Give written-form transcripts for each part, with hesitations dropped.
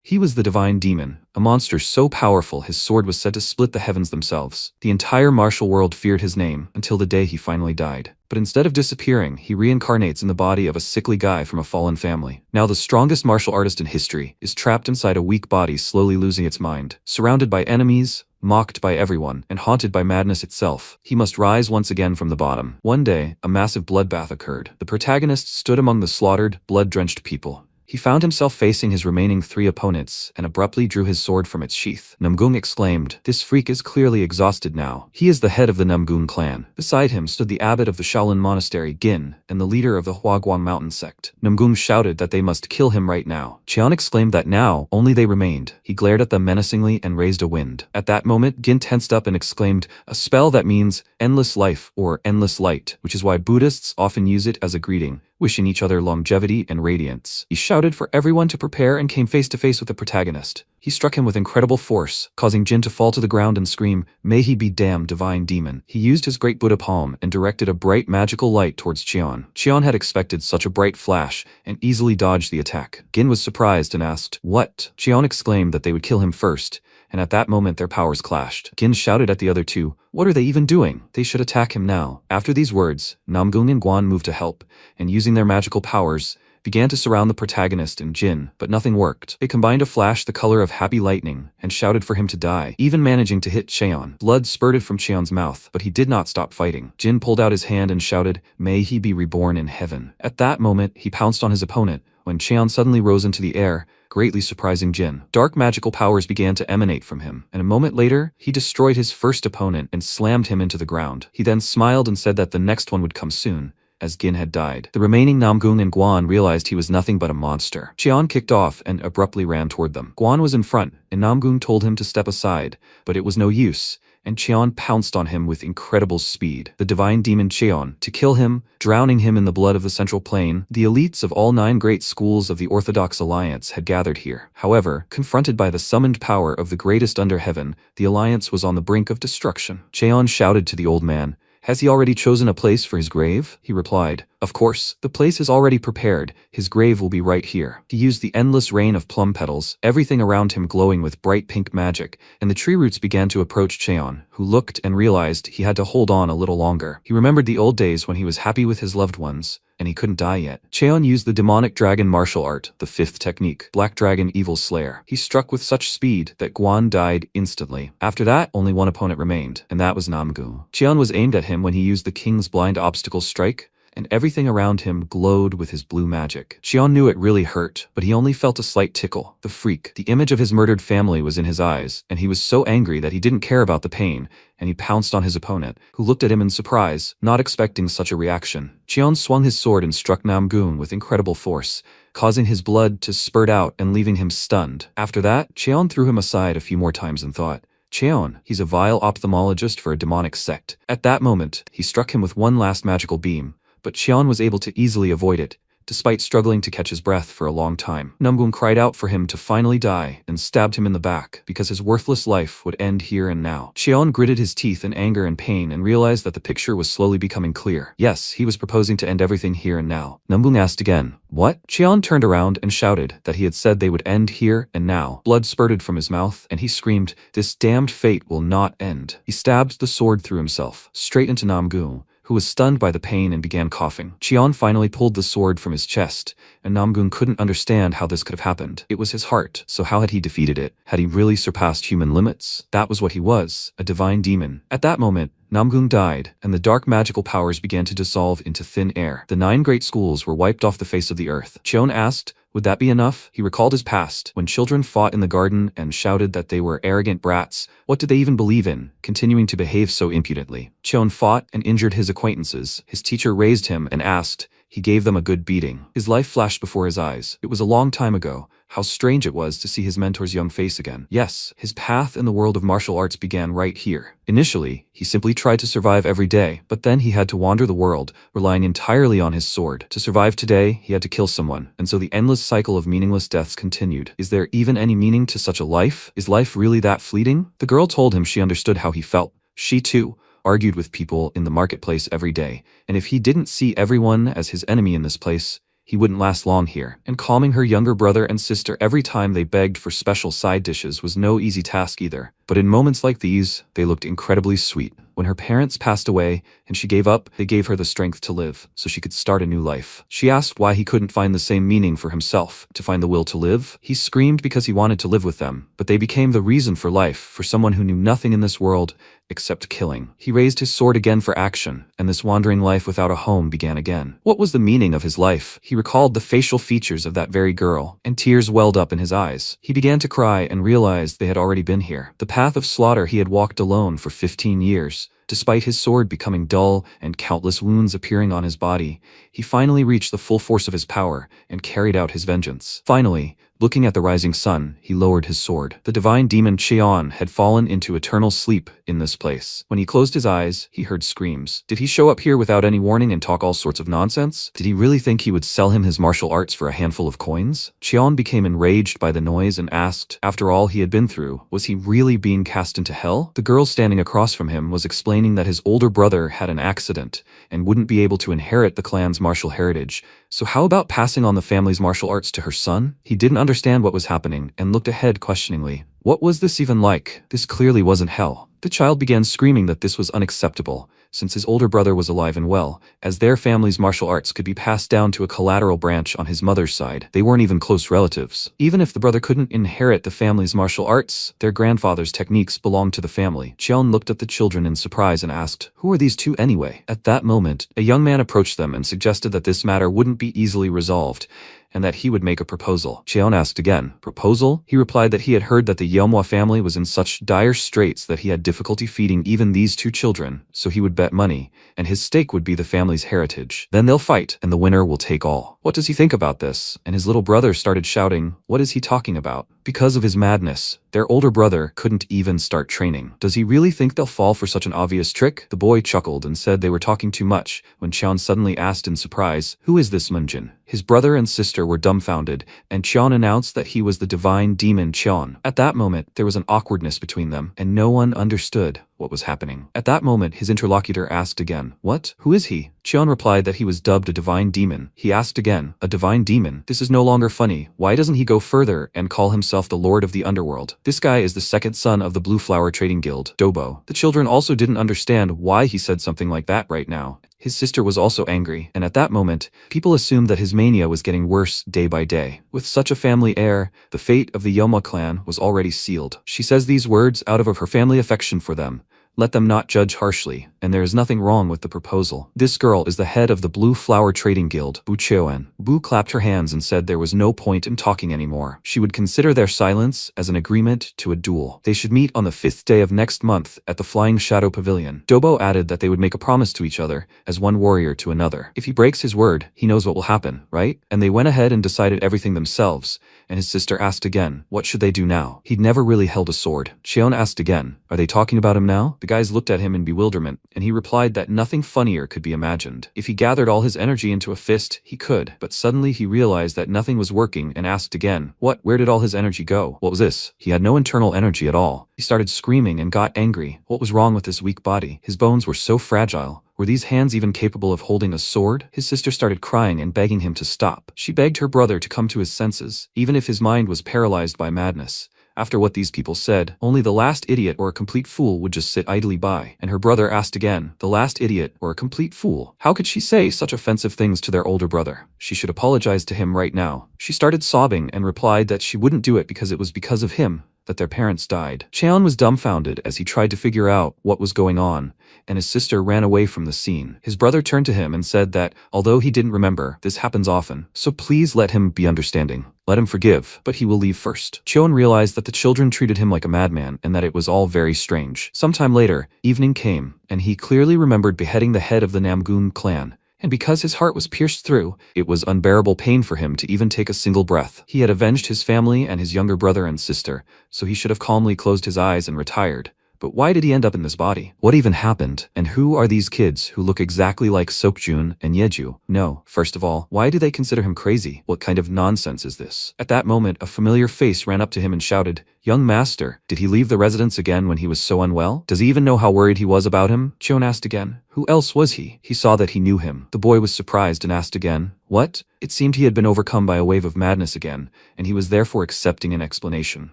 He was the divine demon, a monster so powerful his sword was said to split the heavens themselves. The entire martial world feared his name until the day he finally died. But instead of disappearing, he reincarnates in the body of a sickly guy from a fallen family. Now the strongest martial artist in history is trapped inside a weak body slowly losing its mind. Surrounded by enemies, mocked by everyone, and haunted by madness itself, he must rise once again from the bottom. One day, a massive bloodbath occurred. The protagonist stood among the slaughtered, blood-drenched people. He found himself facing his remaining 3 opponents and abruptly drew his sword from its sheath. Namgung exclaimed, "This freak is clearly exhausted now." He is the head of the Namgung clan. Beside him stood the abbot of the Shaolin monastery, Gin, and the leader of the Huaguang mountain sect. Namgung shouted that they must kill him right now. Qian exclaimed that now only they remained. He glared at them menacingly and raised a wind. At that moment, Gin tensed up and exclaimed, "A spell that means endless life or endless light," which is why Buddhists often use it as a greeting, wishing each other longevity and radiance. He shouted for everyone to prepare and came face to face with the protagonist. He struck him with incredible force, causing Jin to fall to the ground and scream, "May he be damned, divine demon." He used his great Buddha palm and directed a bright magical light towards Qian. Qian had expected such a bright flash and easily dodged the attack. Gin was surprised and asked, "What?" Qian exclaimed that they would kill him first, and at that moment their powers clashed. Gin shouted at the other two, "What are they even doing? They should attack him now." After these words, Namgung and Guan moved to help, and using their magical powers, began to surround the protagonist and Jin, but nothing worked. They combined a flash the color of happy lightning, and shouted for him to die, even managing to hit Cheon. Blood spurted from Cheon's mouth, but he did not stop fighting. Jin pulled out his hand and shouted, "May he be reborn in heaven." At that moment, he pounced on his opponent, when Cheon suddenly rose into the air, greatly surprising Jin. Dark magical powers began to emanate from him, and a moment later, he destroyed his first opponent and slammed him into the ground. He then smiled and said that the next one would come soon, as Gin had died. The remaining Namgung and Guan realized he was nothing but a monster. Qian kicked off and abruptly ran toward them. Guan was in front, and Namgung told him to step aside, but it was no use, and Qian pounced on him with incredible speed. The divine demon Cheon, to kill him, drowning him in the blood of the central plane. The elites of all 9 great schools of the Orthodox Alliance had gathered here. However, confronted by the summoned power of the greatest under heaven, the Alliance was on the brink of destruction. Cheon shouted to the old man, "Has he already chosen a place for his grave?" He replied, "Of course, the place is already prepared. His grave will be right here." He used the endless rain of plum petals, everything around him glowing with bright pink magic, and the tree roots began to approach Cheon, who looked and realized he had to hold on a little longer. He remembered the old days when he was happy with his loved ones, and he couldn't die yet. Cheon used the demonic dragon martial art, the 5th technique, Black Dragon Evil Slayer. He struck with such speed that Guan died instantly. After that, only one opponent remained, and that was Namgu. Cheon was aimed at him when he used the King's Blind Obstacle Strike, and everything around him glowed with his blue magic. Qian knew it really hurt, but he only felt a slight tickle. The freak, the image of his murdered family was in his eyes, and he was so angry that he didn't care about the pain, and he pounced on his opponent, who looked at him in surprise, not expecting such a reaction. Qian swung his sword and struck Namgung with incredible force, causing his blood to spurt out and leaving him stunned. After that, Qian threw him aside a few more times and thought, "Cheon, he's a vile ophthalmologist for a demonic sect." At that moment, he struck him with one last magical beam, but Qian was able to easily avoid it, despite struggling to catch his breath for a long time. Namgung cried out for him to finally die and stabbed him in the back, because his worthless life would end here and now. Qian gritted his teeth in anger and pain and realized that the picture was slowly becoming clear. Yes, he was proposing to end everything here and now. Namgung asked again, "What?" Qian turned around and shouted that he had said they would end here and now. Blood spurted from his mouth, and he screamed, "This damned fate will not end." He stabbed the sword through himself, straight into Namgung, who was stunned by the pain and began coughing. Qian finally pulled the sword from his chest, and Namgung couldn't understand how this could have happened. It was his heart, so how had he defeated it? Had he really surpassed human limits? That was what he was, a divine demon. At that moment, Namgung died, and the dark magical powers began to dissolve into thin air. The 9 great schools were wiped off the face of the earth. Qian asked, would that be enough? He recalled his past, when children fought in the garden and shouted that they were arrogant brats. What did they even believe in, continuing to behave so impudently? Qian fought and injured his acquaintances. His teacher raised him and asked. He gave them a good beating. His life flashed before his eyes. It was a long time ago. How strange it was to see his mentor's young face again. Yes, his path in the world of martial arts began right here. Initially, he simply tried to survive every day, but then he had to wander the world, relying entirely on his sword. To survive today, he had to kill someone, and so the endless cycle of meaningless deaths continued. Is there even any meaning to such a life? Is life really that fleeting? The girl told him she understood how he felt. She too argued with people in the marketplace every day, and if he didn't see everyone as his enemy in this place, he wouldn't last long here, and calming her younger brother and sister every time they begged for special side dishes was no easy task either. But in moments like these, they looked incredibly sweet. When her parents passed away and she gave up, they gave her the strength to live, so she could start a new life. She asked why he couldn't find the same meaning for himself, to find the will to live. He screamed because he wanted to live with them, but they became the reason for life for someone who knew nothing in this world except killing. He raised his sword again for action, and this wandering life without a home began again. What was the meaning of his life? He recalled the facial features of that very girl, and tears welled up in his eyes. He began to cry and realized they had already been here. The path of slaughter he had walked alone for 15 years. Despite his sword becoming dull and countless wounds appearing on his body, he finally reached the full force of his power and carried out his vengeance. Finally, looking at the rising sun, he lowered his sword. The divine demon Cheon had fallen into eternal sleep in this place. When he closed his eyes, he heard screams. Did he show up here without any warning and talk all sorts of nonsense? Did he really think he would sell him his martial arts for a handful of coins? Cheon became enraged by the noise and asked, after all he had been through, was he really being cast into hell? The girl standing across from him was explaining that his older brother had an accident and wouldn't be able to inherit the clan's martial heritage. So how about passing on the family's martial arts to her son? He didn't understand what was happening and looked ahead questioningly. What was this even like? This clearly wasn't hell. The child began screaming that this was unacceptable, since his older brother was alive and well, as their family's martial arts could be passed down to a collateral branch on his mother's side. They weren't even close relatives. Even if the brother couldn't inherit the family's martial arts, their grandfather's techniques belonged to the family. Cheon looked at the children in surprise and asked, "Who are these two anyway?" At that moment, a young man approached them and suggested that this matter wouldn't be easily resolved, and that he would make a proposal. Cheon asked again, "Proposal?" He replied that he had heard that the Manhwa family was in such dire straits that he had difficulty feeding even these two children, so he would bet money, and his stake would be the family's heritage. Then they'll fight, and the winner will take all. What does he think about this? And his little brother started shouting, "What is he talking about?" Because of his madness, their older brother couldn't even start training. Does he really think they'll fall for such an obvious trick? The boy chuckled and said they were talking too much, when Cheon suddenly asked in surprise, "Who is this Munjin?" His brother and sister were dumbfounded, and Cheon announced that he was the divine demon Cheon. At that moment, there was an awkwardness between them, and no one understood what was happening. At that moment, his interlocutor asked again, "What? Who is he?" Cheon replied that he was dubbed a divine demon. He asked again, "A divine demon? This is no longer funny. Why doesn't he go further and call himself the Lord of the Underworld? This guy is the second son of the Blue Flower Trading Guild, Dobo." The children also didn't understand why he said something like that right now. His sister was also angry, and at that moment, people assumed that his mania was getting worse day by day. With such a family heir, the fate of the Yoma clan was already sealed. She says these words out of her family affection for them. Let them not judge harshly, and there is nothing wrong with the proposal. This girl is the head of the Blue Flower Trading Guild, Bu Cheoen. Bu clapped her hands and said there was no point in talking anymore. She would consider their silence as an agreement to a duel. They should meet on the 5th day of next month at the Flying Shadow Pavilion. Dobo added that they would make a promise to each other, as one warrior to another. If he breaks his word, he knows what will happen, right? And they went ahead and decided everything themselves, and his sister asked again, what should they do now? He'd never really held a sword. Cheon asked again, are they talking about him now? The guys looked at him in bewilderment, and he replied that nothing funnier could be imagined. If he gathered all his energy into a fist, he could, but suddenly he realized that nothing was working and asked again, what? Where did all his energy go? What was this? He had no internal energy at all. He started screaming and got angry. What was wrong with his weak body? His bones were so fragile. Were these hands even capable of holding a sword? His sister started crying and begging him to stop. She begged her brother to come to his senses, even if his mind was paralyzed by madness. After what these people said, only the last idiot or a complete fool would just sit idly by. And her brother asked again, the last idiot or a complete fool? How could she say such offensive things to their older brother? She should apologize to him right now. She started sobbing and replied that she wouldn't do it because it was because of him that their parents died. Cheon was dumbfounded as he tried to figure out what was going on, and his sister ran away from the scene. His brother turned to him and said that, although he didn't remember, this happens often, so please let him be understanding. Let him forgive, but he will leave first. Cheon realized that the children treated him like a madman and that it was all very strange. Sometime later, evening came, and he clearly remembered beheading the head of the Namgun clan. And because his heart was pierced through, it was unbearable pain for him to even take a single breath. He had avenged his family and his younger brother and sister, so he should have calmly closed his eyes and retired. But why did he end up in this body? What even happened? And who are these kids who look exactly like Seokjun and Yeju? No, first of all, why do they consider him crazy? What kind of nonsense is this? At that moment, a familiar face ran up to him and shouted, young master, did he leave the residence again when he was so unwell? Does he even know how worried he was about him? Cheon asked again. Who else was he? He saw that he knew him. The boy was surprised and asked again, What? It seemed he had been overcome by a wave of madness again, and he was therefore accepting an explanation.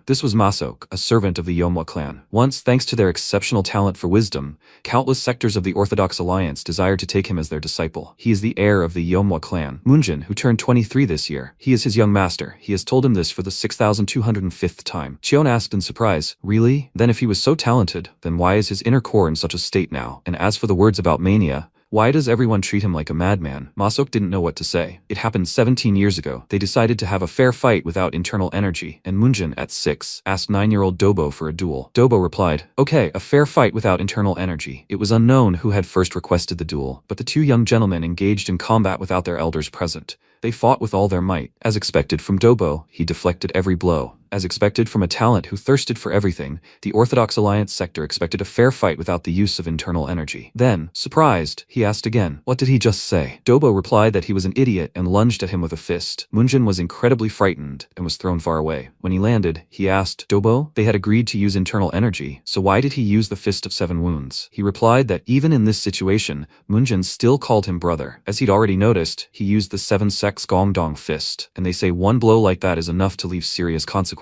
This was Masok, a servant of the Yomwa clan. Once, thanks to their exceptional talent for wisdom, countless sectors of the Orthodox Alliance desired to take him as their disciple. He is the heir of the Yomwa clan, Munjin, who turned 23 this year. He is his young master. He has told him this for the 6,205th time. Cheon asked in surprise, really? Then if he was so talented, then why is his inner core in such a state now? And as for the words about mania, why does everyone treat him like a madman? Masok didn't know what to say. It happened 17 years ago. They decided to have a fair fight without internal energy, and Munjin, at 6, asked 9-year-old Dobo for a duel. Dobo replied, okay, a fair fight without internal energy. It was unknown who had first requested the duel, but the two young gentlemen engaged in combat without their elders present. They fought with all their might. As expected from Dobo, he deflected every blow. As expected from a talent who thirsted for everything, the Orthodox Alliance sector expected a fair fight without the use of internal energy. Then, surprised, he asked again, what did he just say? Dobo replied that he was an idiot and lunged at him with a fist. Munjin was incredibly frightened and was thrown far away. When he landed, he asked, Dobo, they had agreed to use internal energy, so why did he use the Fist of 7 Wounds? He replied that even in this situation, Munjin still called him brother. As he'd already noticed, he used the 7 Sex Gongdong Fist, and they say one blow like that is enough to leave serious consequences.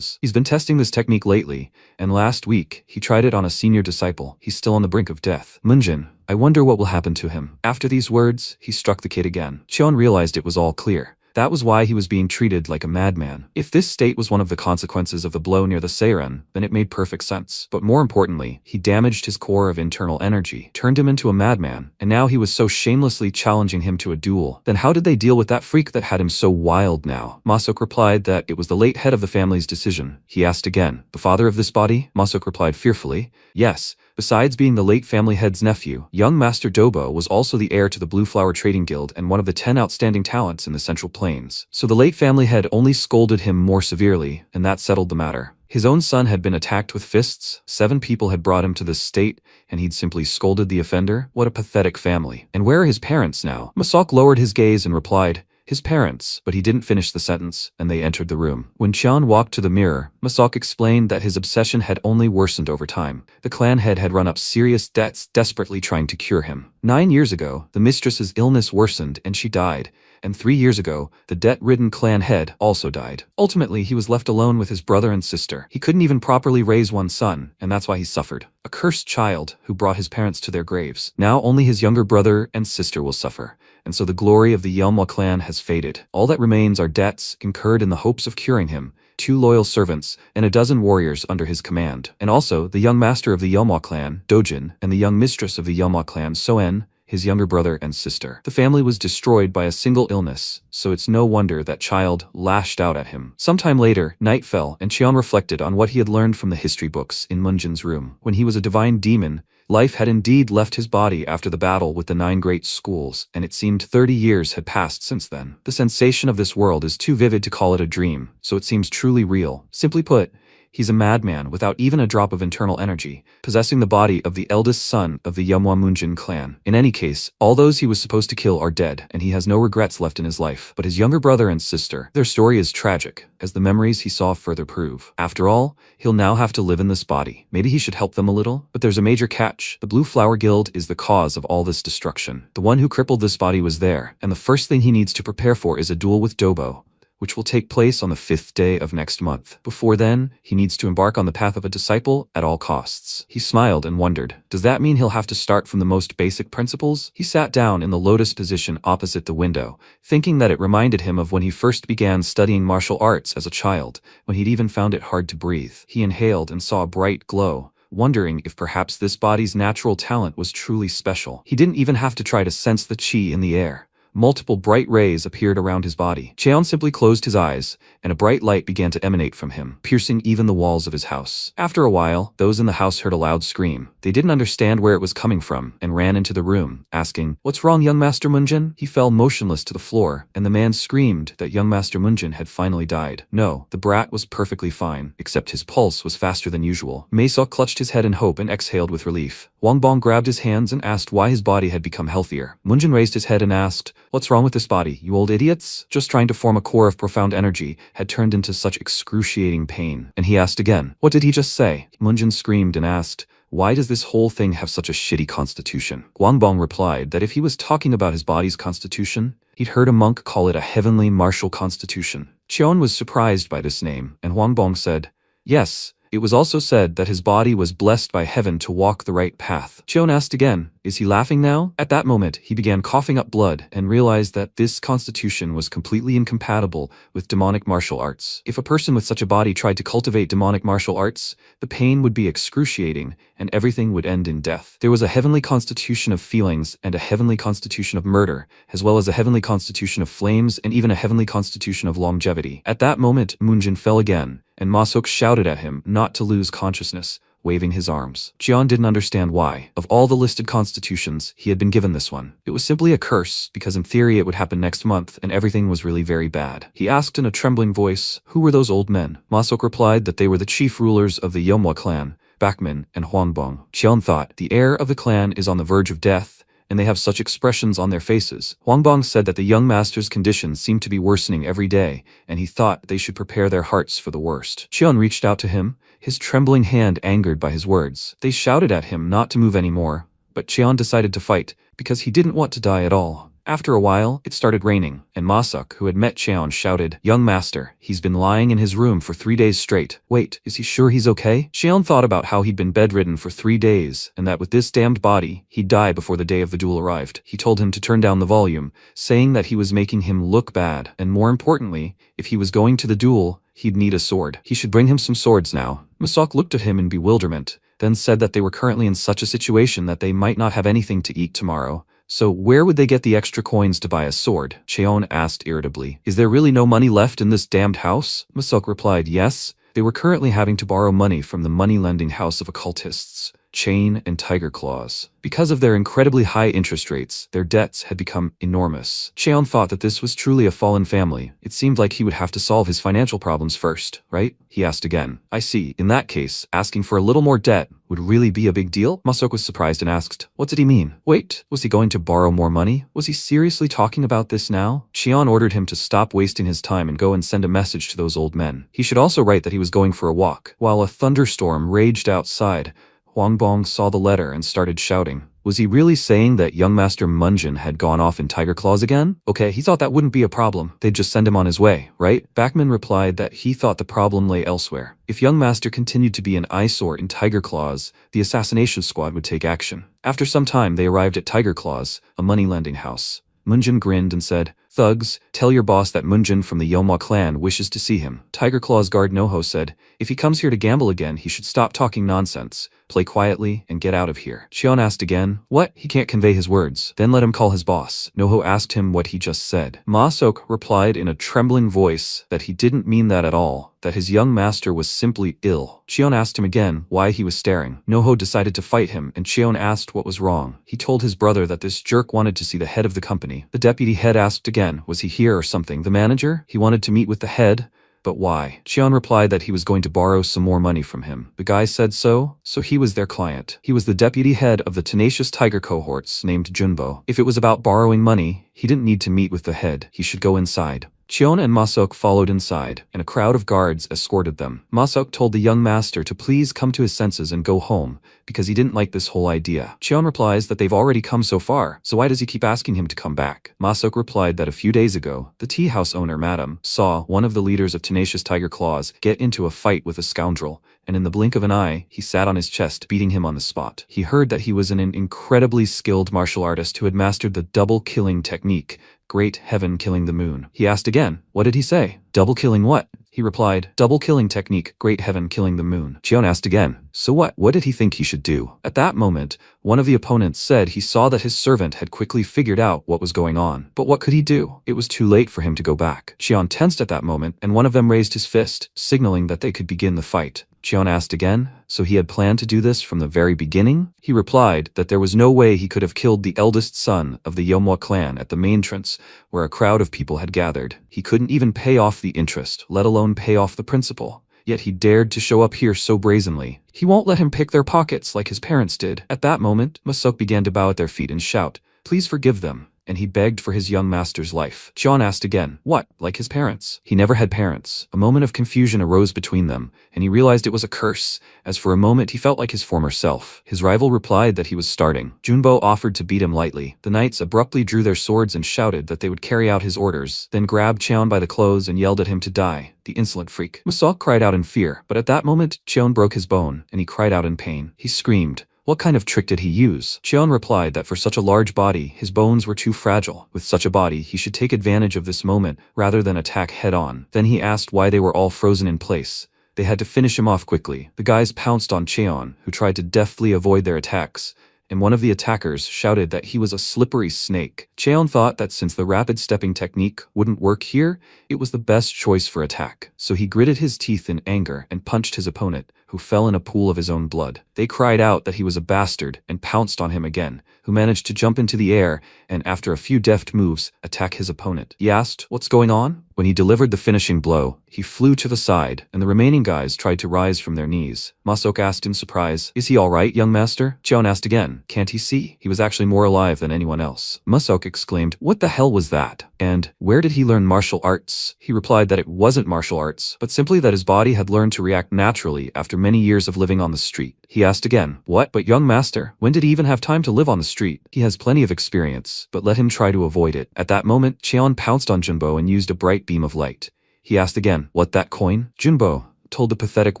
He's been testing this technique lately, and last week, he tried it on a senior disciple. He's still on the brink of death. Munjin, I wonder what will happen to him. After these words, he struck the kid again. Cheon realized it was all clear. That was why he was being treated like a madman. If this state was one of the consequences of the blow near the Seiren, then it made perfect sense. But more importantly, he damaged his core of internal energy, turned him into a madman, and now he was so shamelessly challenging him to a duel. Then how did they deal with that freak that had him so wild now? Masok replied that it was the late head of the family's decision. He asked again, the father of this body? Masok replied fearfully, yes. Besides being the late family head's nephew, young Master Dobo was also the heir to the Blue Flower Trading Guild and one of the 10 outstanding talents in the Central Plains. So the late family head only scolded him more severely, and that settled the matter. His own son had been attacked with fists, 7 people had brought him to this state, and he'd simply scolded the offender? What a pathetic family. And where are his parents now? Masok lowered his gaze and replied, his parents, but he didn't finish the sentence, and they entered the room. When Cheon walked to the mirror, Masok explained that his obsession had only worsened over time. The clan head had run up serious debts, desperately trying to cure him. 9 years ago, the mistress's illness worsened and she died. And 3 years ago, the debt-ridden clan head also died. Ultimately, he was left alone with his brother and sister. He couldn't even properly raise one son, and that's why he suffered. A cursed child who brought his parents to their graves. Now only his younger brother and sister will suffer. And so the glory of the Yelmwa clan has faded. All that remains are debts incurred in the hopes of curing him, 2 loyal servants, and a dozen warriors under his command. And also, the young master of the Yelmwa clan, Dojin, and the young mistress of the Yelmwa clan, Soen, his younger brother and sister. The family was destroyed by a single illness, so it's no wonder that child lashed out at him. Sometime later, night fell, and Cheon reflected on what he had learned from the history books in Munjin's room. When he was a divine demon, life had indeed left his body after the battle with the 9 great schools, and it seemed 30 years had passed since then. The sensation of this world is too vivid to call it a dream, so it seems truly real. Simply put, he's a madman without even a drop of internal energy, possessing the body of the eldest son of the Yumwa Munjin clan. In any case, all those he was supposed to kill are dead, and he has no regrets left in his life. But his younger brother and sister, their story is tragic, as the memories he saw further prove. After all, he'll now have to live in this body. Maybe he should help them a little? But there's a major catch. The Blue Flower Guild is the cause of all this destruction. The one who crippled this body was there, and the first thing he needs to prepare for is a duel with Dobo, which will take place on the 5th day of next month. Before then, he needs to embark on the path of a disciple at all costs. He smiled and wondered, does that mean he'll have to start from the most basic principles? He sat down in the lotus position opposite the window, thinking that it reminded him of when he first began studying martial arts as a child, when he'd even found it hard to breathe. He inhaled and saw a bright glow, wondering if perhaps this body's natural talent was truly special. He didn't even have to try to sense the chi in the air. Multiple bright rays appeared around his body. Cheon simply closed his eyes, and a bright light began to emanate from him, piercing even the walls of his house. After a while, those in the house heard a loud scream. They didn't understand where it was coming from, and ran into the room, asking, "What's wrong, young Master Munjin?" He fell motionless to the floor, and the man screamed that young Master Munjin had finally died. No, the brat was perfectly fine, except his pulse was faster than usual. Maesok clutched his head in hope and exhaled with relief. Wangbong grabbed his hands and asked why his body had become healthier. Munjin raised his head and asked, "What's wrong with this body, you old idiots?" Just trying to form a core of profound energy had turned into such excruciating pain. And he asked again, "What did he just say?" Munjin screamed and asked, "Why does this whole thing have such a shitty constitution?" Guangbong replied that if he was talking about his body's constitution, He'd heard a monk call it a heavenly martial constitution. Cheon was surprised by this name, and Huangbong said, yes. It was also said that his body was blessed by heaven to walk the right path. Cheon asked again, is he laughing now? At that moment, he began coughing up blood and realized that this constitution was completely incompatible with demonic martial arts. If a person with such a body tried to cultivate demonic martial arts, the pain would be excruciating and everything would end in death. There was a heavenly constitution of feelings and a heavenly constitution of murder, as well as a heavenly constitution of flames and even a heavenly constitution of longevity. At that moment, Moonjin fell again, and Ma-seok shouted at him not to lose consciousness, waving his arms. Cheon didn't understand why. Of all the listed constitutions, he had been given this one. It was simply a curse, because in theory it would happen next month, and everything was really very bad. He asked in a trembling voice, who were those old men? Ma-seok replied that they were the chief rulers of the Yeomwa clan, Bakmin and Huangbong. Cheon thought, the heir of the clan is on the verge of death, and they have such expressions on their faces. Huangbong said that the young master's condition seemed to be worsening every day, and he thought they should prepare their hearts for the worst. Cheon reached out to him, his trembling hand angered by his words. They shouted at him not to move anymore, but Cheon decided to fight, because he didn't want to die at all. After a while, it started raining, and Ma-seok, who had met Cheon, shouted, young master, he's been lying in his room for 3 days straight. Wait, is he sure he's okay? Cheon thought about how he'd been bedridden for 3 days, and that with this damned body, he'd die before the day of the duel arrived. He told him to turn down the volume, saying that he was making him look bad, and more importantly, if he was going to the duel, he'd need a sword. He should bring him some swords now. Ma-seok looked at him in bewilderment, then said that they were currently in such a situation that they might not have anything to eat tomorrow. So where would they get the extra coins to buy a sword? Cheon asked irritably. Is there really no money left in this damned house? Ma-seok replied, yes. They were currently having to borrow money from the money-lending house of occultists, Chain and Tiger Claws. Because of their incredibly high interest rates, their debts had become enormous. Cheon thought that this was truly a fallen family. It seemed like he would have to solve his financial problems first, right? He asked again. I see. In that case, asking for a little more debt would really be a big deal? Ma-seok was surprised and asked, what did he mean? Wait, was he going to borrow more money? Was he seriously talking about this now? Cheon ordered him to stop wasting his time and go and send a message to those old men. He should also write that he was going for a walk. While a thunderstorm raged outside, Huangbong saw the letter and started shouting. Was he really saying that young master Moonjin had gone off in Tiger Claws again? Okay, he thought that wouldn't be a problem. They'd just send him on his way, right? Bakmin replied that he thought the problem lay elsewhere. If young master continued to be an eyesore in Tiger Claws, the assassination squad would take action. After some time, they arrived at Tiger Claws, a money-lending house. Moonjin grinned and said, thugs, tell your boss that Moonjin from the Yeomwa clan wishes to see him. Tiger Claw's guard Noho said, if he comes here to gamble again, he should stop talking nonsense, play quietly, and get out of here. Cheon asked again, what? He can't convey his words. Then let him call his boss. Noho asked him what he just said. Ma-seok replied in a trembling voice that he didn't mean that at all, that his young master was simply ill. Cheon asked him again why he was staring. Noho decided to fight him, and Cheon asked what was wrong. He told his brother that this jerk wanted to see the head of the company. The deputy head asked again, was he here or something? The manager? He wanted to meet with the head? But why? Cheon replied that he was going to borrow some more money from him. The guy said so he was their client. He was the deputy head of the tenacious tiger cohorts named Junbo. If it was about borrowing money, he didn't need to meet with the head. He should go inside. Cheon and Ma-seok followed inside, and a crowd of guards escorted them. Ma-seok told the young master to please come to his senses and go home, because he didn't like this whole idea. Cheon replies that they've already come so far, so why does he keep asking him to come back? Ma-seok replied that a few days ago, the tea house owner, Madam, saw one of the leaders of Tenacious Tiger Claws get into a fight with a scoundrel, and in the blink of an eye, he sat on his chest, beating him on the spot. He heard that he was an incredibly skilled martial artist who had mastered the double-killing technique, Great Heaven Killing the Moon. He asked again, what did he say? Double killing what? He replied, double killing technique, Great Heaven Killing the Moon. Cheon asked again, so what? What did he think he should do? At that moment, one of the opponents said he saw that his servant had quickly figured out what was going on. But what could he do? It was too late for him to go back. Cheon tensed at that moment, and one of them raised his fist, signaling that they could begin the fight. Cheon asked again, so he had planned to do this from the very beginning? He replied that there was no way he could have killed the eldest son of the Yeomwa clan at the main entrance, where a crowd of people had gathered. He couldn't even pay off the interest, let alone pay off the principal. Yet he dared to show up here so brazenly. He won't let him pick their pockets like his parents did. At that moment, Ma-seok began to bow at their feet and shout, please forgive them. and he begged for his young master's life. Cheon asked again, what, like his parents? He never had parents. A moment of confusion arose between them, and he realized it was a curse, as for a moment he felt like his former self. His rival replied that he was starting. Junbo offered to beat him lightly. The knights abruptly drew their swords and shouted that they would carry out his orders, then grabbed Cheon by the clothes and yelled at him to die. The insolent freak. Masok cried out in fear, but at that moment, Cheon broke his bone, and he cried out in pain. He screamed. What kind of trick did he use? Cheon replied that for such a large body, his bones were too fragile. With such a body, he should take advantage of this moment rather than attack head-on. Then he asked why they were all frozen in place. They had to finish him off quickly. The guys pounced on Cheon, who tried to deftly avoid their attacks, and one of the attackers shouted that he was a slippery snake. Cheon thought that since the rapid stepping technique wouldn't work here, it was the best choice for attack. So he gritted his teeth in anger and punched his opponent, who fell in a pool of his own blood. They cried out that he was a bastard and pounced on him again, who managed to jump into the air and, after a few deft moves, attack his opponent. He asked, "What's going on?" When he delivered the finishing blow, he flew to the side, and the remaining guys tried to rise from their knees. Masok asked in surprise, "Is he alright, young master?" Cheon asked again, "Can't he see?" He was actually more alive than anyone else. Masok exclaimed, "What the hell was that? And where did he learn martial arts?" He replied that it wasn't martial arts, but simply that his body had learned to react naturally after many years of living on the street. He asked again, "What? But young master, when did he even have time to live on the street? He has plenty of experience, but let him try to avoid it." At that moment, Cheon pounced on Junbo and used a bright beam of light. He asked again, "What, that coin?" Junbo told the pathetic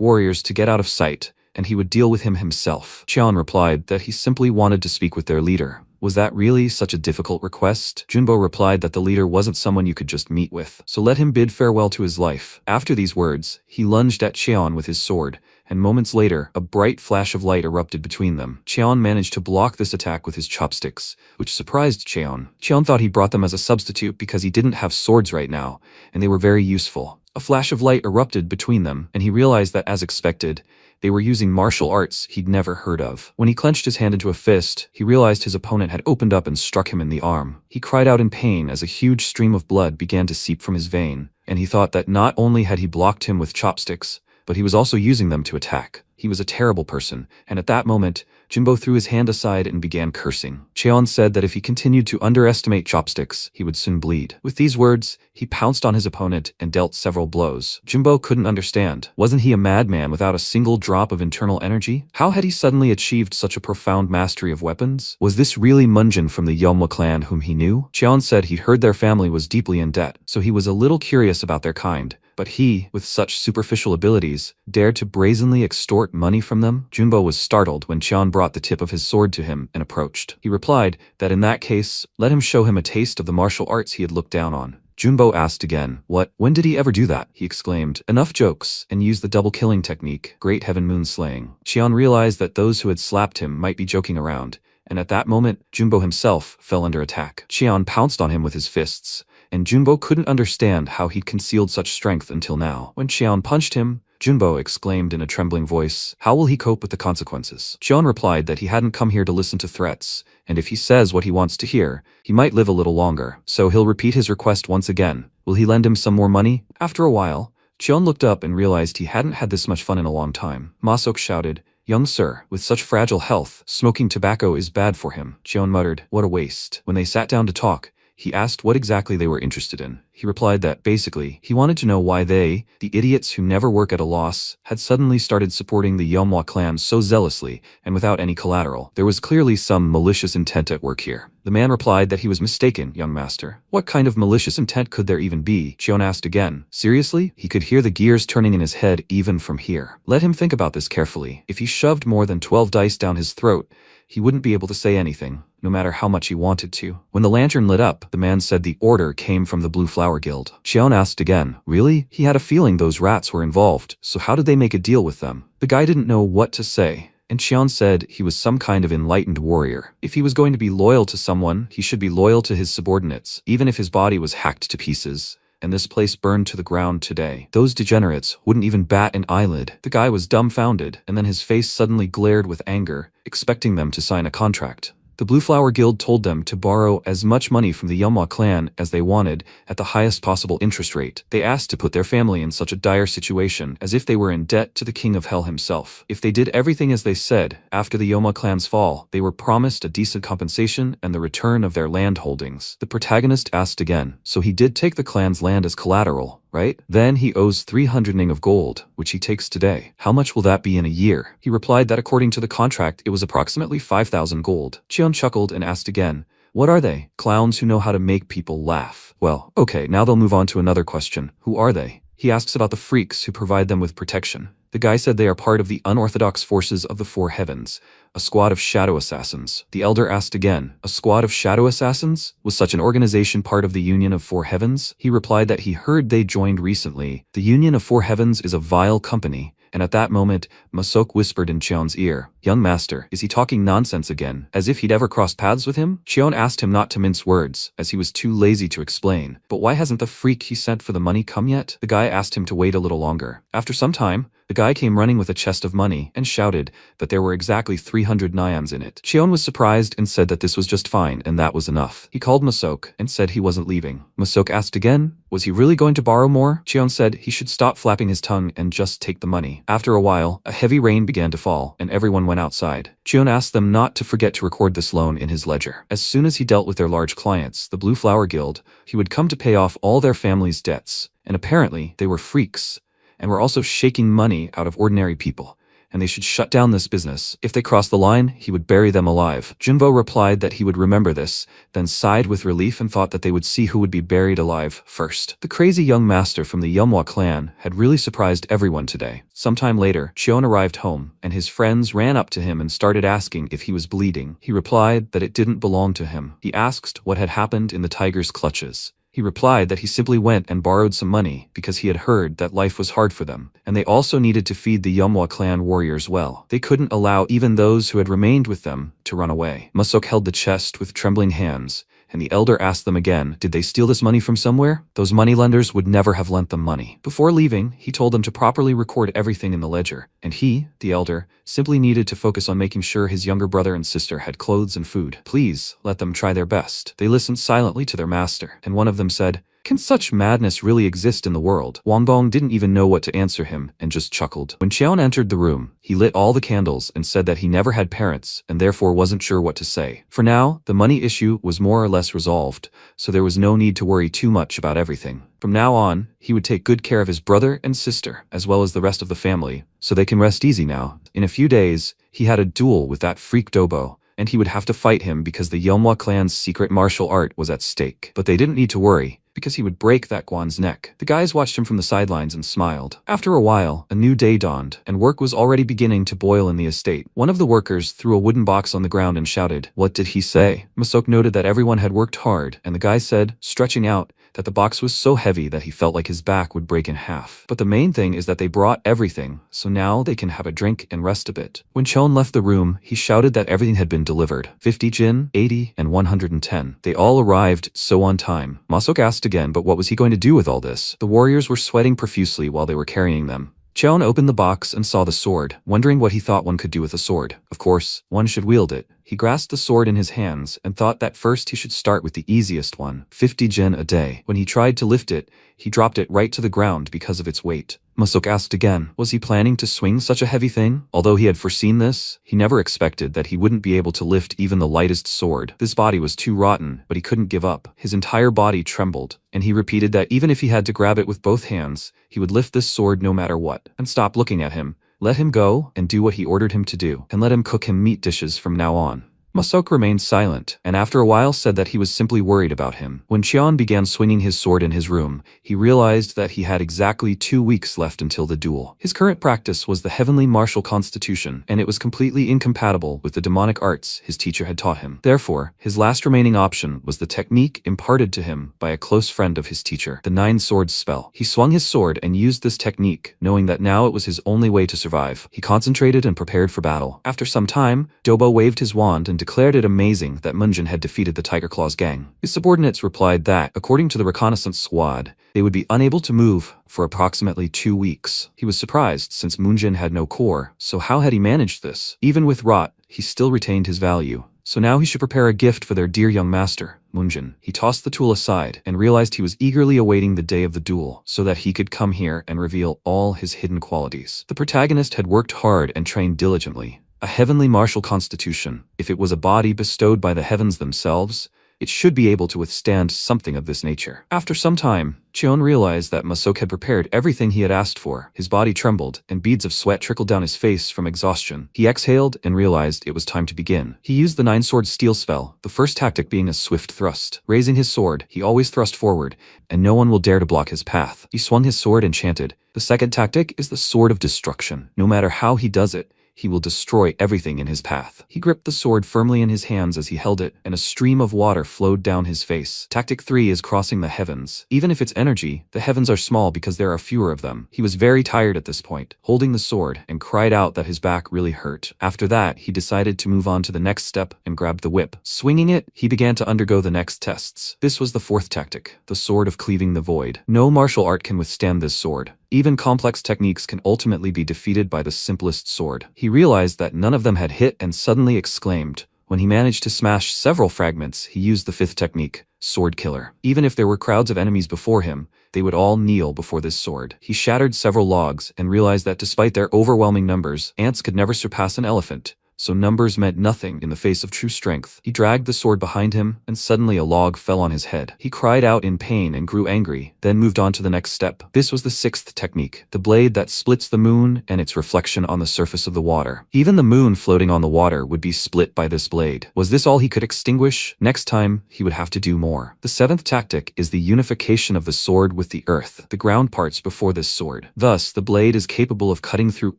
warriors to get out of sight, and he would deal with him himself. Cheon replied that he simply wanted to speak with their leader. Was that really such a difficult request? Junbo replied that the leader wasn't someone you could just meet with, so let him bid farewell to his life. After these words, he lunged at Cheon with his sword, and moments later, a bright flash of light erupted between them. Cheon managed to block this attack with his chopsticks, which surprised Cheon. Cheon thought he brought them as a substitute because he didn't have swords right now, and they were very useful. A flash of light erupted between them, and he realized that, as expected, they were using martial arts he'd never heard of. When he clenched his hand into a fist, he realized his opponent had opened up and struck him in the arm. He cried out in pain as a huge stream of blood began to seep from his vein, and he thought that not only had he blocked him with chopsticks, but he was also using them to attack. He was a terrible person, and at that moment, Junbo threw his hand aside and began cursing. Cheon said that if he continued to underestimate chopsticks, he would soon bleed. With these words, he pounced on his opponent and dealt several blows. Junbo couldn't understand. Wasn't he a madman without a single drop of internal energy? How had he suddenly achieved such a profound mastery of weapons? Was this really Munjin from the Yeomwa clan whom he knew? Cheon said he'd heard their family was deeply in debt, so he was a little curious about their kind. But he, with such superficial abilities, dared to brazenly extort money from them? Junbo was startled when Cheon brought the tip of his sword to him and approached. He replied that in that case, let him show him a taste of the martial arts he had looked down on. Junbo asked again, "What? When did he ever do that?" He exclaimed, "Enough jokes," and used the double killing technique, Great Heaven Moon Slaying. Cheon realized that those who had slapped him might be joking around, and at that moment, Junbo himself fell under attack. Cheon pounced on him with his fists, and Junbo couldn't understand how he'd concealed such strength until now. When Cheon punched him, Junbo exclaimed in a trembling voice, "How will he cope with the consequences?" Cheon replied that he hadn't come here to listen to threats, and if he says what he wants to hear, he might live a little longer, so he'll repeat his request once again. Will he lend him some more money? After a while, Cheon looked up and realized he hadn't had this much fun in a long time. Masok shouted, "Young sir, with such fragile health, smoking tobacco is bad for him." Cheon muttered, "What a waste." When they sat down to talk, he asked what exactly they were interested in. He replied that, basically, he wanted to know why they, the idiots who never work at a loss, had suddenly started supporting the Yeomwa clan so zealously and without any collateral. There was clearly some malicious intent at work here. The man replied that he was mistaken, young master. What kind of malicious intent could there even be? Cheon asked again. Seriously? He could hear the gears turning in his head even from here. Let him think about this carefully. If he shoved more than 12 dice down his throat, he wouldn't be able to say anything, no matter how much he wanted to. When the lantern lit up, the man said the order came from the Blue Flower Guild. Cheon asked again, "Really?" He had a feeling those rats were involved, so how did they make a deal with them? The guy didn't know what to say, and Cheon said he was some kind of enlightened warrior. If he was going to be loyal to someone, he should be loyal to his subordinates, even if his body was hacked to pieces, and this place burned to the ground today. Those degenerates wouldn't even bat an eyelid. The guy was dumbfounded, and then his face suddenly glared with anger, expecting them to sign a contract. The Blue Flower Guild told them to borrow as much money from the Manhwa clan as they wanted at the highest possible interest rate. They asked to put their family in such a dire situation as if they were in debt to the King of Hell himself. If they did everything as they said, after the Manhwa clan's fall, they were promised a decent compensation and the return of their land holdings. The protagonist asked again, so he did take the clan's land as collateral, right? Then he owes 300 ning of gold, which he takes today. How much will that be in a year? He replied that according to the contract, it was approximately 5,000 gold. Cheon chuckled and asked again, what are they? Clowns who know how to make people laugh. Well, okay, now they'll move on to another question. Who are they? He asks about the freaks who provide them with protection. The guy said they are part of the unorthodox forces of the Four Heavens, a squad of shadow assassins. The elder asked again, a squad of shadow assassins? Was such an organization part of the Union of Four Heavens? He replied that he heard they joined recently. The Union of Four Heavens is a vile company. And at that moment, Masok whispered in Cheon's ear, young master, is he talking nonsense again, as if he'd ever crossed paths with him? Cheon asked him not to mince words, as he was too lazy to explain. But why hasn't the freak he sent for the money come yet? The guy asked him to wait a little longer. After some time, the guy came running with a chest of money and shouted that there were exactly 300 nyans in it. Cheon was surprised and said that this was just fine and that was enough. He called Masok and said he wasn't leaving. Masok asked again, was he really going to borrow more? Cheon said he should stop flapping his tongue and just take the money. After a while, a heavy rain began to fall and everyone went outside. Cheon asked them not to forget to record this loan in his ledger. As soon as he dealt with their large clients, the Blue Flower Guild, he would come to pay off all their family's debts. And apparently, they were freaks, and were also shaking money out of ordinary people, and they should shut down this business. If they crossed the line, he would bury them alive. Junbo replied that he would remember this, then sighed with relief and thought that they would see who would be buried alive first. The crazy young master from the Manhwa clan had really surprised everyone today. Sometime later, Cheon arrived home, and his friends ran up to him and started asking if he was bleeding. He replied that it didn't belong to him. He asked what had happened in the tiger's clutches. He replied that he simply went and borrowed some money because he had heard that life was hard for them, and they also needed to feed the Manhwa clan warriors well. They couldn't allow even those who had remained with them to run away. Masok held the chest with trembling hands, and the elder asked them again, did they steal this money from somewhere? Those moneylenders would never have lent them money. Before leaving, he told them to properly record everything in the ledger, and he, the elder, simply needed to focus on making sure his younger brother and sister had clothes and food. Please, let them try their best. They listened silently to their master, and one of them said, can such madness really exist in the world? Wangbong didn't even know what to answer him and just chuckled. When Cheon entered the room, he lit all the candles and said that he never had parents and therefore wasn't sure what to say. For now, the money issue was more or less resolved, so there was no need to worry too much about everything. From now on, he would take good care of his brother and sister, as well as the rest of the family, so they can rest easy now. In a few days, he had a duel with that freak Dobo, and he would have to fight him because the Manhwa clan's secret martial art was at stake. But they didn't need to worry, because he would break that Guan's neck. The guys watched him from the sidelines and smiled. After a while, a new day dawned, and work was already beginning to boil in the estate. One of the workers threw a wooden box on the ground and shouted, what did he say? Masok noted that everyone had worked hard, and the guy said, stretching out, that the box was so heavy that he felt like his back would break in half. But the main thing is that they brought everything, so now they can have a drink and rest a bit. When Cheon left the room, he shouted that everything had been delivered. 50 jin, 80, and 110. They all arrived so on time. Masok asked again, but what was he going to do with all this? The warriors were sweating profusely while they were carrying them. Cheon opened the box and saw the sword, wondering what he thought one could do with a sword. Of course, one should wield it. He grasped the sword in his hands and thought that first he should start with the easiest one, 50 jin a day. When he tried to lift it, he dropped it right to the ground because of its weight. Masok asked again, was he planning to swing such a heavy thing? Although he had foreseen this, he never expected that he wouldn't be able to lift even the lightest sword. This body was too rotten, but he couldn't give up. His entire body trembled, and he repeated that even if he had to grab it with both hands, he would lift this sword no matter what. And stop looking at him. Let him go and do what he ordered him to do, and let him cook him meat dishes from now on. Masok remained silent, and after a while said that he was simply worried about him. When Cheon began swinging his sword in his room, he realized that he had exactly 2 weeks left until the duel. His current practice was the heavenly martial constitution, and it was completely incompatible with the demonic arts his teacher had taught him. Therefore, his last remaining option was the technique imparted to him by a close friend of his teacher, the 9 Swords spell. He swung his sword and used this technique, knowing that now it was his only way to survive. He concentrated and prepared for battle. After some time, Dobo waved his wand and declared it amazing that Munjin had defeated the Tiger Claws gang. His subordinates replied that, according to the reconnaissance squad, they would be unable to move for approximately 2 weeks. He was surprised since Munjin had no core, so how had he managed this? Even with rot, he still retained his value. so now he should prepare a gift for their dear young master, Moonjin. He tossed the tool aside and realized he was eagerly awaiting the day of the duel so that he could come here and reveal all his hidden qualities. The protagonist had worked hard and trained diligently. A heavenly martial constitution, if it was a body bestowed by the heavens themselves, it should be able to withstand something of this nature. After some time, Cheon realized that Masok had prepared everything he had asked for. His body trembled, and beads of sweat trickled down his face from exhaustion. He exhaled and realized it was time to begin. He used the 9-sword steel spell, the first tactic being a swift thrust. Raising his sword, he always thrust forward, and no one will dare to block his path. He swung his sword and chanted. The second tactic is the sword of destruction. No matter how he does it, he will destroy everything in his path. He gripped the sword firmly in his hands as he held it, and a stream of water flowed down his face. Tactic 3 is crossing the heavens. Even if it's energy, the heavens are small because there are fewer of them. He was very tired at this point, holding the sword, and cried out that his back really hurt. After that, he decided to move on to the next step and grabbed the whip. Swinging it, he began to undergo the next tests. This was the fourth tactic, the sword of cleaving the void. No martial art can withstand this sword. Even complex techniques can ultimately be defeated by the simplest sword. He realized that none of them had hit and suddenly exclaimed. When he managed to smash several fragments, he used the fifth technique, Sword Killer. Even if there were crowds of enemies before him, they would all kneel before this sword. He shattered several logs and realized that despite their overwhelming numbers, ants could never surpass an elephant. So numbers meant nothing in the face of true strength. He dragged the sword behind him, and suddenly a log fell on his head. He cried out in pain and grew angry, then moved on to the next step. This was the sixth technique, the blade that splits the moon and its reflection on the surface of the water. Even the moon floating on the water would be split by this blade. Was this all he could extinguish? Next time, he would have to do more. The seventh tactic is the unification of the sword with the earth, the ground parts before this sword. Thus, the blade is capable of cutting through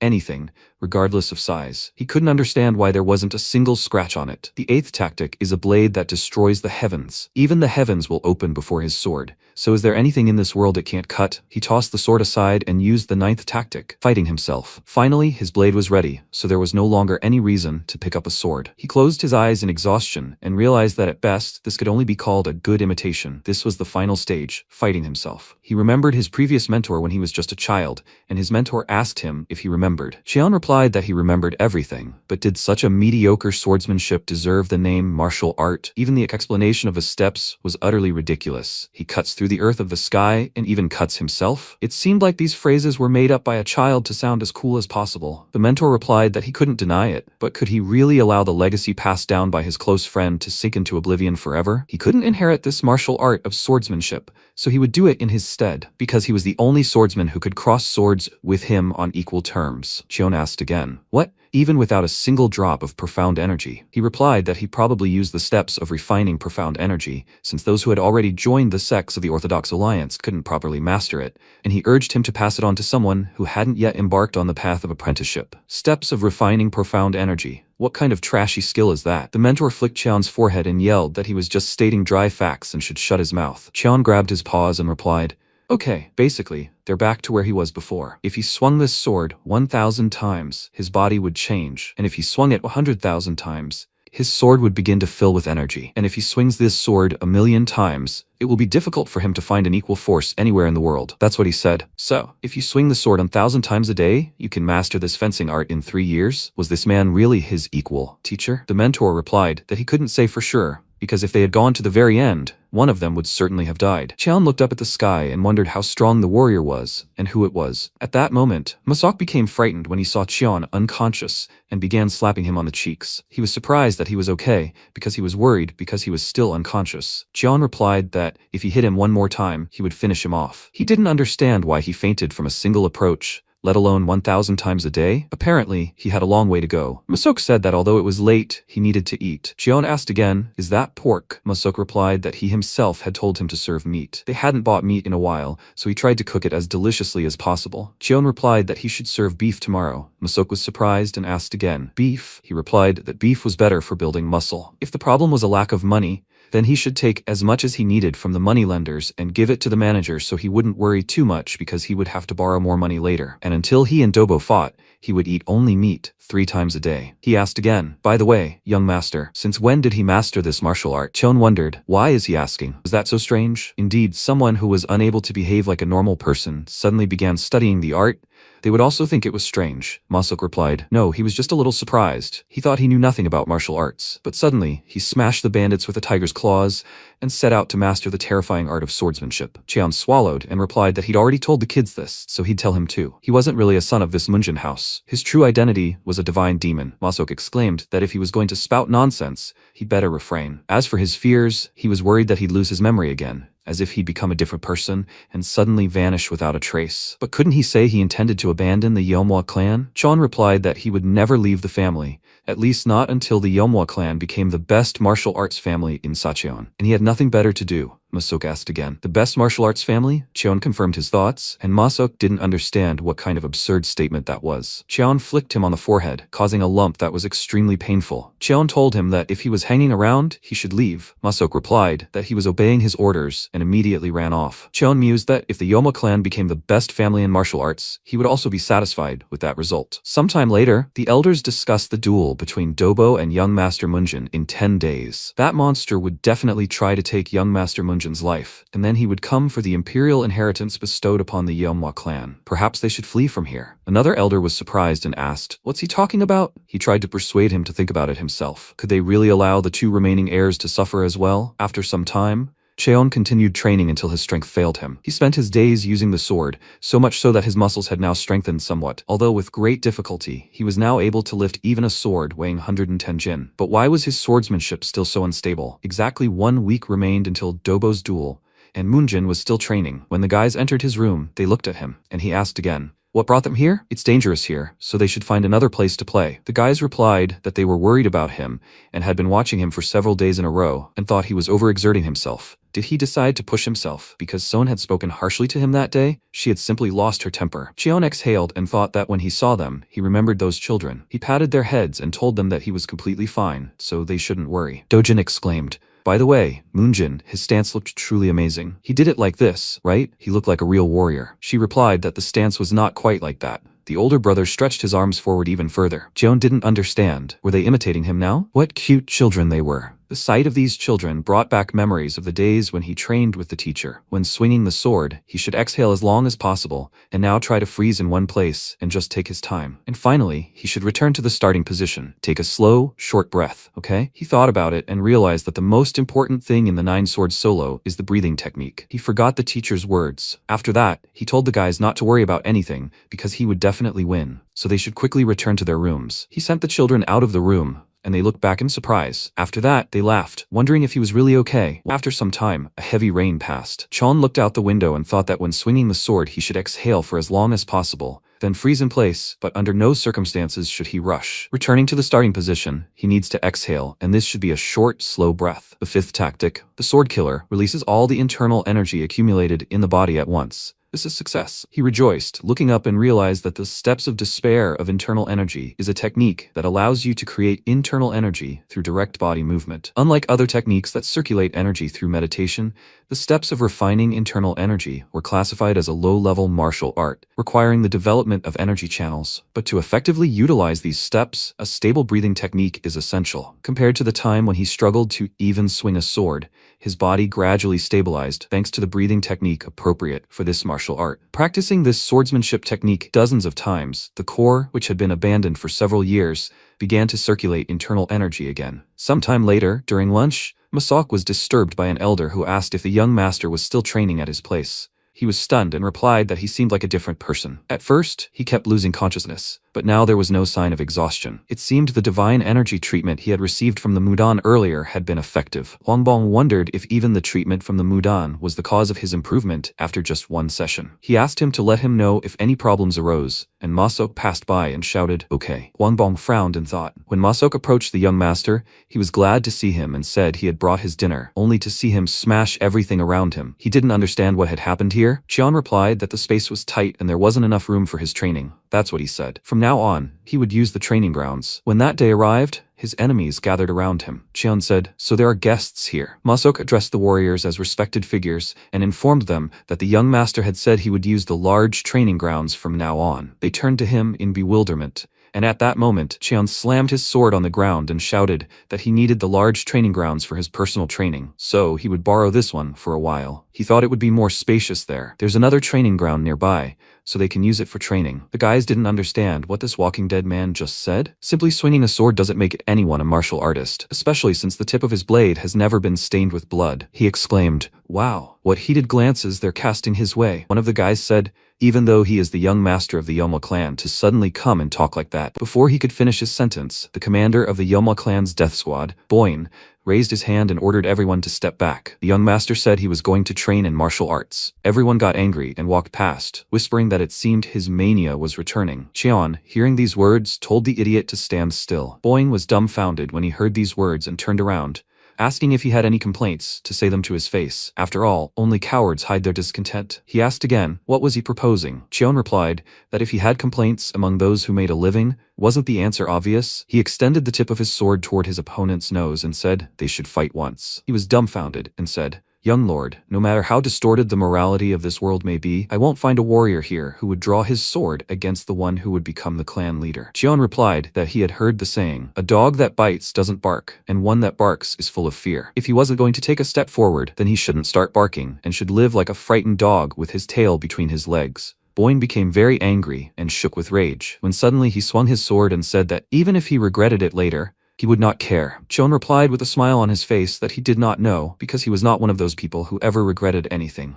anything, regardless of size. He couldn't understand why there wasn't a single scratch on it. The eighth tactic is a blade that destroys the heavens. Even the heavens will open before his sword. So is there anything in this world it can't cut? He tossed the sword aside and used the ninth tactic, fighting himself. Finally, his blade was ready, so there was no longer any reason to pick up a sword. He closed his eyes in exhaustion and realized that at best, this could only be called a good imitation. This was the final stage, fighting himself. He remembered his previous mentor when he was just a child, and his mentor asked him if he remembered. Cheon replied that he remembered everything, but did such a mediocre swordsmanship deserve the name martial art? Even the explanation of his steps was utterly ridiculous. He cuts through the earth of the sky and even cuts himself? It seemed like these phrases were made up by a child to sound as cool as possible. The mentor replied that he couldn't deny it, but could he really allow the legacy passed down by his close friend to sink into oblivion forever? He couldn't inherit this martial art of swordsmanship, so he would do it in his stead, because he was the only swordsman who could cross swords with him on equal terms. Cheon asked again, "What? Even without a single drop of profound energy?" He replied that he probably used the steps of refining profound energy, since those who had already joined the sects of the Orthodox Alliance couldn't properly master it, and he urged him to pass it on to someone who hadn't yet embarked on the path of apprenticeship. Steps of refining profound energy. What kind of trashy skill is that? The mentor flicked Cheon's forehead and yelled that he was just stating dry facts and should shut his mouth. Cheon grabbed his paws and replied, "Okay, basically, they're back to where he was before. If he swung this sword 1,000 times, his body would change, and if he swung it 100,000 times, his sword would begin to fill with energy. And if he swings this sword 1,000,000 times, it will be difficult for him to find an equal force anywhere in the world." That's what he said. "So, if you swing the sword 1,000 times a day, you can master this fencing art in 3 years? Was this man really his equal, teacher?" The mentor replied that he couldn't say for sure, because if they had gone to the very end, one of them would certainly have died. Cheon looked up at the sky and wondered how strong the warrior was, and who it was. At that moment, Masok became frightened when he saw Cheon unconscious and began slapping him on the cheeks. He was surprised that he was okay, because he was worried because he was still unconscious. Cheon replied that if he hit him one more time, he would finish him off. He didn't understand why he fainted from a single approach, let alone 1,000 times a day. Apparently, he had a long way to go. Masok said that although it was late, he needed to eat. Cheon asked again, "Is that pork?" Masok replied that he himself had told him to serve meat. They hadn't bought meat in a while, so he tried to cook it as deliciously as possible. Cheon replied that he should serve beef tomorrow. Masok was surprised and asked again, "Beef?" He replied that beef was better for building muscle. If the problem was a lack of money, then he should take as much as he needed from the moneylenders and give it to the manager so he wouldn't worry too much because he would have to borrow more money later. And until he and Dobo fought, he would eat only meat 3 times a day. He asked again, "By the way, young master, since when did he master this martial art?" Cheon wondered, why is he asking? Was that so strange? Indeed, someone who was unable to behave like a normal person suddenly began studying the art. They would also think it was strange. Masok replied, "No, he was just a little surprised. He thought he knew nothing about martial arts." But suddenly, he smashed the bandits with a tiger's claws and set out to master the terrifying art of swordsmanship. Cheon swallowed and replied that he'd already told the kids this, so he'd tell him too. He wasn't really a son of this Munjin house. His true identity was a divine demon. Masok exclaimed that if he was going to spout nonsense, he'd better refrain. As for his fears, he was worried that he'd lose his memory again, as if he'd become a different person and suddenly vanish without a trace. But couldn't he say he intended to abandon the Yeomwa clan? Cheon replied that he would never leave the family, at least not until the Yeomwa clan became the best martial arts family in Sacheon, and he had nothing better to do. Masok asked again. The best martial arts family? Cheon confirmed his thoughts, and Masok didn't understand what kind of absurd statement that was. Cheon flicked him on the forehead, causing a lump that was extremely painful. Cheon told him that if he was hanging around, he should leave. Masok replied that he was obeying his orders and immediately ran off. Cheon mused that if the Yeomwa clan became the best family in martial arts, he would also be satisfied with that result. Sometime later, the elders discussed the duel between Dobo and young Master Munjin in 10 days. That monster would definitely try to take young Master Munjin's life, and then he would come for the imperial inheritance bestowed upon the Yeomwa clan. Perhaps they should flee from here. Another elder was surprised and asked, "What's he talking about?" He tried to persuade him to think about it himself. Could they really allow the 2 remaining heirs to suffer as well? After some time, Cheon continued training until his strength failed him. He spent his days using the sword, so much so that his muscles had now strengthened somewhat. Although with great difficulty, he was now able to lift even a sword weighing 110 jin. But why was his swordsmanship still so unstable? Exactly 1 week remained until Dobo's duel, and Munjin was still training. When the guys entered his room, they looked at him, and he asked again, "What brought them here?" "It's dangerous here, so they should find another place to play." The guys replied that they were worried about him and had been watching him for several days in a row and thought he was overexerting himself. Did he decide to push himself because Son had spoken harshly to him that day? She had simply lost her temper. Cheon exhaled and thought that when he saw them, he remembered those children. He patted their heads and told them that he was completely fine, so they shouldn't worry. Dojin exclaimed, "By the way, Munjin, his stance looked truly amazing. He did it like this, right? He looked like a real warrior." She replied that the stance was not quite like that. The older brother stretched his arms forward even further. Cheon didn't understand. Were they imitating him now? What cute children they were. The sight of these children brought back memories of the days when he trained with the teacher. When swinging the sword, he should exhale as long as possible, and now try to freeze in one place and just take his time. And finally, he should return to the starting position. Take a slow, short breath, okay? He thought about it and realized that the most important thing in the 9-sword solo is the breathing technique. He forgot the teacher's words. After that, he told the guys not to worry about anything because he would definitely win, so they should quickly return to their rooms. He sent the children out of the room, and they looked back in surprise. After that, they laughed, wondering if he was really okay. After some time, a heavy rain passed. Cheon looked out the window and thought that when swinging the sword he should exhale for as long as possible, then freeze in place, but under no circumstances should he rush. Returning to the starting position, he needs to exhale, and this should be a short, slow breath. The 5th tactic, the sword killer, releases all the internal energy accumulated in the body at once. This is success. He rejoiced, looking up and realized that the steps of despair of internal energy is a technique that allows you to create internal energy through direct body movement. Unlike other techniques that circulate energy through meditation, the steps of refining internal energy were classified as a low-level martial art, requiring the development of energy channels. But to effectively utilize these steps, a stable breathing technique is essential. Compared to the time when he struggled to even swing a sword, his body gradually stabilized thanks to the breathing technique appropriate for this martial art. Practicing this swordsmanship technique dozens of times, the core, which had been abandoned for several years, began to circulate internal energy again. Sometime later, during lunch, Masok was disturbed by an elder who asked if the young master was still training at his place. He was stunned and replied that he seemed like a different person. At first, he kept losing consciousness, but now there was no sign of exhaustion. It seemed the divine energy treatment he had received from the Mudan earlier had been effective. Huangbong wondered if even the treatment from the Mudan was the cause of his improvement after just one session. He asked him to let him know if any problems arose, and Masok passed by and shouted, "Okay." Huangbong frowned and thought. When Masok approached the young master, he was glad to see him and said he had brought his dinner, only to see him smash everything around him. He didn't understand what had happened here. Cheon replied that the space was tight and there wasn't enough room for his training. That's what he said. From now on, he would use the training grounds. When that day arrived, his enemies gathered around him. Cheon said, "So there are guests here." Masok addressed the warriors as respected figures and informed them that the young master had said he would use the large training grounds from now on. They turned to him in bewilderment. And at that moment, Cheon slammed his sword on the ground and shouted that he needed the large training grounds for his personal training, so he would borrow this one for a while. He thought it would be more spacious there. There's another training ground nearby, so they can use it for training. The guys didn't understand what this Walking Dead man just said. Simply swinging a sword doesn't make anyone a martial artist, especially since the tip of his blade has never been stained with blood. He exclaimed, "Wow, what heated glances they're casting his way." One of the guys said, even though he is the young master of the Yeomwa clan, to suddenly come and talk like that. Before he could finish his sentence, the commander of the Yeomwa clan's death squad, Boyne, raised his hand and ordered everyone to step back. The young master said he was going to train in martial arts. Everyone got angry and walked past, whispering that it seemed his mania was returning. Cheon, hearing these words, told the idiot to stand still. Boyne was dumbfounded when he heard these words and turned around, asking if he had any complaints to say them to his face. After all, only cowards hide their discontent. He asked again, what was he proposing? Cheon replied that if he had complaints among those who made a living, wasn't the answer obvious? He extended the tip of his sword toward his opponent's nose and said they should fight once. He was dumbfounded and said, "Young lord, no matter how distorted the morality of this world may be, I won't find a warrior here who would draw his sword against the one who would become the clan leader." Cheon replied that he had heard the saying, "A dog that bites doesn't bark, and one that barks is full of fear." If he wasn't going to take a step forward, then he shouldn't start barking, and should live like a frightened dog with his tail between his legs. Boyne became very angry and shook with rage, when suddenly he swung his sword and said that even if he regretted it later, he would not care. Cheon replied with a smile on his face that he did not know, because he was not one of those people who ever regretted anything.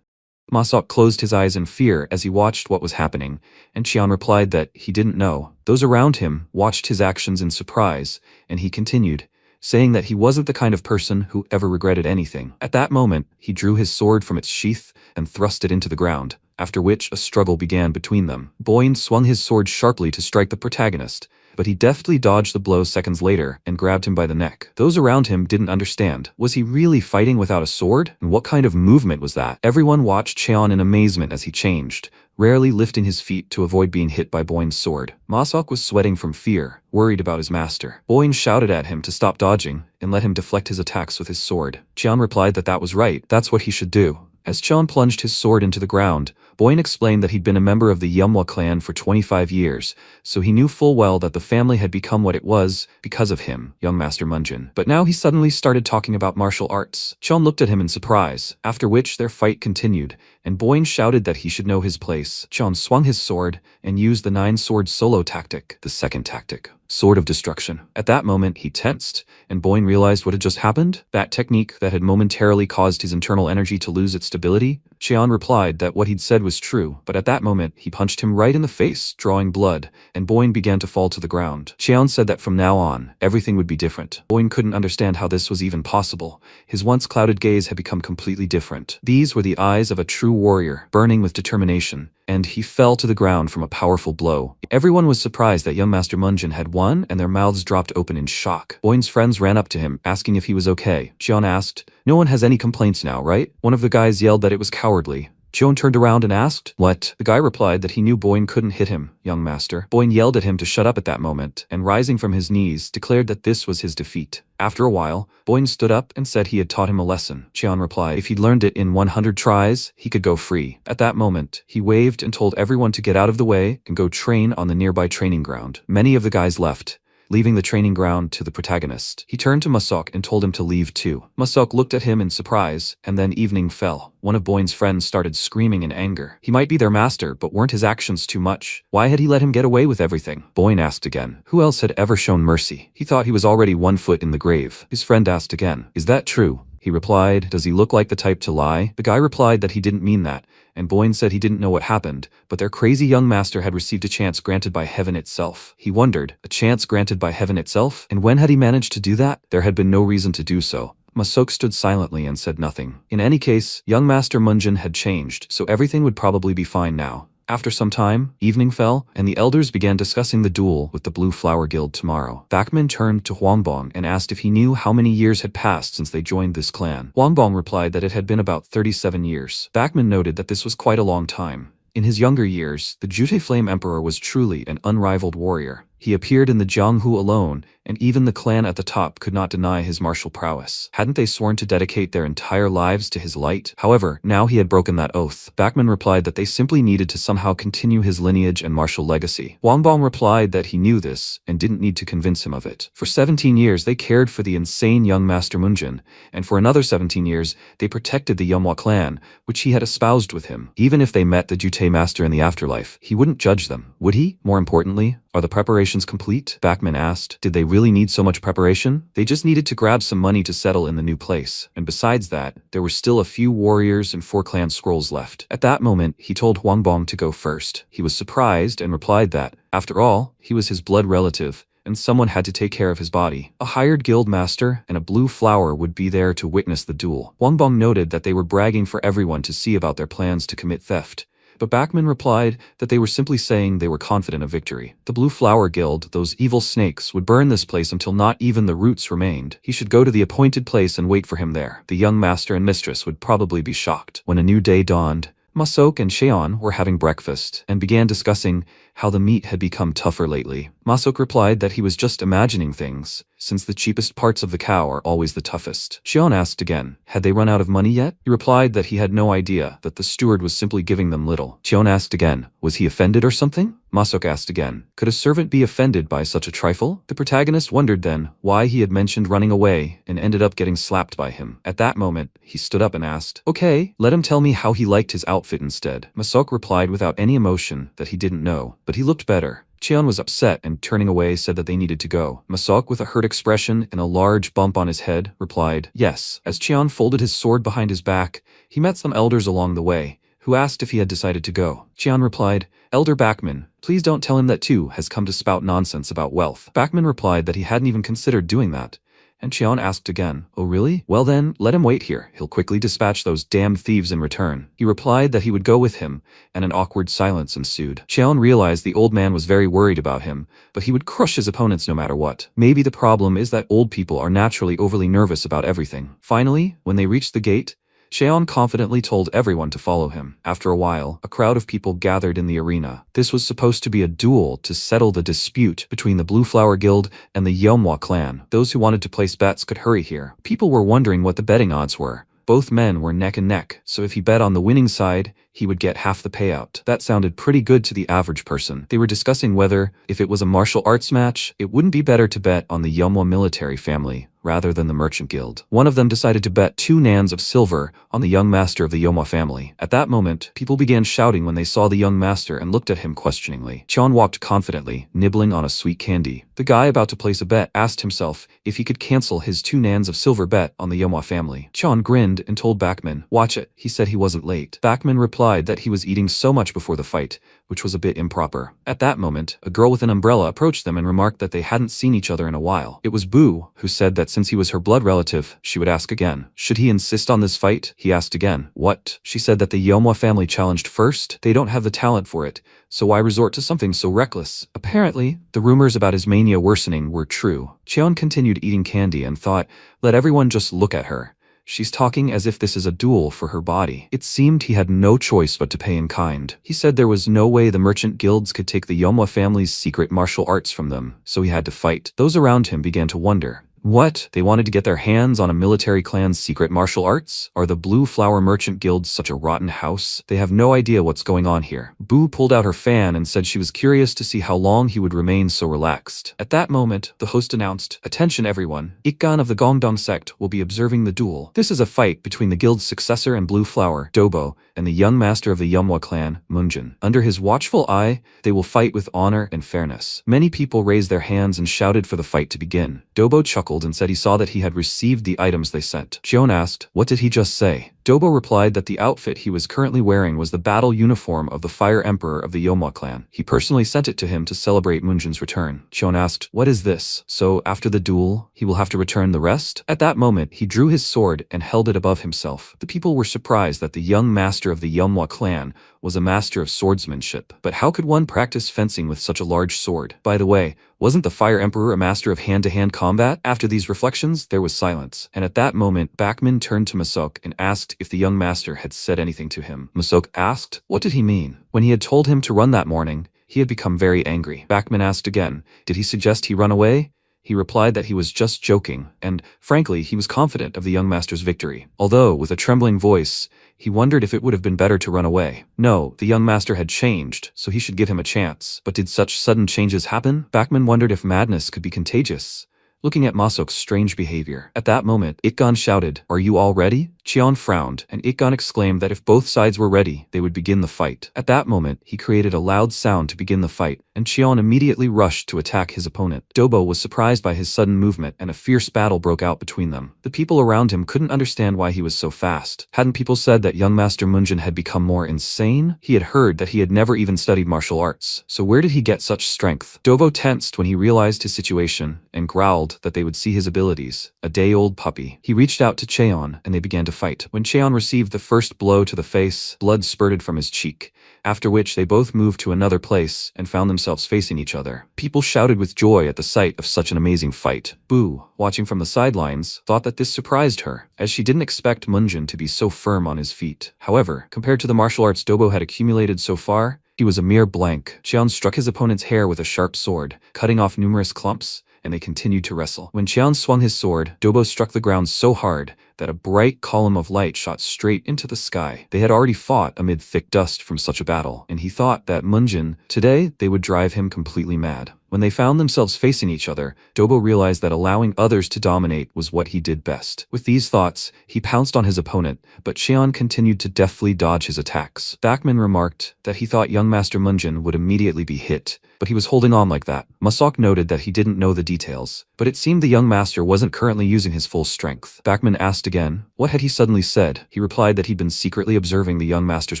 Masok closed his eyes in fear as he watched what was happening, and Cheon replied that he didn't know. Those around him watched his actions in surprise, and he continued, saying that he wasn't the kind of person who ever regretted anything. At that moment, he drew his sword from its sheath and thrust it into the ground, after which a struggle began between them. Boyne swung his sword sharply to strike the protagonist, but he deftly dodged the blow seconds later and grabbed him by the neck. Those around him didn't understand. Was he really fighting without a sword? And what kind of movement was that? Everyone watched Cheon in amazement as he changed, rarely lifting his feet to avoid being hit by Boyne's sword. Masok was sweating from fear, worried about his master. Boyne shouted at him to stop dodging and let him deflect his attacks with his sword. Cheon replied that that was right, that's what he should do. As Cheon plunged his sword into the ground, Boyne explained that he'd been a member of the Yeomwa clan for 25 years, so he knew full well that the family had become what it was because of him, young Master Munjin. But now he suddenly started talking about martial arts. Cheon looked at him in surprise, after which their fight continued, and Boyne shouted that he should know his place. Cheon swung his sword and used the 9-sword solo tactic, the second tactic, Sword of Destruction. At that moment, he tensed, and Boyne realized what had just happened. That technique that had momentarily caused his internal energy to lose its stability. Cheon replied that what he'd said was true, but at that moment, he punched him right in the face, drawing blood, and Boyne began to fall to the ground. Cheon said that from now on, everything would be different. Boyne couldn't understand how this was even possible. His once clouded gaze had become completely different. These were the eyes of a true warrior, burning with determination, and he fell to the ground from a powerful blow. Everyone was surprised that young Master Munjin had won, and their mouths dropped open in shock. Boyne's friends ran up to him, asking if he was okay. Cheon asked, "No one has any complaints now, right?" One of the guys yelled that it was cowardly. Cheon turned around and asked, "What?" The guy replied that he knew Boyne couldn't hit him, young master. Boyne yelled at him to shut up at that moment, and rising from his knees, declared that this was his defeat. After a while, Boyne stood up and said he had taught him a lesson. Cheon replied if he'd learned it in 100 tries, he could go free. At that moment, he waved and told everyone to get out of the way and go train on the nearby training ground. Many of the guys left, leaving the training ground to the protagonist. He turned to Masok and told him to leave too. Masok looked at him in surprise, and then evening fell. One of Boyne's friends started screaming in anger. He might be their master, but weren't his actions too much? Why had he let him get away with everything? Boyne asked again. Who else had ever shown mercy? He thought he was already 1 foot in the grave. His friend asked again, "Is that true?" He replied, "Does he look like the type to lie?" The guy replied that he didn't mean that, and Boyne said he didn't know what happened, but their crazy young master had received a chance granted by heaven itself. He wondered, a chance granted by heaven itself? And when had he managed to do that? There had been no reason to do so. Masok stood silently and said nothing. In any case, young Master Munjin had changed, so everything would probably be fine now. After some time, evening fell, and the elders began discussing the duel with the Blue Flower Guild tomorrow. Bakman turned to Huangbong and asked if he knew how many years had passed since they joined this clan. Huangbong replied that it had been about 37 years. Bakman noted that this was quite a long time. In his younger years, the Jute Flame Emperor was truly an unrivaled warrior. He appeared in the Jianghu alone, and even the clan at the top could not deny his martial prowess. Hadn't they sworn to dedicate their entire lives to his light? However, now he had broken that oath. Bachman replied that they simply needed to somehow continue his lineage and martial legacy. Wangbong replied that he knew this and didn't need to convince him of it. For 17 years they cared for the insane young Master Munjin, and for another 17 years they protected the Yomhwa clan, which he had espoused with him. Even if they met the Jutei master in the afterlife, he wouldn't judge them, would he? More importantly, are the preparations complete? Bachman asked. Did they really need so much preparation? They just needed to grab some money to settle in the new place, and besides that, there were still a few warriors and 4 clan scrolls left. At that moment, he told Wangbong to go first. He was surprised and replied that, after all, he was his blood relative, and someone had to take care of his body. A hired guild master and a blue flower would be there to witness the duel. Wangbong noted that they were bragging for everyone to see about their plans to commit theft, but Bachman replied that they were simply saying they were confident of victory. The Blue Flower Guild, those evil snakes, would burn this place until not even the roots remained. He should go to the appointed place and wait for him there. The young master and mistress would probably be shocked. When a new day dawned, Masok and Cheon were having breakfast and began discussing how the meat had become tougher lately. Masok replied that he was just imagining things, since the cheapest parts of the cow are always the toughest. Cheon asked again, had they run out of money yet? He replied that he had no idea, that the steward was simply giving them little. Cheon asked again, was he offended or something? Masok asked again, could a servant be offended by such a trifle? The protagonist wondered then why he had mentioned running away and ended up getting slapped by him. At that moment, he stood up and asked, okay, let him tell me how he liked his outfit instead. Masok replied without any emotion that he didn't know, but he looked better. Cheon was upset and turning away said that they needed to go. Masok, with a hurt expression and a large bump on his head, replied, yes. As Cheon folded his sword behind his back, he met some elders along the way, who asked if he had decided to go. Cheon replied, Elder Bachman, please don't tell him that too has come to spout nonsense about wealth. Bachman replied that he hadn't even considered doing that. And Cheon asked again, oh really? Well then, let him wait here. He'll quickly dispatch those damned thieves in return. He replied that he would go with him, and an awkward silence ensued. Cheon realized the old man was very worried about him, but he would crush his opponents no matter what. Maybe the problem is that old people are naturally overly nervous about everything. Finally, when they reached the gate, Cheon confidently told everyone to follow him. After a while, a crowd of people gathered in the arena. This was supposed to be a duel to settle the dispute between the Blue Flower Guild and the Yomhwa clan. Those who wanted to place bets could hurry here. People were wondering what the betting odds were. Both men were neck and neck, so if he bet on the winning side, he would get half the payout. That sounded pretty good to the average person. They were discussing whether, if it was a martial arts match, it wouldn't be better to bet on the Yomhwa military family rather than the merchant guild. One of them decided to bet 2 nans of silver on the young master of the Yomhwa family. At that moment, people began shouting when they saw the young master and looked at him questioningly. Cheon walked confidently, nibbling on a sweet candy. The guy about to place a bet asked himself if he could cancel his 2 nans of silver bet on the Yomhwa family. Cheon grinned and told Bachman, watch it. He said he wasn't late. Bachman replied that he was eating so much before the fight, which was a bit improper. At that moment, a girl with an umbrella approached them and remarked that they hadn't seen each other in a while. It was Boo, who said that since he was her blood relative, she would ask again. Should he insist on this fight? He asked again. What? She said that the Yomhwa family challenged first. They don't have the talent for it, so why resort to something so reckless? Apparently, the rumors about his mania worsening were true. Cheon continued eating candy and thought, let everyone just look at her. She's talking as if this is a duel for her body. It seemed he had no choice but to pay in kind. He said there was no way the merchant guilds could take the Yomhwa family's secret martial arts from them, so he had to fight. Those around him began to wonder. What? They wanted to get their hands on a military clan's secret martial arts? Are the Blue Flower Merchant Guilds such a rotten house? They have no idea what's going on here. Boo pulled out her fan and said she was curious to see how long he would remain so relaxed. At that moment, the host announced, attention everyone, Ikkan of the Gongdong sect will be observing the duel. This is a fight between the guild's successor and Blue Flower, Dobo, and the young master of the Yomhwa clan, Munjin. Under his watchful eye, they will fight with honor and fairness. Many people raised their hands and shouted for the fight to begin. Dobo chuckled and said he saw that he had received the items they sent. Cheon asked, what did he just say? Dobo replied that the outfit he was currently wearing was the battle uniform of the Fire Emperor of the Yomhwa clan. He personally sent it to him to celebrate Munjin's return. Cheon asked, what is this? So, after the duel, he will have to return the rest? At that moment, he drew his sword and held it above himself. The people were surprised that the young master of the Yomhwa clan was a master of swordsmanship. But how could one practice fencing with such a large sword? By the way, wasn't the Fire Emperor a master of hand-to-hand combat? After these reflections, there was silence. And at that moment, Bachman turned to Masok and asked if the young master had said anything to him. Masok asked, what did he mean? When he had told him to run that morning, He had become very angry. Bachman asked again, did he suggest he run away? He replied that he was just joking, and, frankly, he was confident of the young master's victory. Although, with a trembling voice, he wondered if it would have been better to run away. No, the young master had changed, so he should give him a chance. But did such sudden changes happen? Bachman wondered if madness could be contagious, looking at Masok's strange behavior. At that moment, Ikgan shouted, "Are you all ready?" Cheon frowned, and Ikgan exclaimed that if both sides were ready, they would begin the fight. At that moment, he created a loud sound to begin the fight, and Cheon immediately rushed to attack his opponent. Dobo was surprised by his sudden movement, and a fierce battle broke out between them. The people around him couldn't understand why he was so fast. Hadn't people said that young Master Munjin had become more insane? He had heard that he had never even studied martial arts, so where did he get such strength? Dobo tensed when he realized his situation, and growled that they would see his abilities. A day-old puppy. He reached out to Cheon, and they began to fight. When Cheon received the first blow to the face, blood spurted from his cheek, after which they both moved to another place and found themselves facing each other. People shouted with joy at the sight of such an amazing fight. Boo, watching from the sidelines, thought that this surprised her, as she didn't expect Munjin to be so firm on his feet. However, compared to the martial arts Dobo had accumulated so far, he was a mere blank. Cheon struck his opponent's hair with a sharp sword, cutting off numerous clumps, and they continued to wrestle. When Cheon swung his sword, Dobo struck the ground so hard that a bright column of light shot straight into the sky. They had already fought amid thick dust from such a battle, and he thought that Munjin, today, they would drive him completely mad. When they found themselves facing each other, Dobo realized that allowing others to dominate was what he did best. With these thoughts, he pounced on his opponent, but Cheon continued to deftly dodge his attacks. Bachman remarked that he thought young Master Munjin would immediately be hit, but he was holding on like that. Masok noted that he didn't know the details, but it seemed the young master wasn't currently using his full strength. Bachman asked again, what had he suddenly said? He replied that he'd been secretly observing the young master's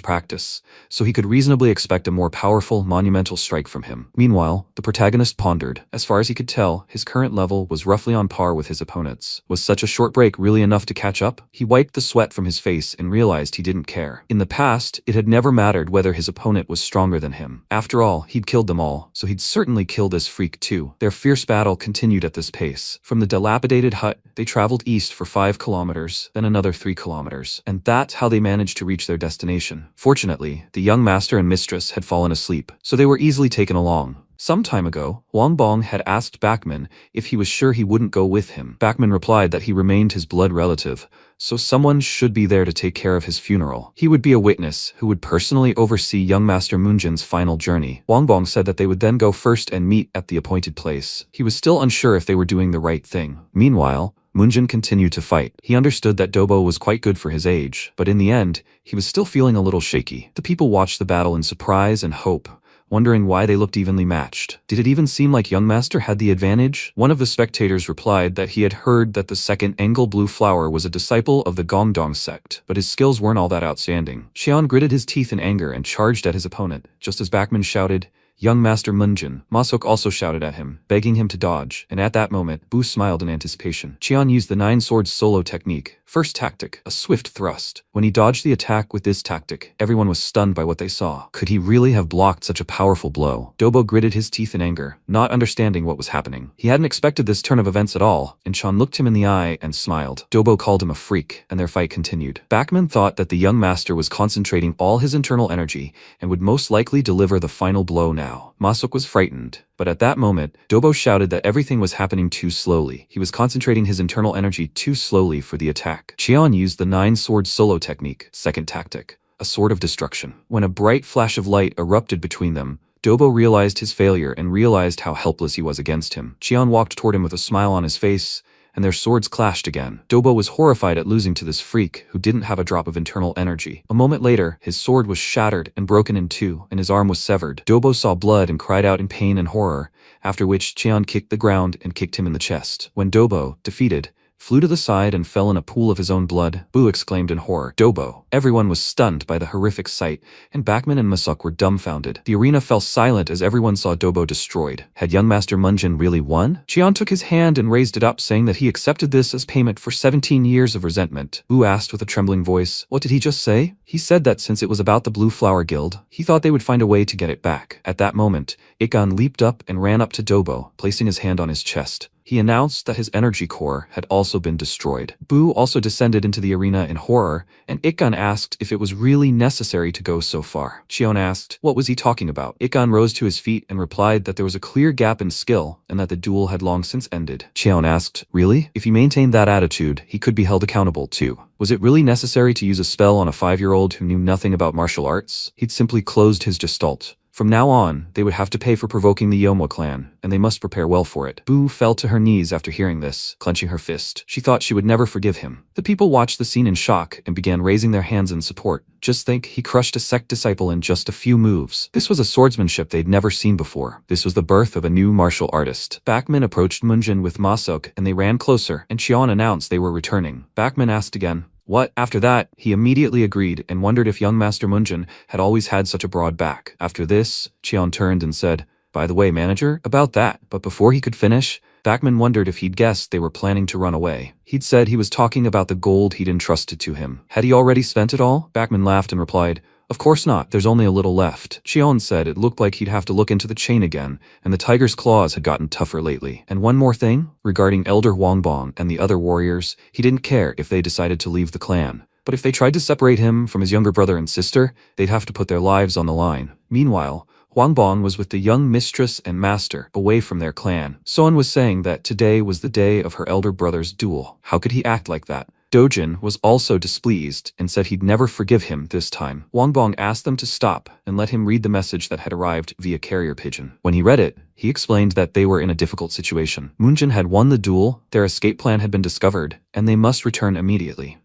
practice, so he could reasonably expect a more powerful, monumental strike from him. Meanwhile, the protagonist pondered. As far as he could tell, his current level was roughly on par with his opponent's. Was such a short break really enough to catch up? He wiped the sweat from his face and realized he didn't care. In the past, it had never mattered whether his opponent was stronger than him. After all, he'd killed them all, so he'd certainly kill this freak too. Their fierce battle continued at this pace. From the dilapidated hut, they traveled east for 5 kilometers, then another 3 kilometers, and that's how they managed to reach their destination. Fortunately, the young master and mistress had fallen asleep, so they were easily taken along. Some time ago, Wang Bong had asked Bachman if he was sure he wouldn't go with him. Bachman replied that he remained his blood relative, so someone should be there to take care of his funeral. He would be a witness who would personally oversee young Master Munjin's final journey. Wang Bong said that they would then go first and meet at the appointed place. He was still unsure if they were doing the right thing. Meanwhile, Munjin continued to fight. He understood that Dobo was quite good for his age, but in the end, he was still feeling a little shaky. The people watched the battle in surprise and hope, wondering why they looked evenly matched. Did it even seem like young master had the advantage? One of the spectators replied that he had heard that the second Engel Blue Flower was a disciple of the Gongdong sect, but his skills weren't all that outstanding. Xian gritted his teeth in anger and charged at his opponent, just as Bachman shouted, "Young Master Munjin." Masok also shouted at him, begging him to dodge, and at that moment, Bu smiled in anticipation. Qian used the 9 swords solo technique. First tactic, a swift thrust. When he dodged the attack with this tactic, everyone was stunned by what they saw. Could he really have blocked such a powerful blow? Dobo gritted his teeth in anger, not understanding what was happening. He hadn't expected this turn of events at all, and Chan looked him in the eye and smiled. Dobo called him a freak, and their fight continued. Bachman thought that the young master was concentrating all his internal energy and would most likely deliver the final blow now. Masok was frightened, but at that moment, Dobo shouted that everything was happening too slowly. He was concentrating his internal energy too slowly for the attack. Qian used the 9 sword solo technique, second tactic, a sword of destruction. When a bright flash of light erupted between them, Dobo realized his failure and realized how helpless he was against him. Qian walked toward him with a smile on his face, and their swords clashed again. Dobo was horrified at losing to this freak who didn't have a drop of internal energy. A moment later, his sword was shattered and broken in 2, and his arm was severed. Dobo saw blood and cried out in pain and horror, after which Qian kicked the ground and kicked him in the chest. When Dobo, defeated, flew to the side and fell in a pool of his own blood, Bu exclaimed in horror. Dobo. Everyone was stunned by the horrific sight, and Bachman and Masuk were dumbfounded. The arena fell silent as everyone saw Dobo destroyed. Had young Master Munjin really won? Qian took his hand and raised it up, saying that he accepted this as payment for 17 years of resentment. Bu asked with a trembling voice, "What did he just say?" He said that since it was about the Blue Flower Guild, he thought they would find a way to get it back. At that moment, Ikan leaped up and ran up to Dobo, placing his hand on his chest. He announced that his energy core had also been destroyed. Bu also descended into the arena in horror, and Ikkan asked if it was really necessary to go so far. Cheon asked, what was he talking about? Ikkan rose to his feet and replied that there was a clear gap in skill and that the duel had long since ended. Cheon asked, really? If he maintained that attitude, he could be held accountable too. Was it really necessary to use a spell on a 5-year-old who knew nothing about martial arts? He'd simply closed his gestalt. From now on, they would have to pay for provoking the Yomo clan, and they must prepare well for it. Bu fell to her knees after hearing this, clenching her fist. She thought she would never forgive him. The people watched the scene in shock and began raising their hands in support. Just think, he crushed a sect disciple in just a few moves. This was a swordsmanship they'd never seen before. This was the birth of a new martial artist. Bakman approached Munjin with Masok, and they ran closer, and Cheon announced they were returning. Bakman asked again, what? After that, he immediately agreed and wondered if young Master Munjin had always had such a broad back. After this, Cheon turned and said, by the way, manager, about that. But before he could finish, Bakman wondered if he'd guessed they were planning to run away. He'd said he was talking about the gold he'd entrusted to him. Had he already spent it all? Bakman laughed and replied, of course not, there's only a little left. Cheon said it looked like he'd have to look into the chain again, and the tiger's claws had gotten tougher lately. And one more thing, regarding Elder Wangbong and the other warriors, he didn't care if they decided to leave the clan. But if they tried to separate him from his younger brother and sister, they'd have to put their lives on the line. Meanwhile, Wangbong was with the young mistress and master, away from their clan. Soan was saying that today was the day of her elder brother's duel. How could he act like that? Dojin was also displeased and said he'd never forgive him this time. Wangbong asked them to stop and let him read the message that had arrived via carrier pigeon. When he read it, he explained that they were in a difficult situation. Munjin had won the duel, their escape plan had been discovered, and they must return immediately.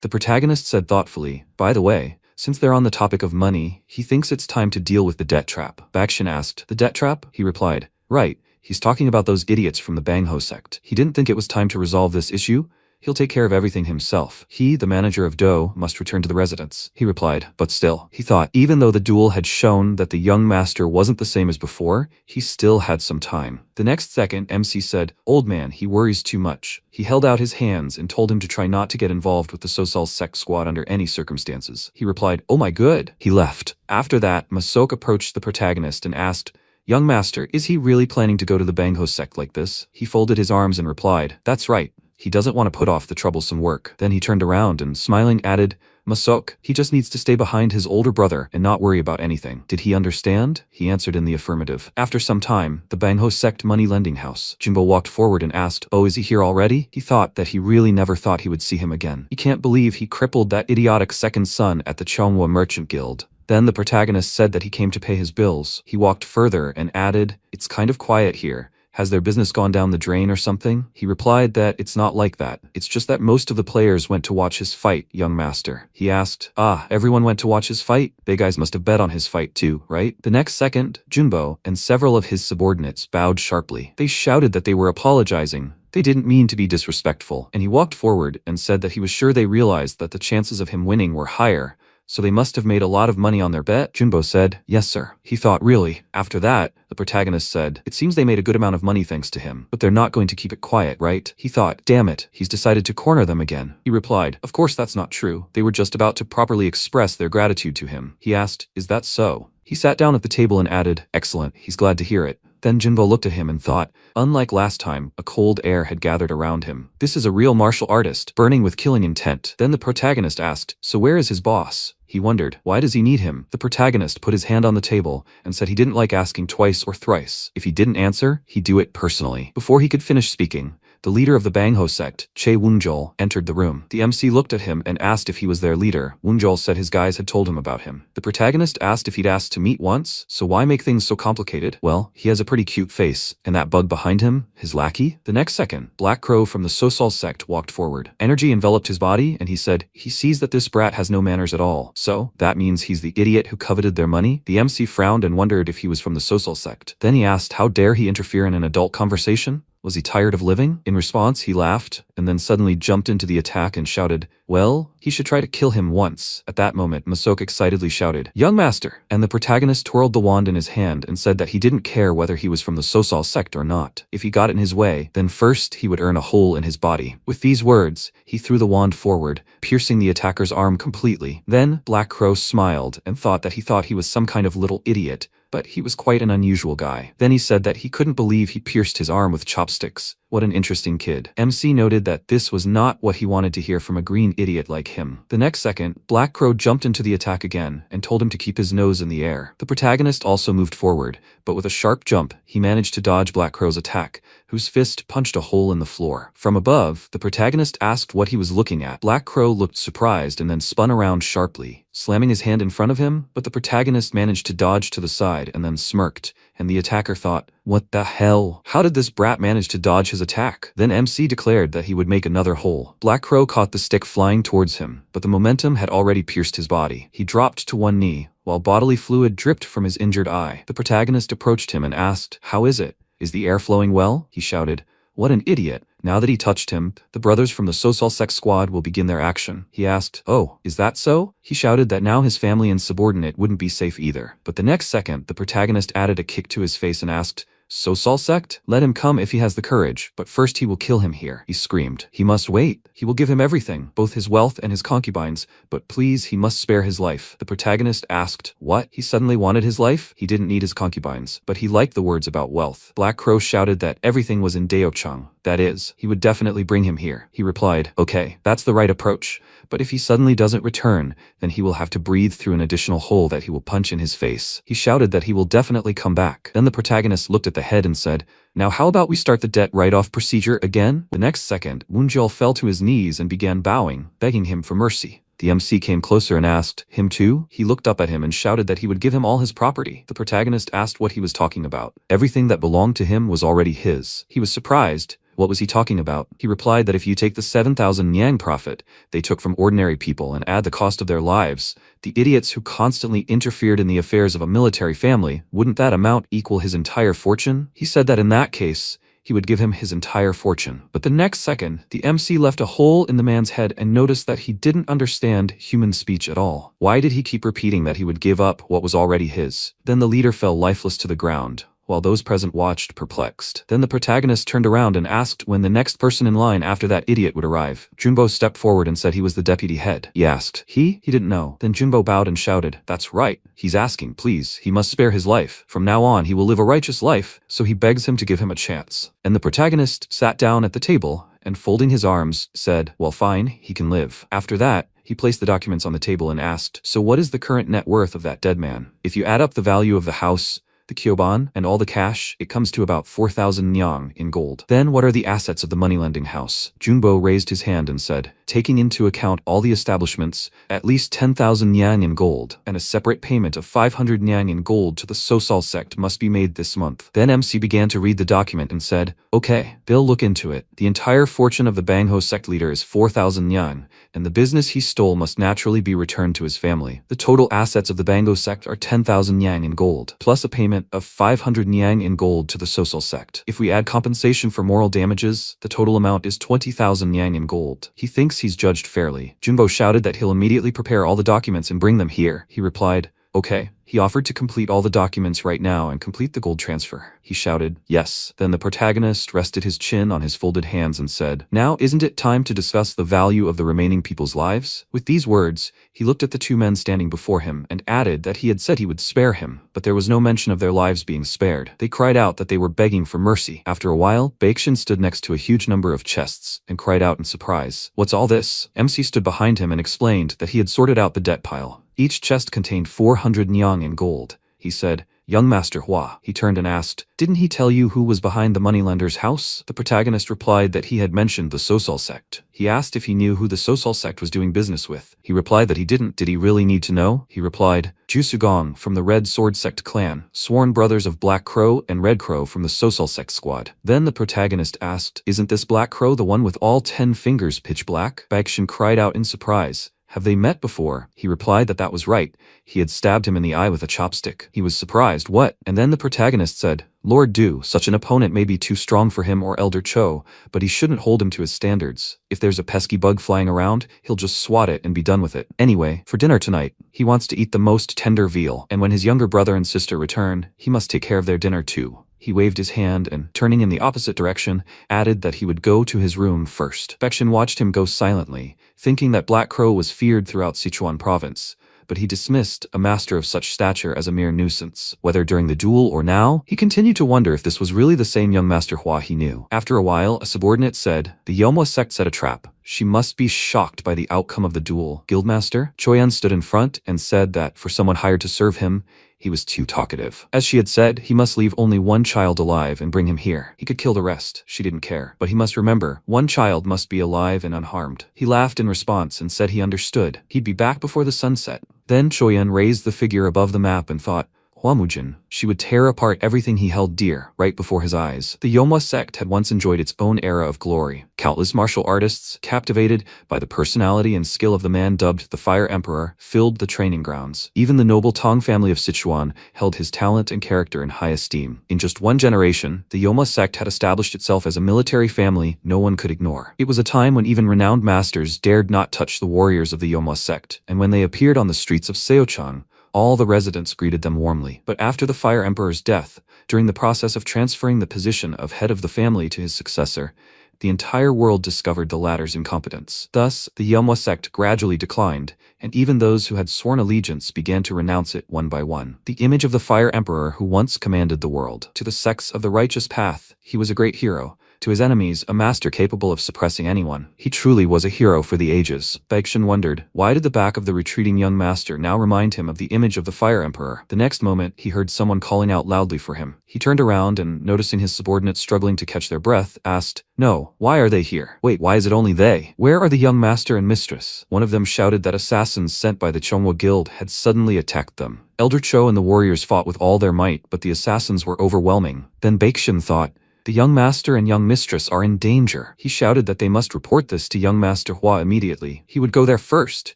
The protagonist said thoughtfully, by the way, since they're on the topic of money, he thinks it's time to deal with the debt trap. Bakshin asked, the debt trap? He replied, right, he's talking about those idiots from the Bangho sect. He didn't think it was time to resolve this issue. He'll take care of everything himself. He, the manager of Do, must return to the residence. He replied, but still, he thought, even though the duel had shown that the young master wasn't the same as before, he still had some time. The next second, MC said, old man, he worries too much. He held out his hands and told him to try not to get involved with the Sosal sect squad under any circumstances. He replied, oh my good. He left. After that, Masok approached the protagonist and asked, young master, is he really planning to go to the Bangho sect like this? He folded his arms and replied, that's right. He doesn't want to put off the troublesome work. Then he turned around and, smiling, added, Masok, he just needs to stay behind his older brother and not worry about anything. Did he understand? He answered in the affirmative. After some time, the Bangho sect money lending house. Jimbo walked forward and asked, oh, is he here already? He thought that he really never thought he would see him again. He can't believe he crippled that idiotic second son at the Chonghua Merchant Guild. Then the protagonist said that he came to pay his bills. He walked further and added, it's kind of quiet here. Has their business gone down the drain or something? He replied that it's not like that. It's just that most of the players went to watch his fight, young master. He asked, everyone went to watch his fight? They guys must have bet on his fight too, right? The next second, Junbo and several of his subordinates bowed sharply. They shouted that they were apologizing. They didn't mean to be disrespectful, and he walked forward and said that he was sure they realized that the chances of him winning were higher, so they must have made a lot of money on their bet. Junbo said, yes sir. He thought, really? After that, the protagonist said, it seems they made a good amount of money thanks to him, but they're not going to keep it quiet, right? He thought, damn it, he's decided to corner them again. He replied, of course that's not true. They were just about to properly express their gratitude to him. He asked, is that so? He sat down at the table and added, excellent, he's glad to hear it. Then Jinbo looked at him and thought, unlike last time, a cold air had gathered around him. This is a real martial artist, burning with killing intent. Then the protagonist asked, so where is his boss? He wondered, why does he need him? The protagonist put his hand on the table and said he didn't like asking twice or thrice. If he didn't answer, he'd do it personally. Before he could finish speaking, the leader of the Bangho sect, Che Woonjol, entered the room. The MC looked at him and asked if he was their leader. Woonjol said his guys had told him about him. The protagonist asked if he'd asked to meet once, so why make things so complicated? Well, he has a pretty cute face, and that bug behind him, his lackey? The next second, Black Crow from the Sosal sect walked forward. Energy enveloped his body, and he said, he sees that this brat has no manners at all. So, that means he's the idiot who coveted their money? The MC frowned and wondered if he was from the Sosal sect. Then he asked, how dare he interfere in an adult conversation? Was he tired of living? In response, he laughed, and then suddenly jumped into the attack and shouted, well, he should try to kill him once. At that moment, Masok excitedly shouted, young master! And the protagonist twirled the wand in his hand and said that he didn't care whether he was from the Sosal sect or not. If he got in his way, then first he would earn a hole in his body. With these words, he threw the wand forward, piercing the attacker's arm completely. Then, Black Crow smiled and thought that he was some kind of little idiot, but he was quite an unusual guy. Then he said that he couldn't believe he pierced his arm with chopsticks. What an interesting kid. MC noted that this was not what he wanted to hear from a green idiot like him. The next second, Black Crow jumped into the attack again and told him to keep his nose in the air. The protagonist also moved forward, but with a sharp jump, he managed to dodge Black Crow's attack, whose fist punched a hole in the floor. From above, the protagonist asked what he was looking at. Black Crow looked surprised and then spun around sharply, slamming his hand in front of him, but the protagonist managed to dodge to the side and then smirked, and the attacker thought, "What the hell? How did this brat manage to dodge his attack?" Then MC declared that he would make another hole. Black Crow caught the stick flying towards him, but the momentum had already pierced his body. He dropped to one knee, while bodily fluid dripped from his injured eye. The protagonist approached him and asked, "How is it? Is the air flowing well?" He shouted. What an idiot. Now that he touched him, the brothers from the Social Sect squad will begin their action. He asked, "Oh, is that so?" He shouted that now his family and subordinate wouldn't be safe either. But the next second, the protagonist added a kick to his face and asked, "Social Sect? Let him come if he has the courage, but first he will kill him here." He screamed. "He must wait. He will give him everything, both his wealth and his concubines, but please, he must spare his life." The protagonist asked, "What? He suddenly wanted his life?" He didn't need his concubines, but he liked the words about wealth. Black Crow shouted that everything was in Daochang. That is, he would definitely bring him here. He replied, "Okay, that's the right approach. But if he suddenly doesn't return, then he will have to breathe through an additional hole that he will punch in his face." He shouted that he will definitely come back. Then the protagonist looked at the head and said, "Now how about we start the debt write-off procedure again?" The next second, Moonjol fell to his knees and began bowing, begging him for mercy. The MC came closer and asked, "Him too?" He looked up at him and shouted that he would give him all his property. The protagonist asked what he was talking about. Everything that belonged to him was already his. He was surprised. What was he talking about? He replied that if you take the 7,000 Nyang profit they took from ordinary people and add the cost of their lives, the idiots who constantly interfered in the affairs of a military family, wouldn't that amount equal his entire fortune? He said that in that case, he would give him his entire fortune. But the next second, the MC left a hole in the man's head and noticed that he didn't understand human speech at all. Why did he keep repeating that he would give up what was already his? Then the leader fell lifeless to the ground, while those present watched perplexed. Then the protagonist turned around and asked when the next person in line after that idiot would arrive. Junbo stepped forward and said he was the deputy head. He asked, He didn't know. Then Junbo bowed and shouted, "That's right. He's asking, please. He must spare his life. From now on he will live a righteous life, so he begs him to give him a chance." And the protagonist sat down at the table and folding his arms, said, "Well fine, he can live." After that, he placed the documents on the table and asked, "So what is the current net worth of that dead man? If you add up the value of the house, the kyoban, and all the cash, it comes to about 4,000 nyang in gold. Then what are the assets of the moneylending house?" Junbo raised his hand and said, "Taking into account all the establishments, at least 10,000 nyang in gold, and a separate payment of 500 nyang in gold to the Sosal sect must be made this month." Then MC began to read the document and said, "Okay, they'll look into it. The entire fortune of the Bangho sect leader is 4,000 nyang, and the business he stole must naturally be returned to his family. The total assets of the Bangho sect are 10,000 nyang in gold, plus a payment of 500 nyang in gold to the Sosal sect. If we add compensation for moral damages, the total amount is 20,000 nyang in gold. He thinks he's judged fairly." Junbo shouted that he'll immediately prepare all the documents and bring them here. He replied, "Okay." He offered to complete all the documents right now and complete the gold transfer. He shouted, "Yes." Then the protagonist rested his chin on his folded hands and said, "Now isn't it time to discuss the value of the remaining people's lives?" With these words, he looked at the two men standing before him and added that he had said he would spare him, but there was no mention of their lives being spared. They cried out that they were begging for mercy. After a while, Baeksin stood next to a huge number of chests and cried out in surprise, "What's all this?" MC stood behind him and explained that he had sorted out the debt pile. Each chest contained 400 nyang in gold. He said, "Young Master Hua." He turned and asked, "Didn't he tell you who was behind the moneylender's house?" The protagonist replied that he had mentioned the Sosal sect. He asked if he knew who the Sosal sect was doing business with. He replied that he didn't. Did he really need to know? He replied, "Jusugong from the Red Sword Sect clan, sworn brothers of Black Crow and Red Crow from the Sosal sect squad." Then the protagonist asked, "Isn't this Black Crow the one with all 10 fingers pitch black?" Baeksin cried out in surprise, "Have they met before?" He replied that that was right. He had stabbed him in the eye with a chopstick. He was surprised. "What?" And then the protagonist said, "Lord Du, such an opponent may be too strong for him or Elder Cho, but he shouldn't hold him to his standards. If there's a pesky bug flying around, he'll just swat it and be done with it. Anyway, for dinner tonight, he wants to eat the most tender veal, and when his younger brother and sister return, he must take care of their dinner too." He waved his hand and, turning in the opposite direction, added that he would go to his room first. Baeksin watched him go silently, thinking that Black Crow was feared throughout Sichuan province. but he dismissed a master of such stature as a mere nuisance. Whether during the duel or now, he continued to wonder if this was really the same young Master Hua he knew. After a while, a subordinate said, "The Yomwa sect set a trap. She must be shocked by the outcome of the duel." Guildmaster Choyan stood in front and said that for someone hired to serve him, he was too talkative. As she had said, he must leave only one child alive and bring him here. He could kill the rest. She didn't care. But he must remember, one child must be alive and unharmed. He laughed in response and said he understood. He'd be back before the sunset. Then Choyan raised the figure above the map and thought, Huamujin. She would tear apart everything he held dear, right before his eyes. The Yomwa sect had once enjoyed its own era of glory. Countless martial artists, captivated by the personality and skill of the man dubbed the Fire Emperor, filled the training grounds. Even the noble Tang family of Sichuan held his talent and character in high esteem. In just one generation, the Yomwa sect had established itself as a military family no one could ignore. It was a time when even renowned masters dared not touch the warriors of the Yomwa sect, and when they appeared on the streets of Seochang, all the residents greeted them warmly. But after the Fire Emperor's death, during the process of transferring the position of head of the family to his successor, the entire world discovered the latter's incompetence. Thus, the Yomwa sect gradually declined, and even those who had sworn allegiance began to renounce it one by one. The image of the Fire Emperor who once commanded the world. To the sects of the righteous path, he was a great hero. To his enemies, a master capable of suppressing anyone. He truly was a hero for the ages. Baekshun wondered, why did the back of the retreating young master now remind him of the image of the Fire Emperor? The next moment, he heard someone calling out loudly for him. He turned around and, noticing his subordinates struggling to catch their breath, asked, "No, why are they here? Wait, why is it only they? Where are the young master and mistress?" One of them shouted that assassins sent by the Chongwa Guild had suddenly attacked them. Elder Cho and the warriors fought with all their might, but the assassins were overwhelming. Then Baekshun thought, the young master and young mistress are in danger. He shouted that they must report this to young Master Hua immediately. He would go there first.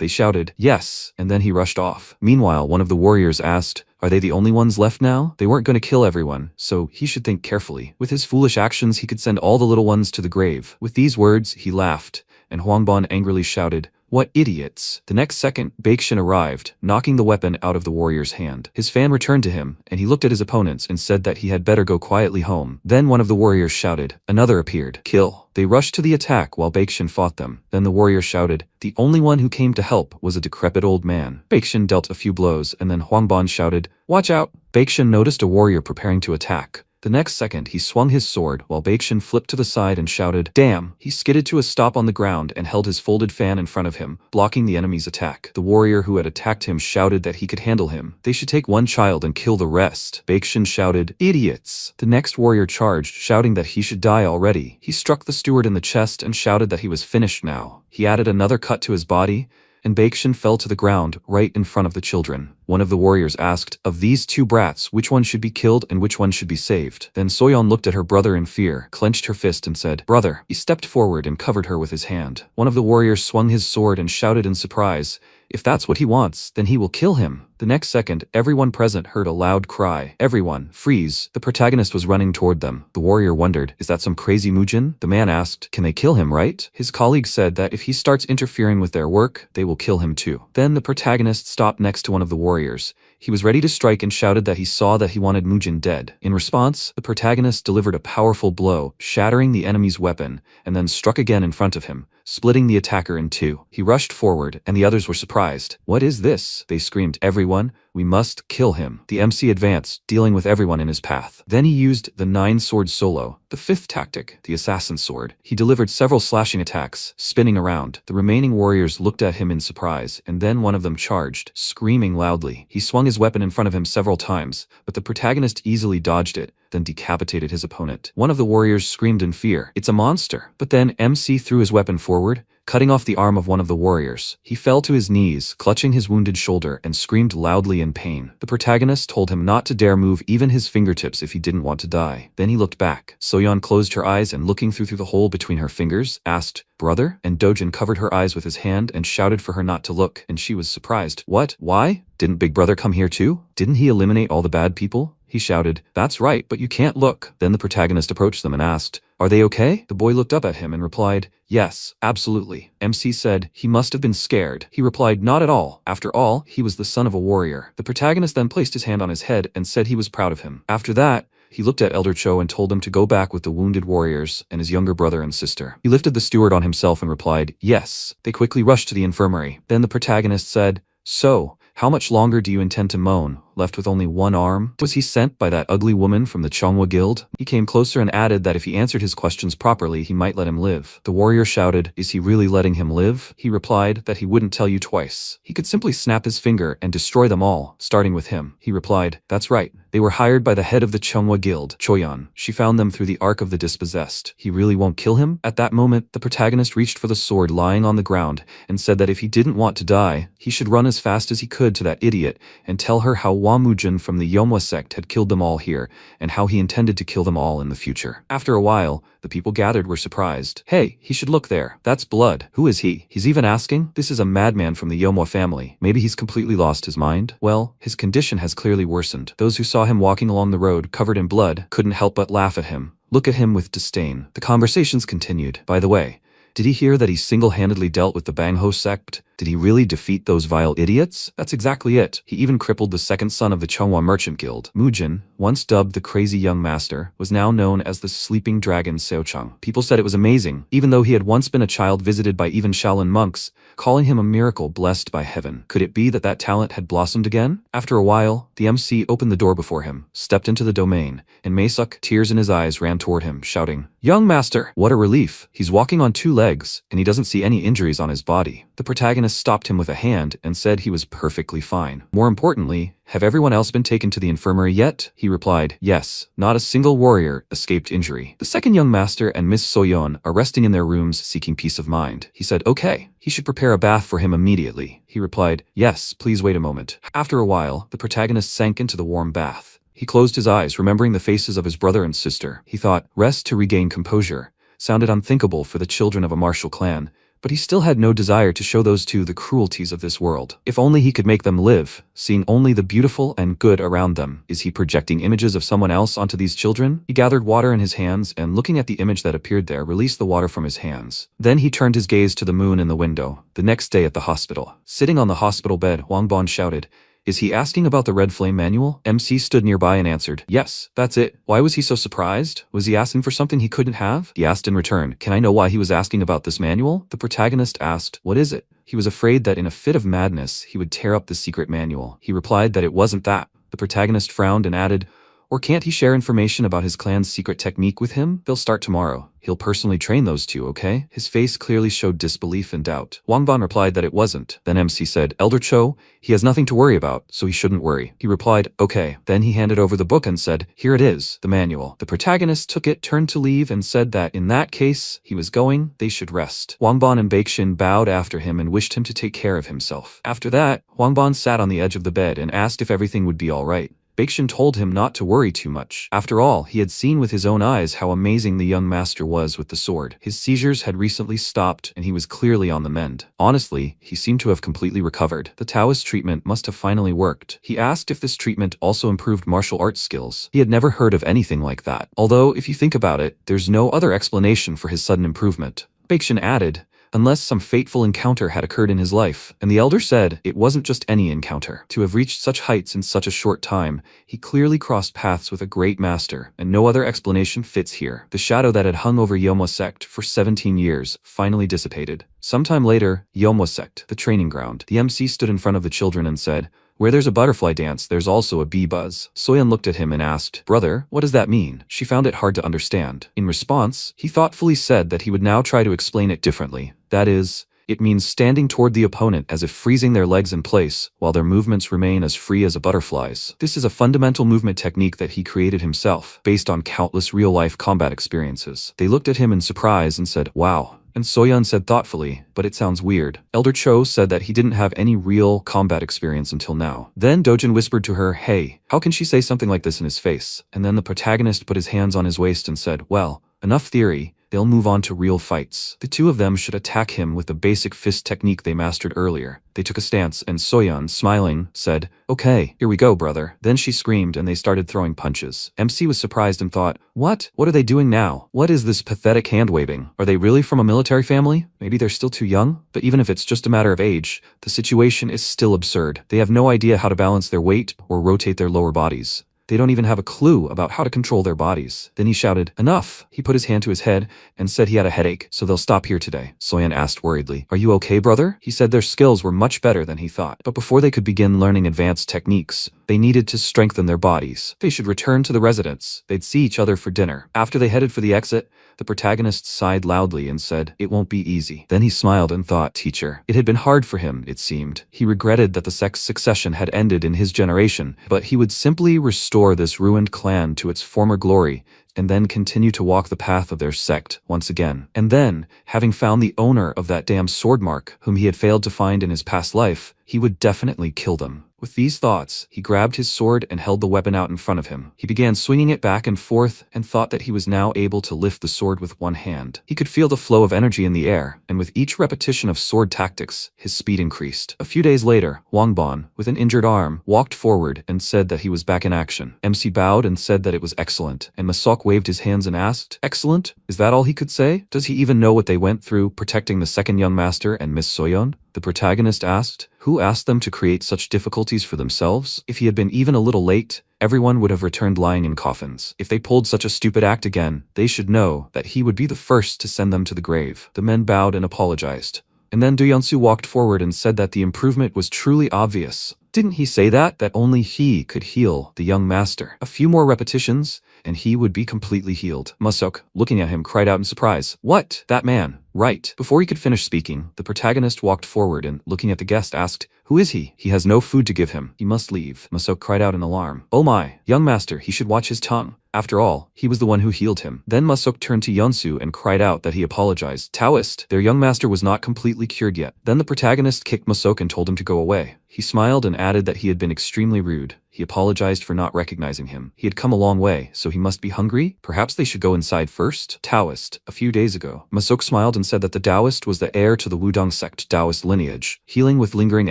They shouted, "Yes," and then he rushed off. Meanwhile, one of the warriors asked, "Are they the only ones left now?" They weren't going to kill everyone, so he should think carefully. With his foolish actions, he could send all the little ones to the grave. With these words, he laughed, and Huangbon angrily shouted, "What idiots!" The next second, Baekshun arrived, knocking the weapon out of the warrior's hand. His fan returned to him, and he looked at his opponents and said that he had better go quietly home. Then one of the warriors shouted. Another appeared. "Kill." They rushed to the attack while Baekshun fought them. Then the warrior shouted. The only one who came to help was a decrepit old man. Baekshun dealt a few blows, and then Huangbon shouted, "Watch out!" Baekshun noticed a warrior preparing to attack. The next second, he swung his sword while Baekshun flipped to the side and shouted, "Damn!" He skidded to a stop on the ground and held his folded fan in front of him, blocking the enemy's attack. The warrior who had attacked him shouted that he could handle him. They should take one child and kill the rest. Baekshun shouted, "Idiots!" The next warrior charged, shouting that he should die already. He struck the steward in the chest and shouted that he was finished now. He added another cut to his body, and Baekshun fell to the ground right in front of the children. One of the warriors asked, "Of these two brats, which one should be killed and which one should be saved?" Then Soyeon looked at her brother in fear, clenched her fist and said, "Brother." He stepped forward and covered her with his hand. One of the warriors swung his sword and shouted in surprise, "If that's what he wants, then he will kill him." The next second, everyone present heard a loud cry. "Everyone, freeze." The protagonist was running toward them. The warrior wondered, is that some crazy Mujin? The man asked, "Can they kill him, right?" His colleague said that if he starts interfering with their work, they will kill him too. Then the protagonist stopped next to one of the warriors. He was ready to strike and shouted that he saw that he wanted Mujin dead. In response, the protagonist delivered a powerful blow, shattering the enemy's weapon, and then struck again in front of him, splitting the attacker in two. He rushed forward, and the others were surprised. "What is this?" they screamed. "Everyone, we must kill him." The MC advanced, dealing with everyone in his path. Then he used the 9-sword solo, the fifth tactic, the assassin sword. He delivered several slashing attacks, spinning around. The remaining warriors looked at him in surprise, and then one of them charged, screaming loudly. He swung his weapon in front of him several times, but the protagonist easily dodged it, then decapitated his opponent. One of the warriors screamed in fear, "It's a monster!" But then MC threw his weapon forward, cutting off the arm of one of the warriors. He fell to his knees, clutching his wounded shoulder, and screamed loudly in pain. The protagonist told him not to dare move even his fingertips if he didn't want to die. Then he looked back. Soyeon closed her eyes and, looking through the hole between her fingers, asked, "Brother?" And Dojin covered her eyes with his hand and shouted for her not to look, and she was surprised. "What? Why? Didn't Big Brother come here too? Didn't he eliminate all the bad people?" He shouted, "That's right, but you can't look." Then the protagonist approached them and asked, "Are they okay?" The boy looked up at him and replied, "Yes, absolutely." MC said, "He must have been scared." He replied, "Not at all. After all, he was the son of a warrior." The protagonist then placed his hand on his head and said he was proud of him. After that, he looked at Elder Cho and told him to go back with the wounded warriors and his younger brother and sister. He lifted the steward on himself and replied, "Yes." They quickly rushed to the infirmary. Then the protagonist said, "So, How much longer do you intend to moan, left with only one arm? Was he sent by that ugly woman from the Chongwa Guild? He came closer and added that if he answered his questions properly, he might let him live. The warrior shouted, "Is he really letting him live?" He replied that he wouldn't tell you twice. He could simply snap his finger and destroy them all, starting with him. He replied, "That's right. They were hired by the head of the Chongwa Guild, Choyan. She found them through the Ark of the Dispossessed. He really won't kill him?" At that moment, the protagonist reached for the sword lying on the ground and said that if he didn't want to die, he should run as fast as he could to that idiot and tell her how Wamujin from the Yomwa sect had killed them all here and how he intended to kill them all in the future. After a while, the people gathered were surprised. "Hey, he should look there. That's blood. Who is he? He's even asking? This is a madman from the Yomwa family. Maybe he's completely lost his mind?" Well, his condition has clearly worsened. Those who saw him walking along the road covered in blood couldn't help but laugh at him, look at him with disdain. The conversations continued. By the way, did he hear that he single-handedly dealt with the Bangho sect? Did he really defeat those vile idiots? That's exactly it. He even crippled the second son of the Chonghua Merchant Guild. Mujin, once dubbed the crazy young master, was now known as the sleeping dragon Seochang. People said it was amazing, even though he had once been a child visited by even Shaolin monks, calling him a miracle blessed by heaven. Could it be that that talent had blossomed again? After a while, the MC opened the door before him, stepped into the domain, and Maesuk, tears in his eyes, ran toward him, shouting, "Young master!" What a relief. He's walking on 2 legs, and he doesn't see any injuries on his body. The protagonist stopped him with a hand and said he was perfectly fine. More importantly, "Have everyone else been taken to the infirmary yet?" He replied, "Yes, not a single warrior escaped injury. The second young master and Miss Soyeon are resting in their rooms seeking peace of mind." He said, "Okay, he should prepare a bath for him immediately." He replied, "Yes, please wait a moment." After a while, the protagonist sank into the warm bath. He closed his eyes, remembering the faces of his brother and sister. He thought, rest to regain composure sounded unthinkable for the children of a martial clan, but he still had no desire to show those two the cruelties of this world. If only he could make them live, seeing only the beautiful and good around them. Is he projecting images of someone else onto these children? He gathered water in his hands and, looking at the image that appeared there, released the water from his hands. Then he turned his gaze to the moon in the window. The next day at the hospital, sitting on the hospital bed, Wang Bon shouted, "Is he asking about the Red Flame manual?" MC stood nearby and answered, "Yes, that's it." Why was he so surprised? Was he asking for something he couldn't have? He asked in return, "Can I know why he was asking about this manual?" The protagonist asked, "What is it?" He was afraid that in a fit of madness, he would tear up the secret manual. He replied that it wasn't that. The protagonist frowned and added, "Or can't he share information about his clan's secret technique with him? They'll start tomorrow. He'll personally train those two, okay?" His face clearly showed disbelief and doubt. Wang Ban replied that it wasn't. Then MC said, "Elder Cho, he has nothing to worry about, so he shouldn't worry." He replied, "Okay." Then he handed over the book and said, "Here it is, the manual." The protagonist took it, turned to leave, and said that in that case, he was going, they should rest. Wang Ban and Baeksin bowed after him and wished him to take care of himself. After that, Wang Ban sat on the edge of the bed and asked if everything would be all right. Baeksin told him not to worry too much. After all, he had seen with his own eyes how amazing the young master was with the sword. His seizures had recently stopped, and he was clearly on the mend. Honestly, he seemed to have completely recovered. The Taoist treatment must have finally worked. He asked if this treatment also improved martial arts skills. He had never heard of anything like that. Although, if you think about it, there's no other explanation for his sudden improvement. Baeksin added, unless some fateful encounter had occurred in his life. And the elder said it wasn't just any encounter. To have reached such heights in such a short time, he clearly crossed paths with a great master, and no other explanation fits here. The shadow that had hung over Yomwa sect for 17 years finally dissipated. Sometime later, Yomwa sect, the training ground. The MC stood in front of the children and said, "Where there's a butterfly dance, there's also a bee buzz." Soyeon looked at him and asked, "Brother, what does that mean?" She found it hard to understand. In response, he thoughtfully said that he would now try to explain it differently. That is, it means standing toward the opponent as if freezing their legs in place, while their movements remain as free as a butterfly's. This is a fundamental movement technique that he created himself, based on countless real-life combat experiences. They looked at him in surprise and said, "Wow." And Soyeon said thoughtfully, "But it sounds weird." Elder Cho said that he didn't have any real combat experience until now. Then Dojin whispered to her, "Hey, how can she say something like this in his face?" And then the protagonist put his hands on his waist and said, "Well, enough theory. They'll move on to real fights. The two of them should attack him with the basic fist technique they mastered earlier." They took a stance, and Soyeon, smiling, said, "Okay, here we go, brother." Then she screamed and they started throwing punches. MC was surprised and thought, What are they doing now? What is this pathetic hand-waving? Are they really from a military family? Maybe they're still too young? But even if it's just a matter of age, the situation is still absurd. They have no idea how to balance their weight or rotate their lower bodies. They don't even have a clue about how to control their bodies. Then he shouted, "Enough!" He put his hand to his head and said he had a headache, so they'll stop here today. Soyeon asked worriedly, "Are you okay, brother?" He said their skills were much better than he thought, but before they could begin learning advanced techniques, they needed to strengthen their bodies. They should return to the residence. They'd see each other for dinner. After they headed for the exit, the protagonist sighed loudly and said, "It won't be easy." Then he smiled and thought, teacher. It had been hard for him, it seemed. He regretted that the sex succession had ended in his generation, but he would simply restore this ruined clan to its former glory, and then continue to walk the path of their sect once again. And then, having found the owner of that damn sword mark, whom he had failed to find in his past life, he would definitely kill them. With these thoughts, he grabbed his sword and held the weapon out in front of him. He began swinging it back and forth and thought that he was now able to lift the sword with one hand. He could feel the flow of energy in the air, and with each repetition of sword tactics, his speed increased. A few days later, Wangbon, with an injured arm, walked forward and said that he was back in action. MC bowed and said that it was excellent, and Masok waved his hands and asked, "Excellent? Is that all he could say? Does he even know what they went through protecting the second young master and Miss Soyeon?" The protagonist asked. Who asked them to create such difficulties for themselves? If he had been even a little late, everyone would have returned lying in coffins. If they pulled such a stupid act again, they should know that he would be the first to send them to the grave. The men bowed and apologized. And then Do-Yeon-soo walked forward and said that the improvement was truly obvious. Didn't he say that only he could heal the young master? A few more repetitions, and he would be completely healed. Masok, looking at him, cried out in surprise. What? That man? Right. Before he could finish speaking, the protagonist walked forward and, looking at the guest, asked, "Who is he? He has no food to give him. He must leave." Masok cried out in alarm. "Oh my, young master, he should watch his tongue. After all, he was the one who healed him." Then Masok turned to Yeonsu and cried out that he apologized. Taoist, their young master was not completely cured yet. Then the protagonist kicked Masok and told him to go away. He smiled and added that he had been extremely rude. He apologized for not recognizing him. He had come a long way, so he must be hungry? Perhaps they should go inside first? Taoist, a few days ago. Masok smiled and said that the Taoist was the heir to the Wudong sect Taoist lineage. Healing with lingering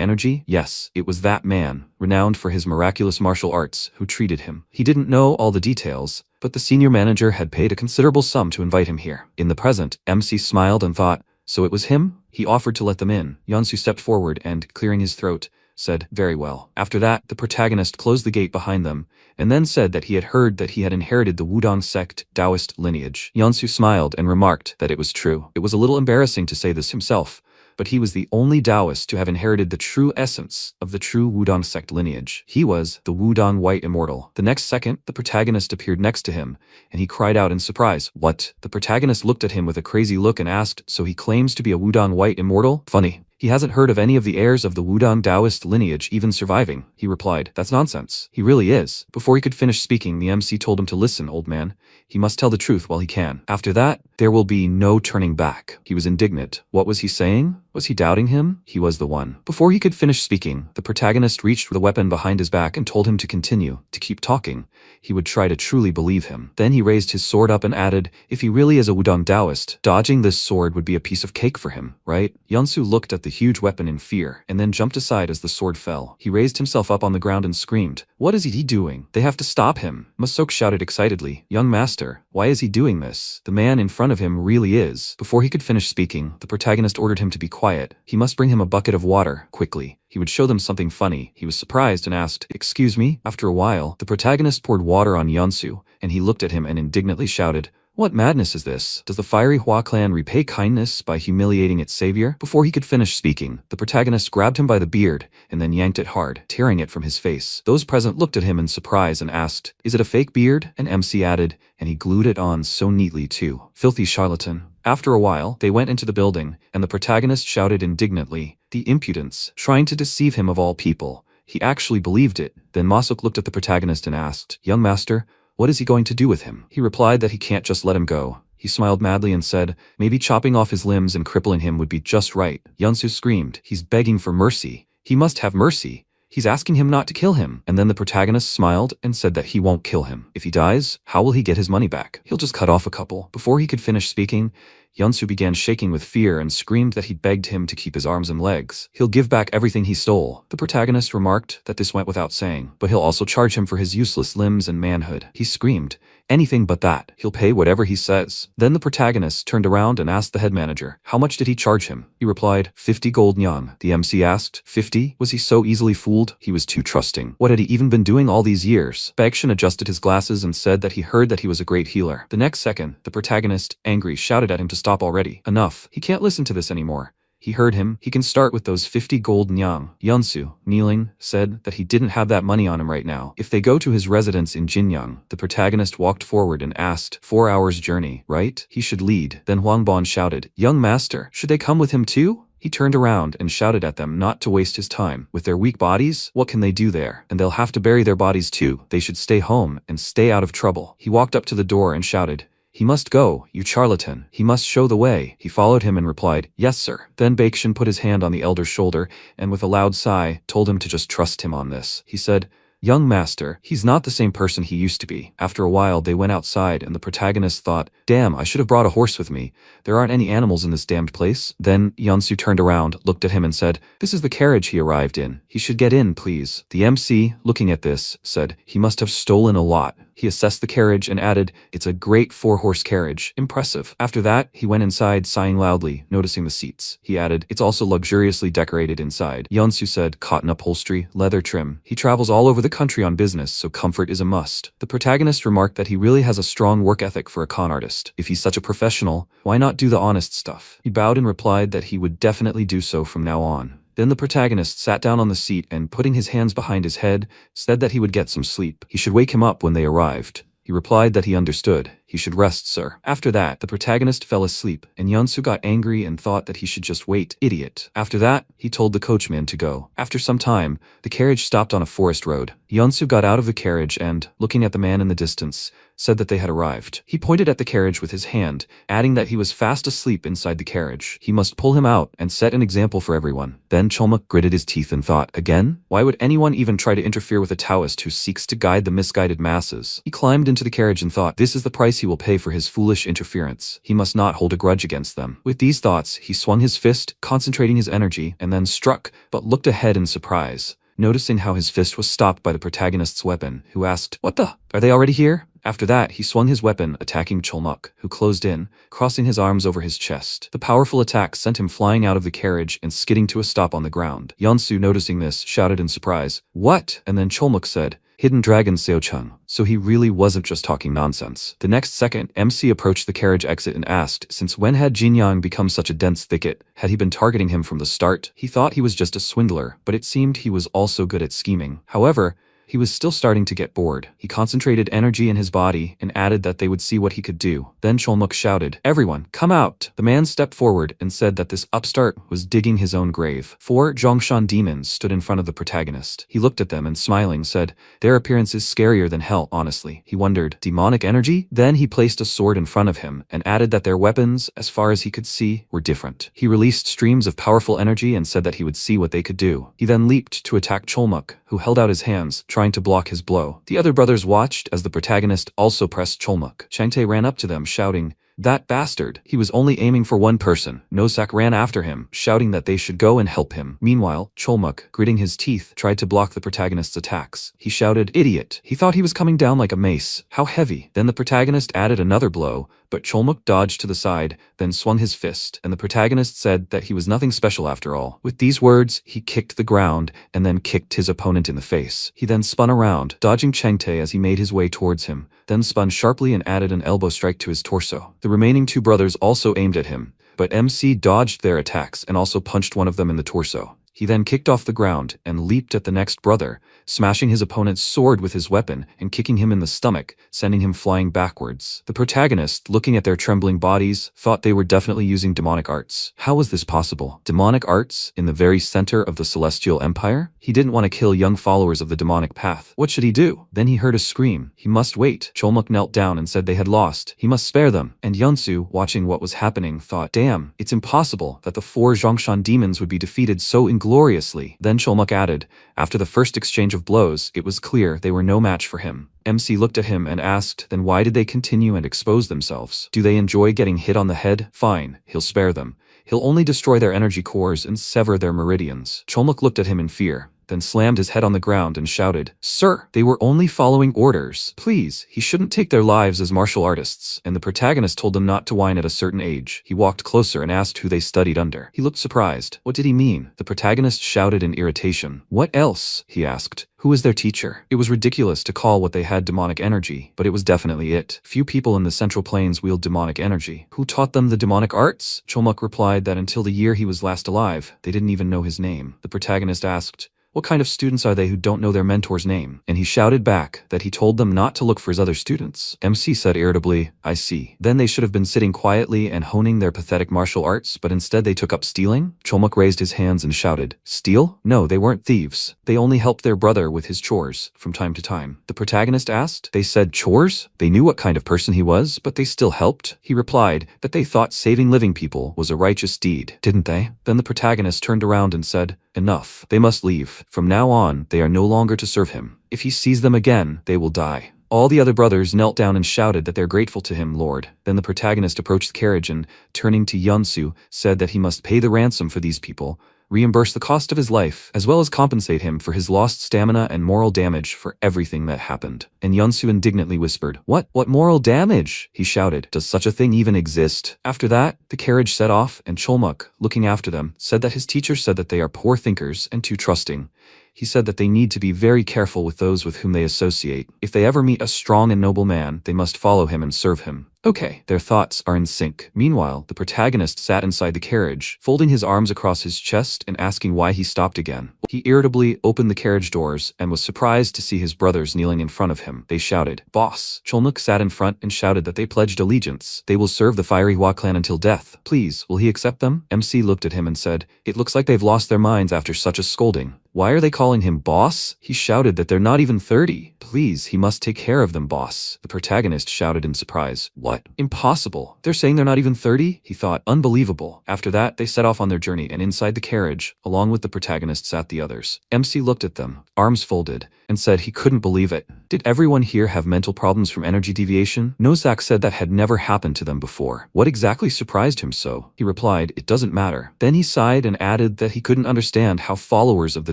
energy? Yes, it was that man, renowned for his miraculous martial arts, who treated him. He didn't know all the details, but the senior manager had paid a considerable sum to invite him here. In the present, MC smiled and thought, so it was him? He offered to let them in. Yeonsu stepped forward and, clearing his throat, said, "Very well." After that, the protagonist closed the gate behind them, and then said that he had heard that he had inherited the Wudong sect Taoist lineage. Yeonsu smiled and remarked that it was true. It was a little embarrassing to say this himself, but he was the only Taoist to have inherited the true essence of the true Wudong sect lineage. He was the Wudong White Immortal. The next second, the protagonist appeared next to him, and he cried out in surprise, "What?" The protagonist looked at him with a crazy look and asked, "So he claims to be a Wudong White Immortal? Funny. He hasn't heard of any of the heirs of the Wudong Taoist lineage even surviving." He replied, "That's nonsense. He really is." Before he could finish speaking, the MC told him to listen, old man. He must tell the truth while he can. After that, there will be no turning back. He was indignant. What was he saying? Was he doubting him? He was the one. Before he could finish speaking, the protagonist reached the weapon behind his back and told him to continue, to keep talking. He would try to truly believe him. Then he raised his sword up and added, "If he really is a Wudong Taoist, dodging this sword would be a piece of cake for him, right?" Yeonsu looked at the huge weapon in fear, and then jumped aside as the sword fell. He raised himself up on the ground and screamed, "What is he doing? They have to stop him." Masok shouted excitedly, "Young master, why is he doing this? The man in front of him really is." Before he could finish speaking, the protagonist ordered him to be quiet. He must bring him a bucket of water, quickly. He would show them something funny. He was surprised and asked, "Excuse me?" After a while, the protagonist poured water on Yeonsu, and he looked at him and indignantly shouted, "What madness is this? Does the fiery Hua clan repay kindness by humiliating its savior?" Before he could finish speaking, the protagonist grabbed him by the beard and then yanked it hard, tearing it from his face. Those present looked at him in surprise and asked, "Is it a fake beard?" And MC added, "And he glued it on so neatly too. Filthy charlatan." After a while, they went into the building, and the protagonist shouted indignantly, "The impudence, trying to deceive him of all people. He actually believed it." Then Masok looked at the protagonist and asked, "Young master, what is he going to do with him?" He replied that he can't just let him go. He smiled madly and said, "Maybe chopping off his limbs and crippling him would be just right." Yeonsu screamed, "He's begging for mercy. He must have mercy. He's asking him not to kill him." And then the protagonist smiled and said that he won't kill him. If he dies, how will he get his money back? He'll just cut off a couple. Before he could finish speaking, Yeonsu began shaking with fear and screamed that he begged him to keep his arms and legs. He'll give back everything he stole. The protagonist remarked that this went without saying, but he'll also charge him for his useless limbs and manhood. He screamed, Anything but that. He'll pay whatever he says. Then the protagonist turned around and asked the head manager, how much did he charge him? He replied, 50 gold nyang. The MC asked, 50? Was he so easily fooled? He was too trusting. What had he even been doing all these years? Baekshun adjusted his glasses and said that he heard that he was a great healer. The next second, the protagonist, angry, shouted at him to stop already. Enough. He can't listen to this anymore. He heard him. He can start with those 50 gold nyang. Yeonsu, kneeling, said that he didn't have that money on him right now. If they go to his residence in Jinyang, the protagonist walked forward and asked, 4 hours journey, right? He should lead. Then Hwangbon shouted, young master, should they come with him too? He turned around and shouted at them not to waste his time. With their weak bodies, what can they do there? And they'll have to bury their bodies too. They should stay home and stay out of trouble. He walked up to the door and shouted, he must go, you charlatan. He must show the way. He followed him and replied, yes sir. Then Baekshun put his hand on the elder's shoulder and with a loud sigh, told him to just trust him on this. He said, young master, he's not the same person he used to be. After a while they went outside and the protagonist thought, damn, I should have brought a horse with me. There aren't any animals in this damned place. Then Yeonsu turned around, looked at him and said, this is the carriage he arrived in. He should get in, please. The MC, looking at this, said, he must have stolen a lot. He assessed the carriage and added, it's a great 4-horse carriage. Impressive. After that, he went inside sighing loudly, noticing the seats. He added, it's also luxuriously decorated inside. Yeonsu said, cotton upholstery, leather trim. He travels all over the country on business, so comfort is a must. The protagonist remarked that he really has a strong work ethic for a con artist. If he's such a professional, why not do the honest stuff? He bowed and replied that he would definitely do so from now on. Then the protagonist sat down on the seat and, putting his hands behind his head, said that he would get some sleep. He should wake him up when they arrived. He replied that he understood. He should rest, sir. After that, the protagonist fell asleep, and Yeonsu got angry and thought that he should just wait. Idiot. After that, he told the coachman to go. After some time, the carriage stopped on a forest road. Yeonsu got out of the carriage and, looking at the man in the distance, said that they had arrived. He pointed at the carriage with his hand, adding that he was fast asleep inside the carriage. He must pull him out and set an example for everyone. Then Cholmuk gritted his teeth and thought, again? Why would anyone even try to interfere with a Taoist who seeks to guide the misguided masses? He climbed into the carriage and thought, this is the price he will pay for his foolish interference. He must not hold a grudge against them. With these thoughts, he swung his fist, concentrating his energy, and then struck, but looked ahead in surprise, noticing how his fist was stopped by the protagonist's weapon, who asked, what the? Are they already here? After that, he swung his weapon, attacking Cholmuk, who closed in, crossing his arms over his chest. The powerful attack sent him flying out of the carriage and skidding to a stop on the ground. Yeonsu, noticing this, shouted in surprise, what? And then Cholmuk said, hidden dragon Seochung. So he really wasn't just talking nonsense. The next second, MC approached the carriage exit and asked, since when had Jinyang become such a dense thicket? Had he been targeting him from the start? He thought he was just a swindler, but it seemed he was also good at scheming. However, he was still starting to get bored. He concentrated energy in his body and added that they would see what he could do. Then Cholmuk shouted, everyone, come out! The man stepped forward and said that this upstart was digging his own grave. 4 Zhongshan demons stood in front of the protagonist. He looked at them and smiling said, their appearance is scarier than hell, honestly. He wondered, demonic energy? Then he placed a sword in front of him and added that their weapons, as far as he could see, were different. He released streams of powerful energy and said that he would see what they could do. He then leaped to attack Cholmuk, who held out his hands, trying to block his blow. The other brothers watched as the protagonist also pressed Cholmuk. Changtae ran up to them, shouting, that bastard. He was only aiming for one person. Nosak ran after him, shouting that they should go and help him. Meanwhile, Cholmuk, gritting his teeth, tried to block the protagonist's attacks. He shouted, idiot. He thought he was coming down like a mace. How heavy. Then the protagonist added another blow, but Cholmuk dodged to the side, then swung his fist, and the protagonist said that he was nothing special after all. With these words, he kicked the ground, and then kicked his opponent in the face. He then spun around, dodging Changtae as he made his way towards him, then spun sharply and added an elbow strike to his torso. The remaining 2 brothers also aimed at him, but MC dodged their attacks and also punched one of them in the torso. He then kicked off the ground and leaped at the next brother, smashing his opponent's sword with his weapon and kicking him in the stomach, sending him flying backwards. The protagonist, looking at their trembling bodies, thought they were definitely using demonic arts. How was this possible? Demonic arts in the very center of the Celestial Empire? He didn't want to kill young followers of the demonic path. What should he do? Then he heard a scream. He must wait. Cholmuk knelt down and said they had lost. He must spare them. And Yeonsu, watching what was happening, thought, damn, it's impossible that the 4 Zhongshan demons would be defeated so ingloriously. Then Cholmuk added, after the first exchange of blows, it was clear they were no match for him. MC looked at him and asked, then why did they continue and expose themselves? Do they enjoy getting hit on the head? Fine, he'll spare them. He'll only destroy their energy cores and sever their meridians. Cholmuk looked at him in fear. then slammed his head on the ground and shouted, "Sir, they were only following orders. Please, he shouldn't take their lives as martial artists." And the protagonist told them not to whine at a certain age. He walked closer and asked who they studied under. He looked surprised. What did he mean? The protagonist shouted in irritation. "What else?" he asked. Who was their teacher? It was ridiculous to call what they had demonic energy, but it was definitely it. Few people in the Central Plains wield demonic energy. Who taught them the demonic arts? Cholmuk replied that until the year he was last alive, they didn't even know his name. The protagonist asked, "What kind of students are they who don't know their mentor's name?" And he shouted back that he told them not to look for his other students. MC said irritably, "I see. Then they should have been sitting quietly and honing their pathetic martial arts, but instead they took up stealing?" Cholmuk raised his hands and shouted, "Steal? No, they weren't thieves. They only helped their brother with his chores from time to time." The protagonist asked, "They said chores?" They knew what kind of person he was, but they still helped? He replied that they thought saving living people was a righteous deed, didn't they? Then the protagonist turned around and said, "Enough. They must leave. From now on, they are no longer to serve him. If he sees them again, they will die." All the other brothers knelt down and shouted that they're grateful to him, Lord. Then the protagonist approached the carriage and, turning to Yunsu, said that he must pay the ransom for these people, reimburse the cost of his life, as well as compensate him for his lost stamina and moral damage for everything that happened. And Yunsu indignantly whispered, What moral damage?" he shouted. "Does such a thing even exist?" After that, the carriage set off, and Cholmuk, looking after them, said that his teacher said that they are poor thinkers and too trusting. He said that they need to be very careful with those with whom they associate. If they ever meet a strong and noble man, they must follow him and serve him. Okay, their thoughts are in sync. Meanwhile, the protagonist sat inside the carriage, folding his arms across his chest and asking why he stopped again. He irritably opened the carriage doors and was surprised to see his brothers kneeling in front of him. They shouted, "Boss!" Cholmuk sat in front and shouted that they pledged allegiance. They will serve the Fiery Hua clan until death. Please, will he accept them? MC looked at him and said, "It looks like they've lost their minds after such a scolding. Why are they calling him boss?" He shouted that they're not even 30. "Please, he must take care of them, boss." The protagonist shouted in surprise. "What? Impossible. They're saying they're not even 30? He thought, unbelievable. After that, they set off on their journey, and inside the carriage, along with the protagonist, sat the others. MC looked at them, arms folded, and said he couldn't believe it. Did everyone here have mental problems from energy deviation? Nozak said that had never happened to them before. What exactly surprised him so? He replied, "It doesn't matter." Then he sighed and added that he couldn't understand how followers of the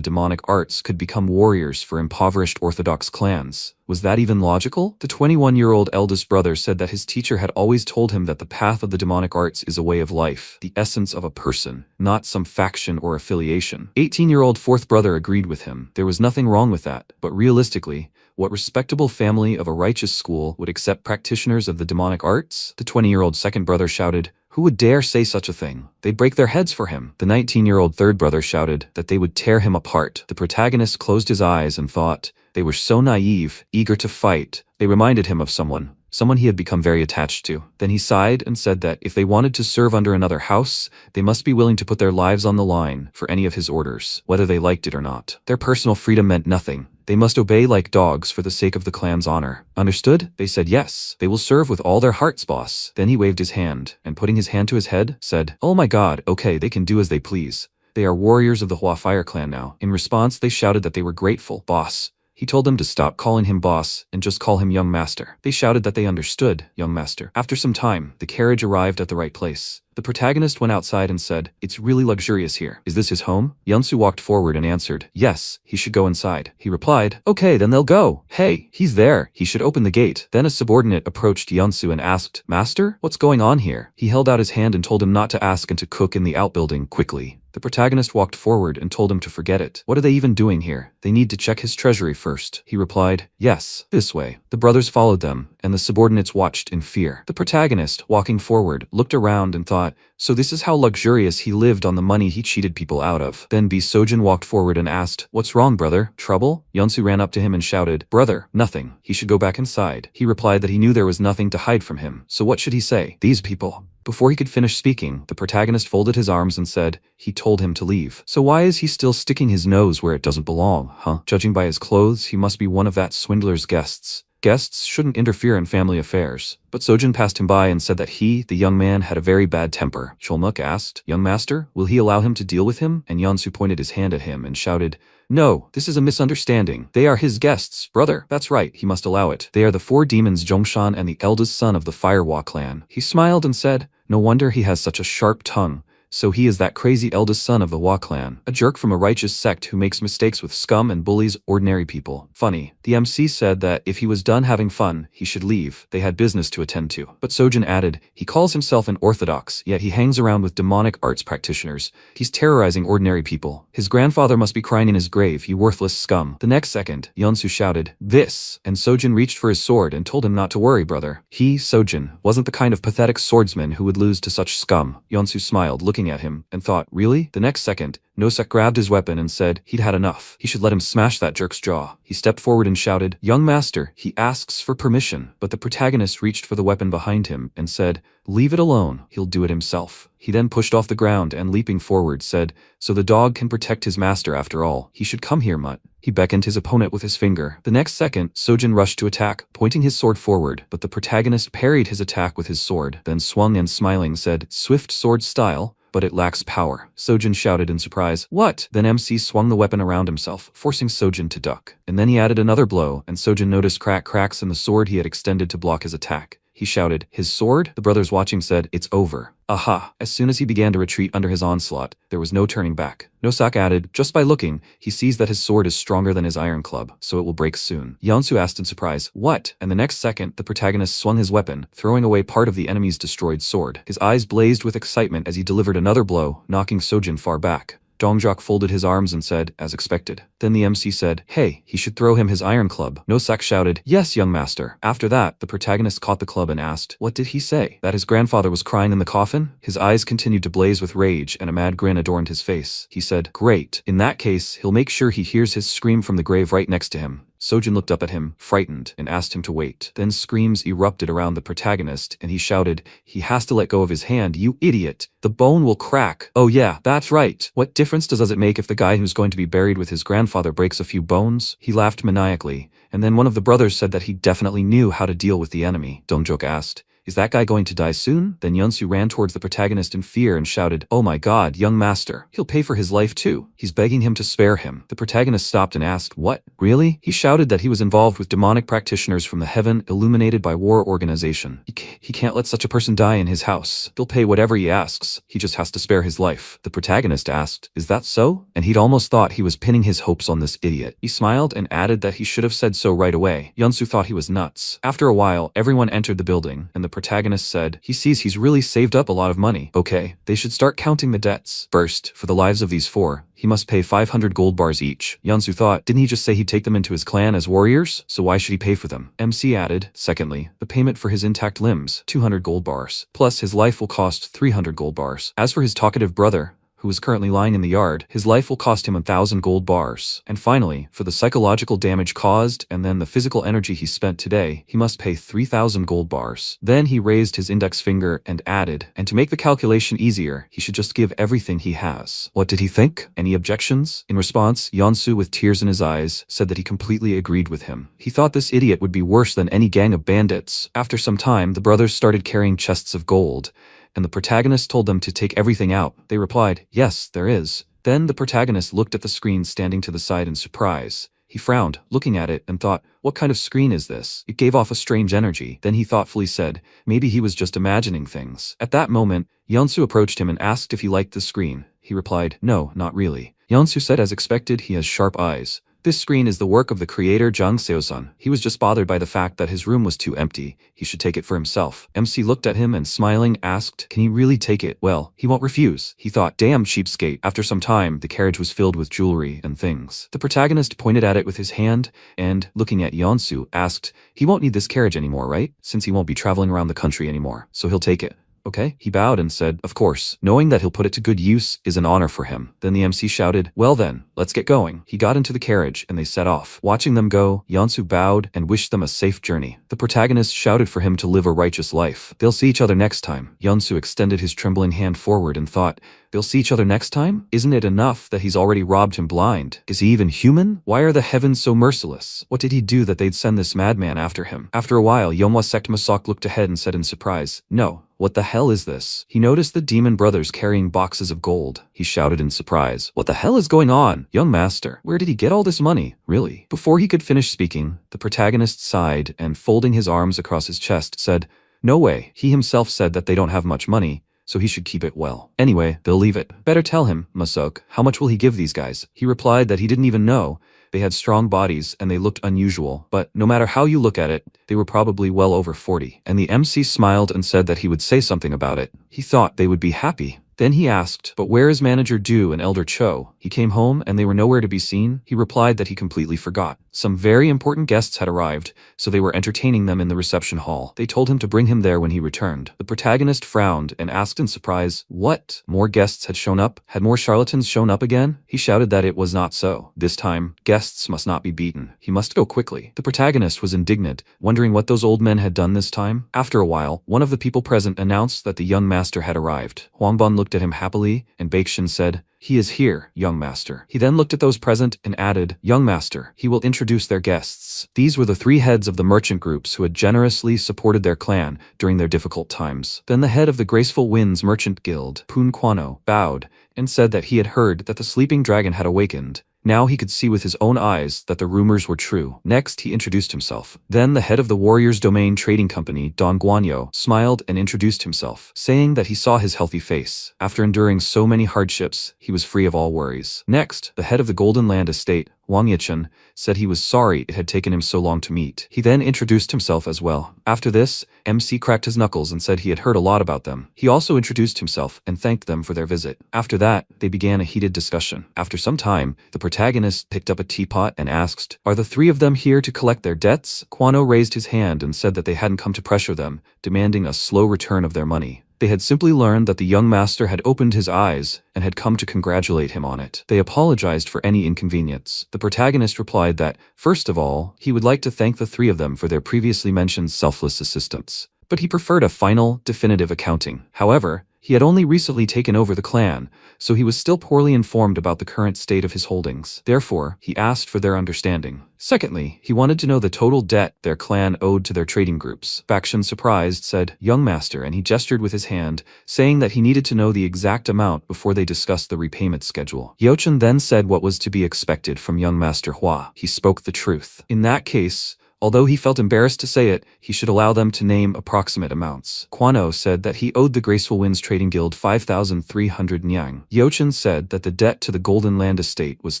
demonic arts could become warriors for impoverished orthodox clans. Was that even logical? The 21-year-old eldest brother said that his teacher had always told him that the path of the demonic arts is a way of life, the essence of a person, not some faction or affiliation. 18-year-old fourth brother agreed with him. There was nothing wrong with that, but realistically, what respectable family of a righteous school would accept practitioners of the demonic arts? The 20-year-old second brother shouted, "Who would dare say such a thing? They'd break their heads for him." The 19-year-old third brother shouted that they would tear him apart. The protagonist closed his eyes and thought, they were so naive, eager to fight. They reminded him of someone he had become very attached to. Then he sighed and said that if they wanted to serve under another house, they must be willing to put their lives on the line for any of his orders, whether they liked it or not. Their personal freedom meant nothing. They must obey like dogs for the sake of the clan's honor. Understood? They said yes. They will serve with all their hearts, boss. Then he waved his hand, and putting his hand to his head, said, "Oh my god, okay, they can do as they please. They are warriors of the Hua Fire clan now." In response, they shouted that they were grateful. "Boss." He told them to stop calling him boss and just call him young master. They shouted that they understood, young master. After some time, the carriage arrived at the right place. The protagonist went outside and said, "It's really luxurious here. Is this his home?" Yunsu walked forward and answered, "Yes, he should go inside." He replied, "Okay, then they'll go. Hey, he's there. He should open the gate." Then a subordinate approached Yunsu and asked, "Master, what's going on here?" He held out his hand and told him not to ask and to cook in the outbuilding quickly. The protagonist walked forward and told him to forget it. What are they even doing here? They need to check his treasury first. He replied, "Yes, this way." The brothers followed them, and the subordinates watched in fear. The protagonist, walking forward, looked around and thought, so this is how luxurious he lived on the money he cheated people out of. Then B. Sojin walked forward and asked, "What's wrong, brother? Trouble?" Yunsu ran up to him and shouted, "Brother, nothing. He should go back inside." He replied that he knew there was nothing to hide from him. So what should he say? These people. Before he could finish speaking, the protagonist folded his arms and said, he told him to leave. So why is he still sticking his nose where it doesn't belong, huh? Judging by his clothes, he must be one of that swindler's guests. Guests shouldn't interfere in family affairs. But Sojin passed him by and said that he, the young man, had a very bad temper. Cholmuk asked, "Young master, will he allow him to deal with him?" And Yunsu pointed his hand at him and shouted, "No, this is a misunderstanding. They are his guests, brother. That's right, he must allow it. They are the four demons Zhongshan and the eldest son of the Firehua clan." He smiled and said, "No wonder he has such a sharp tongue. So he is that crazy eldest son of the Hua clan, a jerk from a righteous sect who makes mistakes with scum and bullies ordinary people. Funny. The MC said that if he was done having fun, he should leave. They had business to attend to. But Sojin added, he calls himself an orthodox, yet he hangs around with demonic arts practitioners. He's terrorizing ordinary people. His grandfather must be crying in his grave, you worthless scum. The next second, Yeonsu shouted, this, and Sojin reached for his sword and told him not to worry, brother. He, Sojin, wasn't the kind of pathetic swordsman who would lose to such scum. Yeonsu smiled, looking at him, and thought, really? The next second, Nosek grabbed his weapon and said he'd had enough. He should let him smash that jerk's jaw. He stepped forward and shouted, young master, he asks for permission. But the protagonist reached for the weapon behind him and said, leave it alone, he'll do it himself. He then pushed off the ground and leaping forward said, so the dog can protect his master after all. He should come here, Mutt. He beckoned his opponent with his finger. The next second, Sojin rushed to attack, pointing his sword forward, but the protagonist parried his attack with his sword, then swung and smiling said, swift sword style, but it lacks power. Sojin shouted in surprise, what? Then MC swung the weapon around himself, forcing Sojin to duck. And then he added another blow, and Sojin noticed cracks in the sword he had extended to block his attack. He shouted, his sword? The brothers watching said, it's over. Aha! As soon as he began to retreat under his onslaught, there was no turning back. Nosak added, just by looking, he sees that his sword is stronger than his iron club, so it will break soon. Yeonsu asked in surprise, what? And the next second, the protagonist swung his weapon, throwing away part of the enemy's destroyed sword. His eyes blazed with excitement as he delivered another blow, knocking Sojin far back. Dongjok folded his arms and said, as expected. Then the MC said, hey, he should throw him his iron club. Nosak shouted, yes, young master. After that, the protagonist caught the club and asked, what did he say? That his grandfather was crying in the coffin? His eyes continued to blaze with rage and a mad grin adorned his face. He said, great. In that case, he'll make sure he hears his scream from the grave right next to him. Sojin looked up at him, frightened, and asked him to wait. Then screams erupted around the protagonist, and he shouted, he has to let go of his hand, you idiot! The bone will crack! Oh yeah, that's right! What difference does it make if the guy who's going to be buried with his grandfather breaks a few bones? He laughed maniacally, and then one of the brothers said that he definitely knew how to deal with the enemy. Dongjok asked, is that guy going to die soon? Then Yeonsu ran towards the protagonist in fear and shouted, oh my god, young master, he'll pay for his life too. He's begging him to spare him. The protagonist stopped and asked, what? Really? He shouted that he was involved with demonic practitioners from the heaven illuminated by war organization. He can't let such a person die in his house. They'll pay whatever he asks. He just has to spare his life. The protagonist asked, is that so? And he'd almost thought he was pinning his hopes on this idiot. He smiled and added that he should have said so right away. Yeonsu thought he was nuts. After a while, everyone entered the building, and the protagonist said, he sees he's really saved up a lot of money. Okay, they should start counting the debts. First, for the lives of these four, he must pay 500 gold bars each. Yeonsu thought, didn't he just say he'd take them into his clan as warriors? So why should he pay for them? MC added, secondly, the payment for his intact limbs, 200 gold bars. Plus his life will cost 300 gold bars. As for his talkative brother, who is currently lying in the yard, his life will cost him 1,000 gold bars. And finally, for the psychological damage caused and then the physical energy he spent today, he must pay 3,000 gold bars. Then he raised his index finger and added, and to make the calculation easier, he should just give everything he has. What did he think? Any objections? In response, Yeonsu, with tears in his eyes, said that he completely agreed with him. He thought this idiot would be worse than any gang of bandits. After some time, the brothers started carrying chests of gold, and the protagonist told them to take everything out. They replied, yes, there is. Then the protagonist looked at the screen standing to the side in surprise. He frowned, looking at it, and thought, what kind of screen is this? It gave off a strange energy. Then he thoughtfully said, maybe he was just imagining things. At that moment, Yeonsu approached him and asked if he liked the screen. He replied, no, not really. Yeonsu said as expected, he has sharp eyes. This screen is the work of the creator Jang Seo-sun. He was just bothered by the fact that his room was too empty. He should take it for himself. MC looked at him and smiling asked, can he really take it? Well, he won't refuse. He thought, damn cheapskate. After some time, the carriage was filled with jewelry and things. The protagonist pointed at it with his hand and, looking at Yeonsu, asked, he won't need this carriage anymore, right? Since he won't be traveling around the country anymore, so he'll take it. Okay? He bowed and said, of course, knowing that he'll put it to good use is an honor for him. Then the MC shouted, well then, let's get going. He got into the carriage and they set off. Watching them go, Yeonsu bowed and wished them a safe journey. The protagonist shouted for him to live a righteous life. They'll see each other next time. Yeonsu extended his trembling hand forward and thought, they'll see each other next time? Isn't it enough that he's already robbed him blind? Is he even human? Why are the heavens so merciless? What did he do that they'd send this madman after him? After a while, Yeonhwa Sect Masak looked ahead and said in surprise, no. What the hell is this? He noticed the demon brothers carrying boxes of gold. He shouted in surprise, what the hell is going on? Young master, where did he get all this money? Really? Before he could finish speaking, the protagonist sighed and folding his arms across his chest said, no way. He himself said that they don't have much money, so he should keep it well. Anyway, they'll leave it. Better tell him, Masok, how much will he give these guys? He replied that he didn't even know. They had strong bodies and they looked unusual, but no matter how you look at it, they were probably well over 40. And the MC smiled and said that he would say something about it. He thought they would be happy. Then he asked, but where is Manager Du and Elder Cho? He came home and they were nowhere to be seen. He replied that he completely forgot. Some very important guests had arrived, so they were entertaining them in the reception hall. They told him to bring him there when he returned. The protagonist frowned and asked in surprise, what? More guests had shown up? Had more charlatans shown up again? He shouted that it was not so. This time, guests must not be beaten. He must go quickly. The protagonist was indignant, wondering what those old men had done this time. After a while, one of the people present announced that the young master had arrived. Huangbon looked at him happily, and Baekshun said, he is here, young master. He then looked at those present and added, young master, he will introduce their guests. These were the 3 heads of the merchant groups who had generously supported their clan during their difficult times. Then the head of the Graceful Winds Merchant Guild, Poon Kwano, bowed and said that he had heard that the sleeping dragon had awakened. Now he could see with his own eyes that the rumors were true. Next, he introduced himself. Then the head of the Warriors Domain Trading Company, Don Guanyo, smiled and introduced himself, saying that he saw his healthy face. After enduring so many hardships, he was free of all worries. Next, the head of the Golden Land Estate, Wang Yichen, said he was sorry it had taken him so long to meet. He then introduced himself as well. After this, MC cracked his knuckles and said he had heard a lot about them. He also introduced himself and thanked them for their visit. After that, they began a heated discussion. After some time, the protagonist picked up a teapot and asked, are the 3 of them here to collect their debts? Kwano raised his hand and said that they hadn't come to pressure them, demanding a slow return of their money. They had simply learned that the young master had opened his eyes and had come to congratulate him on it. They apologized for any inconvenience. The protagonist replied that, first of all, he would like to thank the 3 of them for their previously mentioned selfless assistance. But he preferred a final, definitive accounting. However, he had only recently taken over the clan, so he was still poorly informed about the current state of his holdings. Therefore, he asked for their understanding. Secondly, he wanted to know the total debt their clan owed to their trading groups. Baekshun, surprised, said, young master, and he gestured with his hand, saying that he needed to know the exact amount before they discussed the repayment schedule. Yeochun then said what was to be expected from young master Hua. He spoke the truth. In that case, although he felt embarrassed to say it, he should allow them to name approximate amounts. Kwano said that he owed the Graceful Winds Trading Guild 5,300 nyang. Yeochun said that the debt to the Golden Land Estate was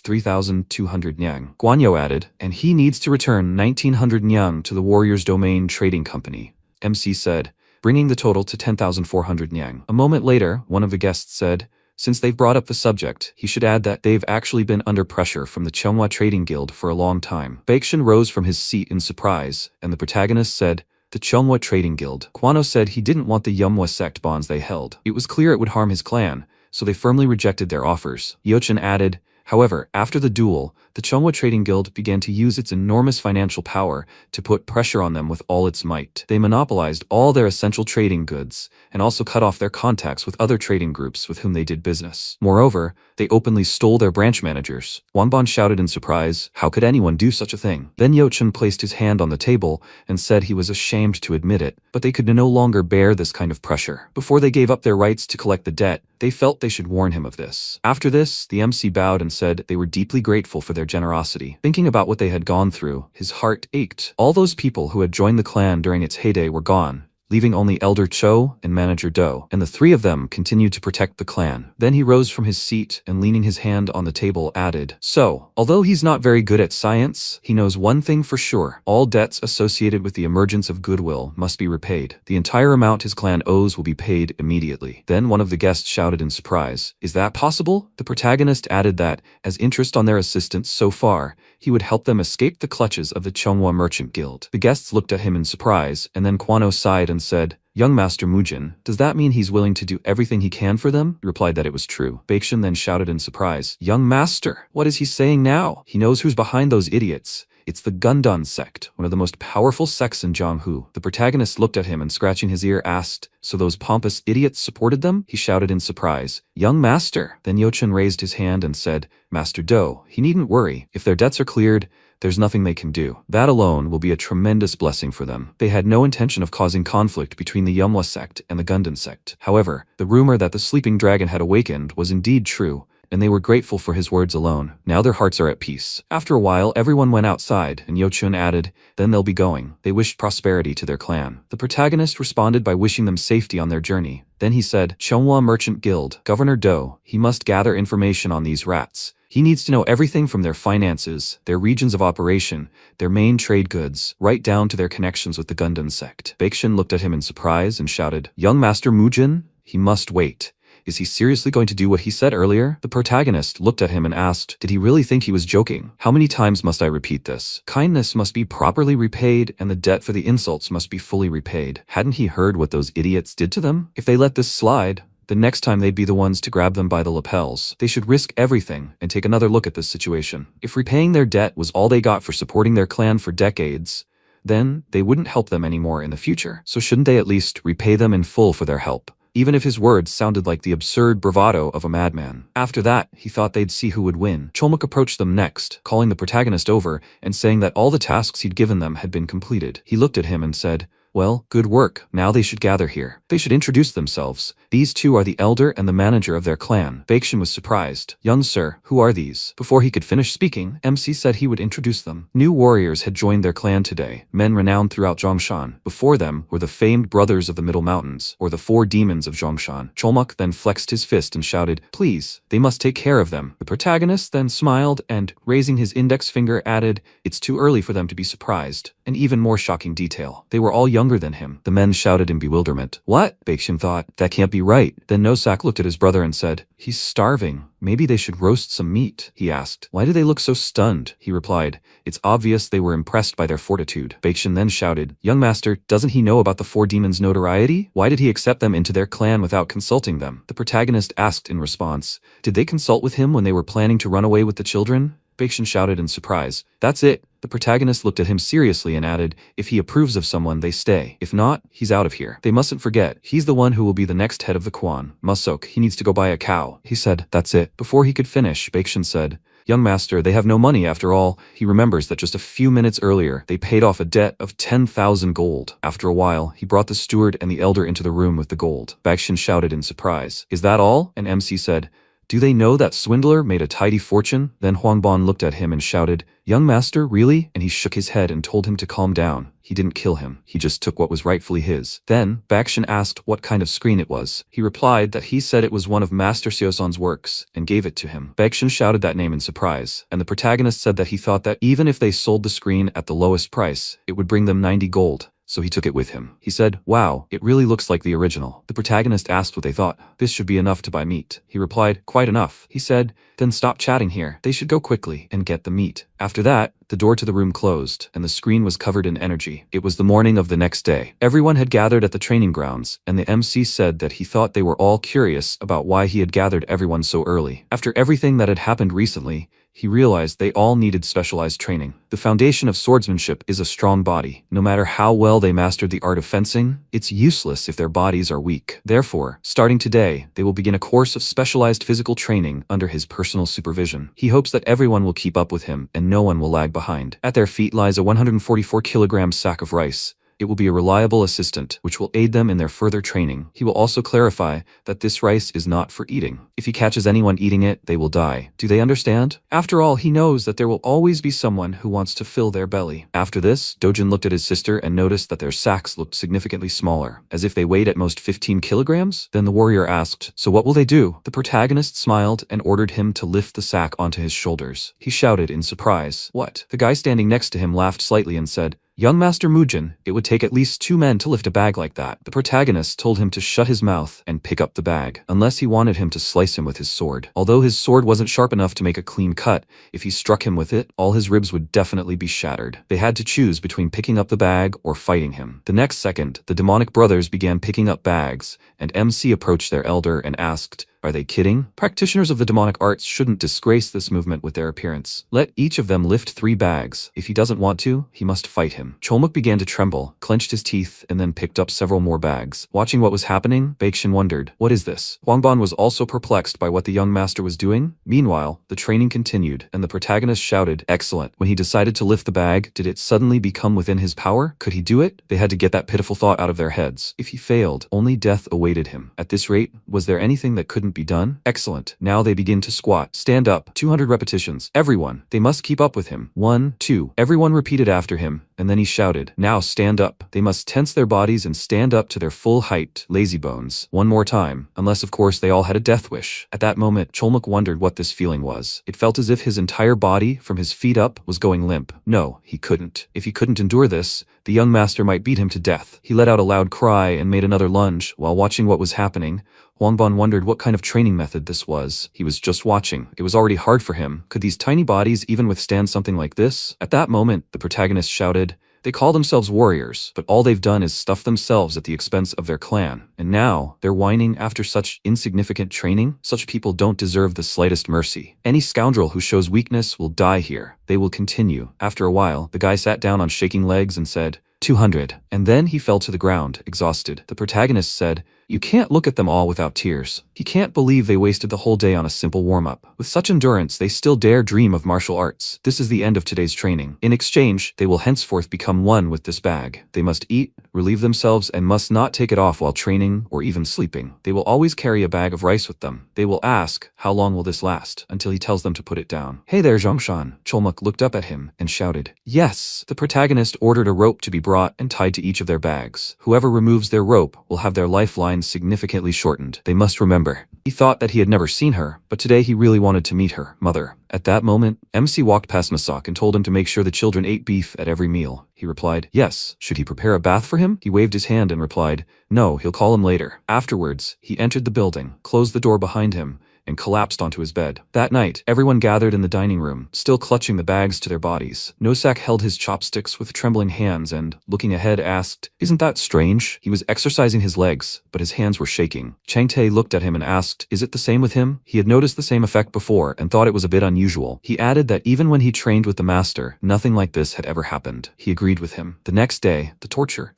3,200 nyang. Guanyo added, and he needs to return 1,900 nyang to the Warriors Domain Trading Company. MC said, bringing the total to 10,400 nyang. A moment later, one of the guests said, since they've brought up the subject, he should add that they've actually been under pressure from the Chunghwa Trading Guild for a long time. Baekshun rose from his seat in surprise, and the protagonist said, the Chunghwa Trading Guild. Kwano said he didn't want the Yumhwa sect bonds they held. It was clear it would harm his clan, so they firmly rejected their offers. Yeochun added, however, after the duel, the Chunghwa Trading Guild began to use its enormous financial power to put pressure on them with all its might. They monopolized all their essential trading goods, and also cut off their contacts with other trading groups with whom they did business. Moreover, they openly stole their branch managers. Wanban shouted in surprise, how could anyone do such a thing? Then Yeochun placed his hand on the table and said he was ashamed to admit it, but they could no longer bear this kind of pressure. Before they gave up their rights to collect the debt, they felt they should warn him of this. After this, the MC bowed and said they were deeply grateful for their generosity. Thinking about what they had gone through, his heart ached. All those people who had joined the clan during its heyday were gone, leaving only Elder Cho and Manager Do, and the 3 of them continued to protect the clan. Then he rose from his seat and leaning his hand on the table added, so, although he's not very good at science, he knows one thing for sure. All debts associated with the emergence of goodwill must be repaid. The entire amount his clan owes will be paid immediately. Then one of the guests shouted in surprise, is that possible? The protagonist added that, as interest on their assistance so far, he would help them escape the clutches of the Chunghwa Merchant Guild. The guests looked at him in surprise, and then Kwano sighed and said, young Master Mujin, does that mean he's willing to do everything he can for them? He replied that it was true. Baekshun then shouted in surprise, young master, what is he saying now? He knows who's behind those idiots. It's the Gundun sect, one of the most powerful sects in Jianghu. The protagonist looked at him and scratching his ear asked, so those pompous idiots supported them? He shouted in surprise, young master. Then Yeochun raised his hand and said, Master Do, he needn't worry. If their debts are cleared, there's nothing they can do. That alone will be a tremendous blessing for them. They had no intention of causing conflict between the Yumhwa sect and the Gundun sect. However, the rumor that the sleeping dragon had awakened was indeed true, and they were grateful for his words alone. Now their hearts are at peace. After a while, everyone went outside, and Yo-chun added, then they'll be going. They wished prosperity to their clan. The protagonist responded by wishing them safety on their journey. Then he said, Cheonghwa Merchant Guild, Governor Do, he must gather information on these rats. He needs to know everything from their finances, their regions of operation, their main trade goods, right down to their connections with the Gundam sect. Baeksin looked at him in surprise and shouted, Young Master Mujin? He must wait. Is he seriously going to do what he said earlier? The protagonist looked at him and asked, did he really think he was joking? How many times must I repeat this? Kindness must be properly repaid, and the debt for the insults must be fully repaid. Hadn't he heard what those idiots did to them? If they let this slide, the next time they'd be the ones to grab them by the lapels. They should risk everything and take another look at this situation. If repaying their debt was all they got for supporting their clan for decades, then they wouldn't help them anymore in the future. So shouldn't they at least repay them in full for their help? Even if his words sounded like the absurd bravado of a madman. After that, he thought they'd see who would win. Cholmuk approached them next, calling the protagonist over and saying that all the tasks he'd given them had been completed. He looked at him and said, well, good work. Now they should gather here. They should introduce themselves. These two are the elder and the manager of their clan. Baeksin was surprised. Young sir, who are these? Before he could finish speaking, MC said he would introduce them. New warriors had joined their clan today, men renowned throughout Zhongshan. Before them were the famed brothers of the Middle Mountains, or the four demons of Zhongshan. Cholmuk then flexed his fist and shouted, please, they must take care of them. The protagonist then smiled and, raising his index finger, added, it's too early for them to be surprised. An even more shocking detail. They were all younger than him. The men shouted in bewilderment. What? Baeksin thought. That can't be right. Then Nosak looked at his brother and said, he's starving. Maybe they should roast some meat, he asked. Why do they look so stunned? He replied. It's obvious they were impressed by their fortitude. Baeksin then shouted, young master, doesn't he know about the four demons' notoriety? Why did he accept them into their clan without consulting them? The protagonist asked in response, did they consult with him when they were planning to run away with the children? Baeksin shouted in surprise. That's it. The protagonist looked at him seriously and added, if he approves of someone, they stay. If not, he's out of here. They mustn't forget, he's the one who will be the next head of the Kwan. Musok, he needs to go buy a cow. He said, that's it. Before he could finish, Baeksin said, young master, they have no money after all. He remembers that just a few minutes earlier, they paid off a debt of 10,000 gold. After a while, he brought the steward and the elder into the room with the gold. Baeksin shouted in surprise, is that all? And MC said, do they know that swindler made a tidy fortune? Then Huangban looked at him and shouted, young master, really? And he shook his head and told him to calm down. He didn't kill him. He just took what was rightfully his. Then, Baeksin asked what kind of screen it was. He replied that he said it was one of Master Seosan's works, and gave it to him. Baeksin shouted that name in surprise, and the protagonist said that he thought that even if they sold the screen at the lowest price, it would bring them 90 gold. So he took it with him. He said, wow, it really looks like the original. The protagonist asked what they thought. This should be enough to buy meat. He replied, quite enough. He said, then stop chatting here. They should go quickly and get the meat. After that, the door to the room closed, and the screen was covered in energy. It was the morning of the next day. Everyone had gathered at the training grounds, and the MC said that he thought they were all curious about why he had gathered everyone so early. After everything that had happened recently, he realized they all needed specialized training. The foundation of swordsmanship is a strong body. No matter how well they mastered the art of fencing, it's useless if their bodies are weak. Therefore, starting today, they will begin a course of specialized physical training under his personal supervision. He hopes that everyone will keep up with him and no one will lag behind. At their feet lies a 144-kilogram sack of rice. It will be a reliable assistant, which will aid them in their further training. He will also clarify that this rice is not for eating. If he catches anyone eating it, they will die. Do they understand? After all, he knows that there will always be someone who wants to fill their belly. After this, Dojin looked at his sister and noticed that their sacks looked significantly smaller, as if they weighed at most 15 kilograms. Then the warrior asked, so what will they do? The protagonist smiled and ordered him to lift the sack onto his shoulders. He shouted in surprise, what? The guy standing next to him laughed slightly and said, young Master Mujin, it would take at least 2 men to lift a bag like that. The protagonist told him to shut his mouth and pick up the bag, unless he wanted him to slice him with his sword. Although his sword wasn't sharp enough to make a clean cut, if he struck him with it, all his ribs would definitely be shattered. They had to choose between picking up the bag or fighting him. The next second, the demonic brothers began picking up bags, and MC approached their elder and asked, are they kidding? Practitioners of the demonic arts shouldn't disgrace this movement with their appearance. Let each of them lift 3 bags. If he doesn't want to, he must fight him. Cholmuk began to tremble, clenched his teeth, and then picked up several more bags. Watching what was happening, Baeksin wondered, what is this? Huangban was also perplexed by what the young master was doing. Meanwhile, the training continued, and the protagonist shouted, excellent. When he decided to lift the bag, did it suddenly become within his power? Could he do it? They had to get that pitiful thought out of their heads. If he failed, only death awaited him. At this rate, was there anything that couldn't couldn't be done? Excellent. Now they begin to squat. Stand up. 200 repetitions. Everyone. They must keep up with him. 1, 2. Everyone repeated after him, and then he shouted, now stand up. They must tense their bodies and stand up to their full height. Lazy bones. One more time. Unless of course they all had a death wish. At that moment, Cholmuk wondered what this feeling was. It felt as if his entire body, from his feet up, was going limp. No, he couldn't. If he couldn't endure this, the young master might beat him to death. He let out a loud cry and made another lunge. While watching what was happening, Huangbon wondered what kind of training method this was. He was just watching. It was already hard for him. Could these tiny bodies even withstand something like this? At that moment, the protagonist shouted, they call themselves warriors, but all they've done is stuff themselves at the expense of their clan. And now, they're whining after such insignificant training? Such people don't deserve the slightest mercy. Any scoundrel who shows weakness will die here. They will continue. After a while, the guy sat down on shaking legs and said, 200. And then he fell to the ground, exhausted. The protagonist said, you can't look at them all without tears. He can't believe they wasted the whole day on a simple warm-up. With such endurance, they still dare dream of martial arts. This is the end of today's training. In exchange, they will henceforth become one with this bag. They must eat, relieve themselves, and must not take it off while training or even sleeping. They will always carry a bag of rice with them. They will ask, how long will this last? Until he tells them to put it down. Hey there, Zhongshan. Cholmuk looked up at him and shouted, yes. The protagonist ordered a rope to be brought and tied to each of their bags. Whoever removes their rope will have their lifeline significantly shortened. They must remember. He thought that he had never seen her, but today he really wanted to meet her mother. At that moment, MC walked past Masak and told him to make sure the children ate beef at every meal. He replied, yes. Should he prepare a bath for him? He waved his hand and replied, no, he'll call him later. Afterwards, he entered the building, closed the door behind him, and collapsed onto his bed. That night, everyone gathered in the dining room, still clutching the bags to their bodies. Nosak held his chopsticks with trembling hands and, looking ahead, asked, isn't that strange? He was exercising his legs, but his hands were shaking. Changtae looked at him and asked, is it the same with him? He had noticed the same effect before and thought it was a bit unusual. He added that even when he trained with the master, nothing like this had ever happened. He agreed with him. The next day, the torture,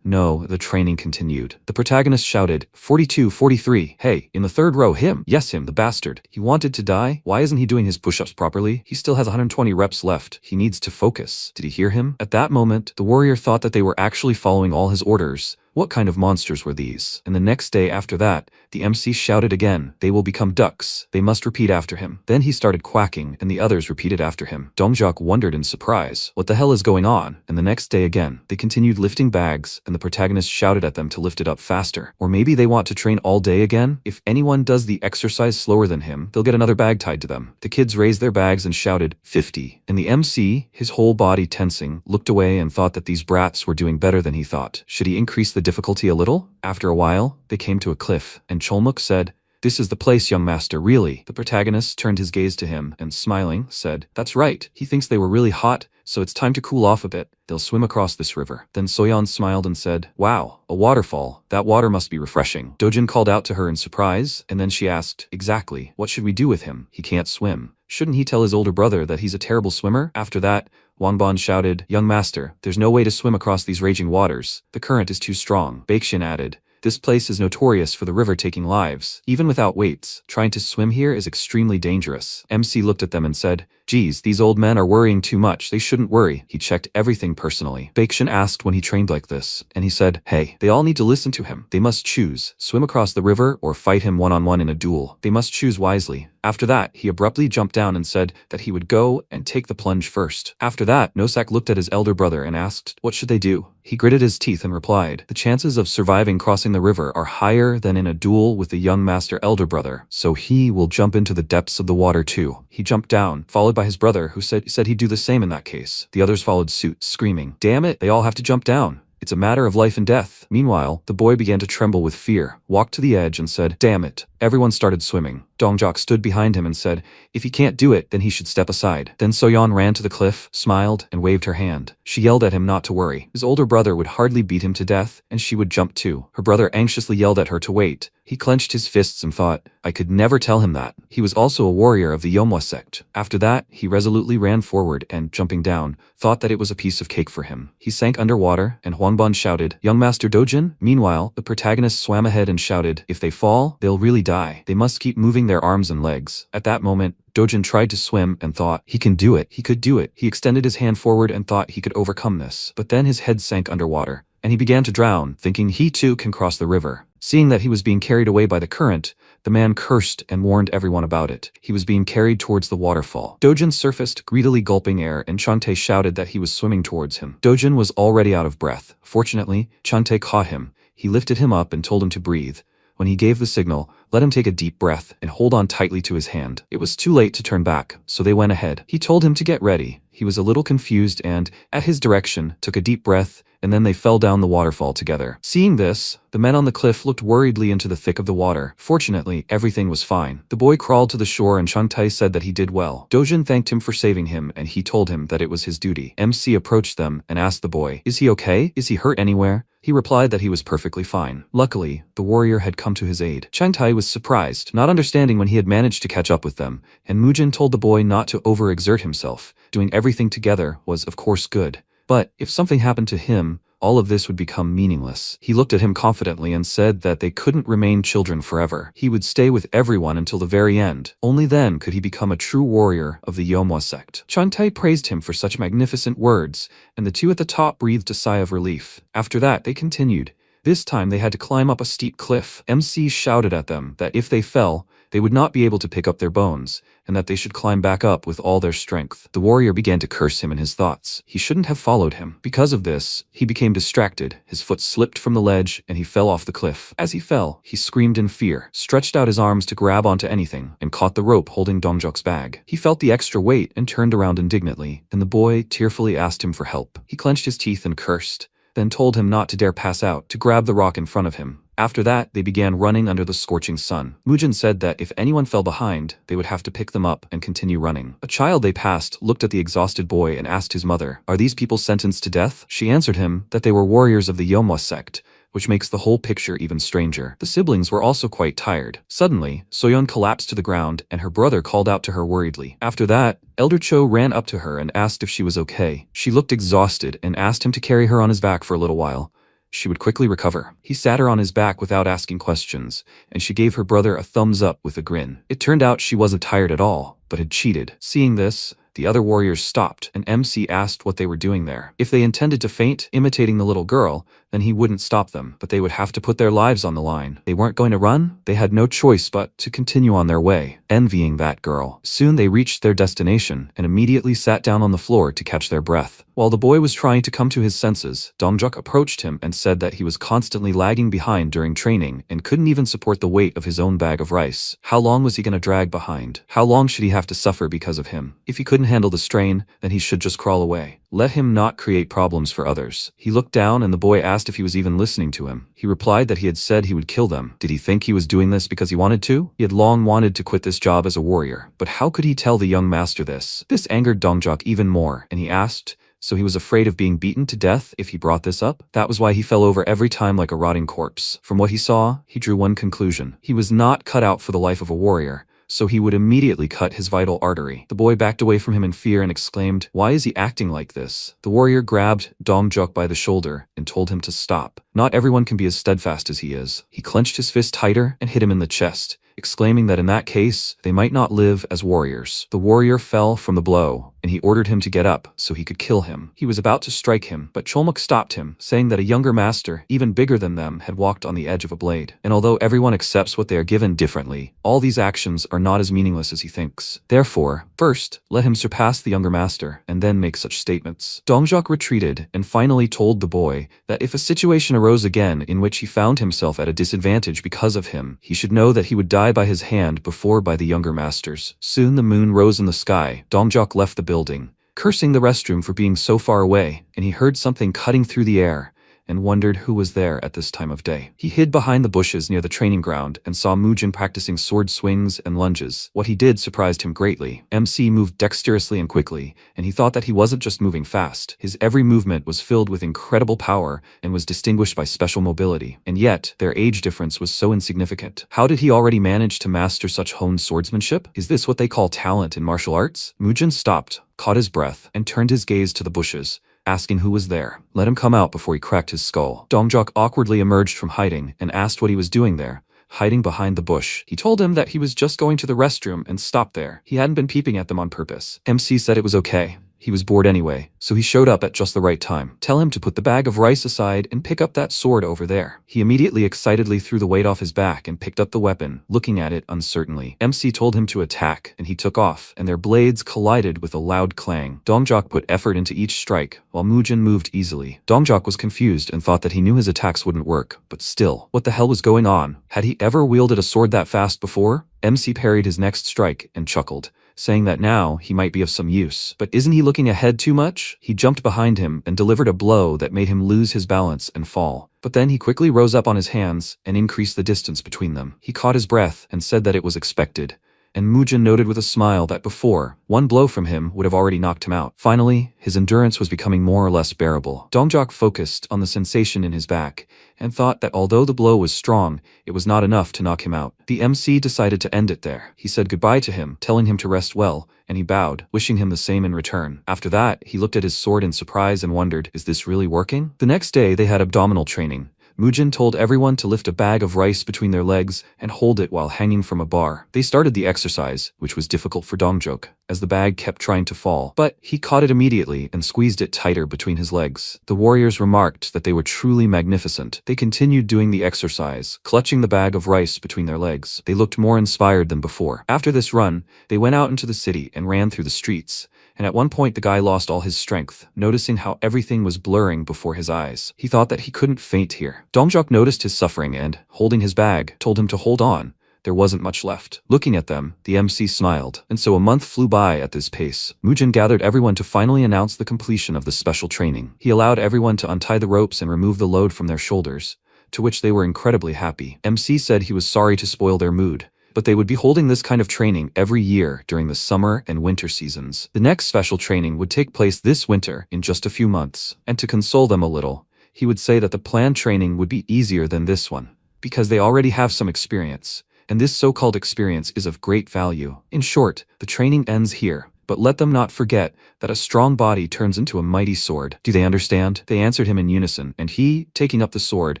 No, the training continued. The protagonist shouted, 42, 43, hey, in the third row, him. Yes, him, the bastard. He wanted to die? Why isn't he doing his push-ups properly? He still has 120 reps left. He needs to focus. Did he hear him? At that moment, the warrior thought that they were actually following all his orders. What kind of monsters were these? And the next day after that, the MC shouted again, they will become ducks. They must repeat after him. Then he started quacking, and the others repeated after him. Dongjok wondered in surprise, what the hell is going on? And the next day again, they continued lifting bags, and the protagonist shouted at them to lift it up faster. Or maybe they want to train all day again? If anyone does the exercise slower than him, they'll get another bag tied to them. The kids raised their bags and shouted, 50. And the MC, his whole body tensing, looked away and thought that these brats were doing better than he thought. Should he increase the difficulty a little? After a while, they came to a cliff, and Cholmuk said, this is the place, young master, really. The protagonist turned his gaze to him and, smiling, said, that's right. He thinks they were really hot, so it's time to cool off a bit. They'll swim across this river. Then Soyeon smiled and said, wow, a waterfall. That water must be refreshing. Dojin called out to her in surprise, and then she asked, exactly, what should we do with him? He can't swim. Shouldn't he tell his older brother that he's a terrible swimmer? After that, Wangbon shouted, young master, there's no way to swim across these raging waters. The current is too strong. Baeksin added, this place is notorious for the river taking lives. Even without weights, trying to swim here is extremely dangerous. MC looked at them and said, geez, these old men are worrying too much. They shouldn't worry. He checked everything personally. Baeksin asked when he trained like this, and he said, hey, they all need to listen to him. They must choose, swim across the river or fight him one-on-one in a duel. They must choose wisely. After that, he abruptly jumped down and said that he would go and take the plunge first. After that, Nosak looked at his elder brother and asked, what should they do? He gritted his teeth and replied, the chances of surviving crossing the river are higher than in a duel with the young master elder brother, so he will jump into the depths of the water too. He jumped down, followed by his brother, who said he'd do the same in that case. The others followed suit, screaming, damn it, they all have to jump down. It's a matter of life and death. Meanwhile, the boy began to tremble with fear, walked to the edge and said, damn it. Everyone started swimming. Dongjok stood behind him and said, if he can't do it, then he should step aside. Then Soyeon ran to the cliff, smiled, and waved her hand. She yelled at him not to worry. His older brother would hardly beat him to death, and she would jump too. Her brother anxiously yelled at her to wait. He clenched his fists and thought, I could never tell him that. He was also a warrior of the Yomwa sect. After that, he resolutely ran forward and, jumping down, thought that it was a piece of cake for him. He sank underwater, and Hwangbon shouted, young master Dojin? Meanwhile, the protagonist swam ahead and shouted, if they fall, they'll really die. They must keep moving their arms and legs. At that moment, Dojin tried to swim and thought, he can do it. He could do it. He extended his hand forward and thought he could overcome this. But then his head sank underwater, and he began to drown, thinking he too can cross the river. Seeing that he was being carried away by the current, The man cursed and warned everyone about it. He was being carried towards the waterfall. Dojin surfaced, greedily gulping air, and Chante shouted that he was swimming towards him. Dojin was already out of breath. Fortunately, Chante caught him. He lifted him up and told him to breathe. When he gave the signal, let him take a deep breath and hold on tightly to his hand. It was too late to turn back, so they went ahead. He told him to get ready. He was a little confused and, at his direction, took a deep breath, and then they fell down the waterfall together. Seeing this, the men on the cliff looked worriedly into the thick of the water. Fortunately, everything was fine. The boy crawled to the shore and Changtai said that he did well. Dojin thanked him for saving him and he told him that it was his duty. MC approached them and asked the boy, "Is he okay? Is he hurt anywhere?" He replied that he was perfectly fine. Luckily, the warrior had come to his aid. Changtai was surprised, not understanding when he had managed to catch up with them, and Mujin told the boy not to overexert himself. Doing everything together was of course good. But if something happened to him, all of this would become meaningless. He looked at him confidently and said that they couldn't remain children forever. He would stay with everyone until the very end. Only then could he become a true warrior of the Manhwa sect. Changtai praised him for such magnificent words, and the two at the top breathed a sigh of relief. After that, they continued. This time they had to climb up a steep cliff. MC shouted at them that if they fell, they would not be able to pick up their bones, and that they should climb back up with all their strength. The warrior began to curse him in his thoughts. He shouldn't have followed him. Because of this, he became distracted. His foot slipped from the ledge, and he fell off the cliff. As he fell, he screamed in fear, stretched out his arms to grab onto anything, and caught the rope holding Dongjok's bag. He felt the extra weight and turned around indignantly, and the boy tearfully asked him for help. He clenched his teeth and cursed, then told him not to dare pass out, to grab the rock in front of him. After that, they began running under the scorching sun. Mujin said that if anyone fell behind, they would have to pick them up and continue running. A child they passed looked at the exhausted boy and asked his mother, "Are these people sentenced to death?" She answered him that they were warriors of the Manhwa sect, which makes the whole picture even stranger. The siblings were also quite tired. Suddenly, Soyeon collapsed to the ground and her brother called out to her worriedly. After that, Elder Cho ran up to her and asked if she was okay. She looked exhausted and asked him to carry her on his back for a little while. She would quickly recover. He sat her on his back without asking questions, and she gave her brother a thumbs up with a grin. It turned out she wasn't tired at all, but had cheated. Seeing this, the other warriors stopped, and MC asked what they were doing there. If they intended to faint, imitating the little girl, then he wouldn't stop them, but they would have to put their lives on the line. They weren't going to run, they had no choice but to continue on their way, envying that girl. Soon they reached their destination, and immediately sat down on the floor to catch their breath. While the boy was trying to come to his senses, Dongjok approached him and said that he was constantly lagging behind during training and couldn't even support the weight of his own bag of rice. How long was he going to drag behind? How long should he have to suffer because of him? If he couldn't handle the strain, then he should just crawl away. Let him not create problems for others. He looked down and the boy asked if he was even listening to him. He replied that he had said he would kill them. Did he think he was doing this because he wanted to? He had long wanted to quit this job as a warrior, but how could he tell the young master this? This angered Dongjok even more, and he asked, so he was afraid of being beaten to death if he brought this up? That was why he fell over every time like a rotting corpse. From what he saw, he drew one conclusion. He was not cut out for the life of a warrior, so he would immediately cut his vital artery. The boy backed away from him in fear and exclaimed, "Why is he acting like this?" The warrior grabbed Dongjok by the shoulder and told him to stop. Not everyone can be as steadfast as he is. He clenched his fist tighter and hit him in the chest, exclaiming that in that case, they might not live as warriors. The warrior fell from the blow, and he ordered him to get up so he could kill him. He was about to strike him, but Cholmuk stopped him, saying that a younger master, even bigger than them, had walked on the edge of a blade. And although everyone accepts what they are given differently, all these actions are not as meaningless as he thinks. Therefore, first, let him surpass the younger master, and then make such statements. Dongjok retreated and finally told the boy that if a situation arose again in which he found himself at a disadvantage because of him, he should know that he would die by his hand before by the younger masters. Soon the moon rose in the sky. Dongjok left the building, cursing the restroom for being so far away, and he heard something cutting through the air and wondered who was there at this time of day. He hid behind the bushes near the training ground and saw Mujin practicing sword swings and lunges. What he did surprised him greatly. MC moved dexterously and quickly, and he thought that he wasn't just moving fast. His every movement was filled with incredible power and was distinguished by special mobility. And yet, their age difference was so insignificant. How did he already manage to master such honed swordsmanship? Is this what they call talent in martial arts? Mujin stopped, caught his breath, and turned his gaze to the bushes, asking who was there. Let him come out before he cracked his skull. Dongjok awkwardly emerged from hiding and asked what he was doing there, hiding behind the bush. He told him that he was just going to the restroom and stopped there. He hadn't been peeping at them on purpose. MC said it was okay. He was bored anyway, so he showed up at just the right time. Tell him to put the bag of rice aside and pick up that sword over there. He immediately excitedly threw the weight off his back and picked up the weapon, looking at it uncertainly. MC told him to attack, and he took off, and their blades collided with a loud clang. Dongjok put effort into each strike, while Mujin moved easily. Dongjok was confused and thought that he knew his attacks wouldn't work, but still, what the hell was going on? Had he ever wielded a sword that fast before? MC parried his next strike and chuckled, saying that now he might be of some use. But isn't he looking ahead too much? He jumped behind him and delivered a blow that made him lose his balance and fall. But then he quickly rose up on his hands and increased the distance between them. He caught his breath and said that it was expected. And Mujin noted with a smile that before, one blow from him would have already knocked him out. Finally, his endurance was becoming more or less bearable. Dongjok focused on the sensation in his back, and thought that although the blow was strong, it was not enough to knock him out. The MC decided to end it there. He said goodbye to him, telling him to rest well, and he bowed, wishing him the same in return. After that, he looked at his sword in surprise and wondered, is this really working? The next day, they had abdominal training. Mujin told everyone to lift a bag of rice between their legs and hold it while hanging from a bar. They started the exercise, which was difficult for Dongjok, as the bag kept trying to fall, but he caught it immediately and squeezed it tighter between his legs. The warriors remarked that they were truly magnificent. They continued doing the exercise, clutching the bag of rice between their legs. They looked more inspired than before. After this run, they went out into the city and ran through the streets. And at one point the guy lost all his strength, noticing how everything was blurring before his eyes. He thought that he couldn't faint here. Dongjok noticed his suffering and, holding his bag, told him to hold on. There wasn't much left. Looking at them, the MC smiled, and so a month flew by at this pace. Mujin gathered everyone to finally announce the completion of the special training. He allowed everyone to untie the ropes and remove the load from their shoulders, to which they were incredibly happy. MC said he was sorry to spoil their mood, but they would be holding this kind of training every year during the summer and winter seasons. The next special training would take place this winter in just a few months, and to console them a little, he would say that the planned training would be easier than this one, because they already have some experience, and this so-called experience is of great value. In short, the training ends here, but let them not forget that a strong body turns into a mighty sword. Do they understand? They answered him in unison, and he, taking up the sword,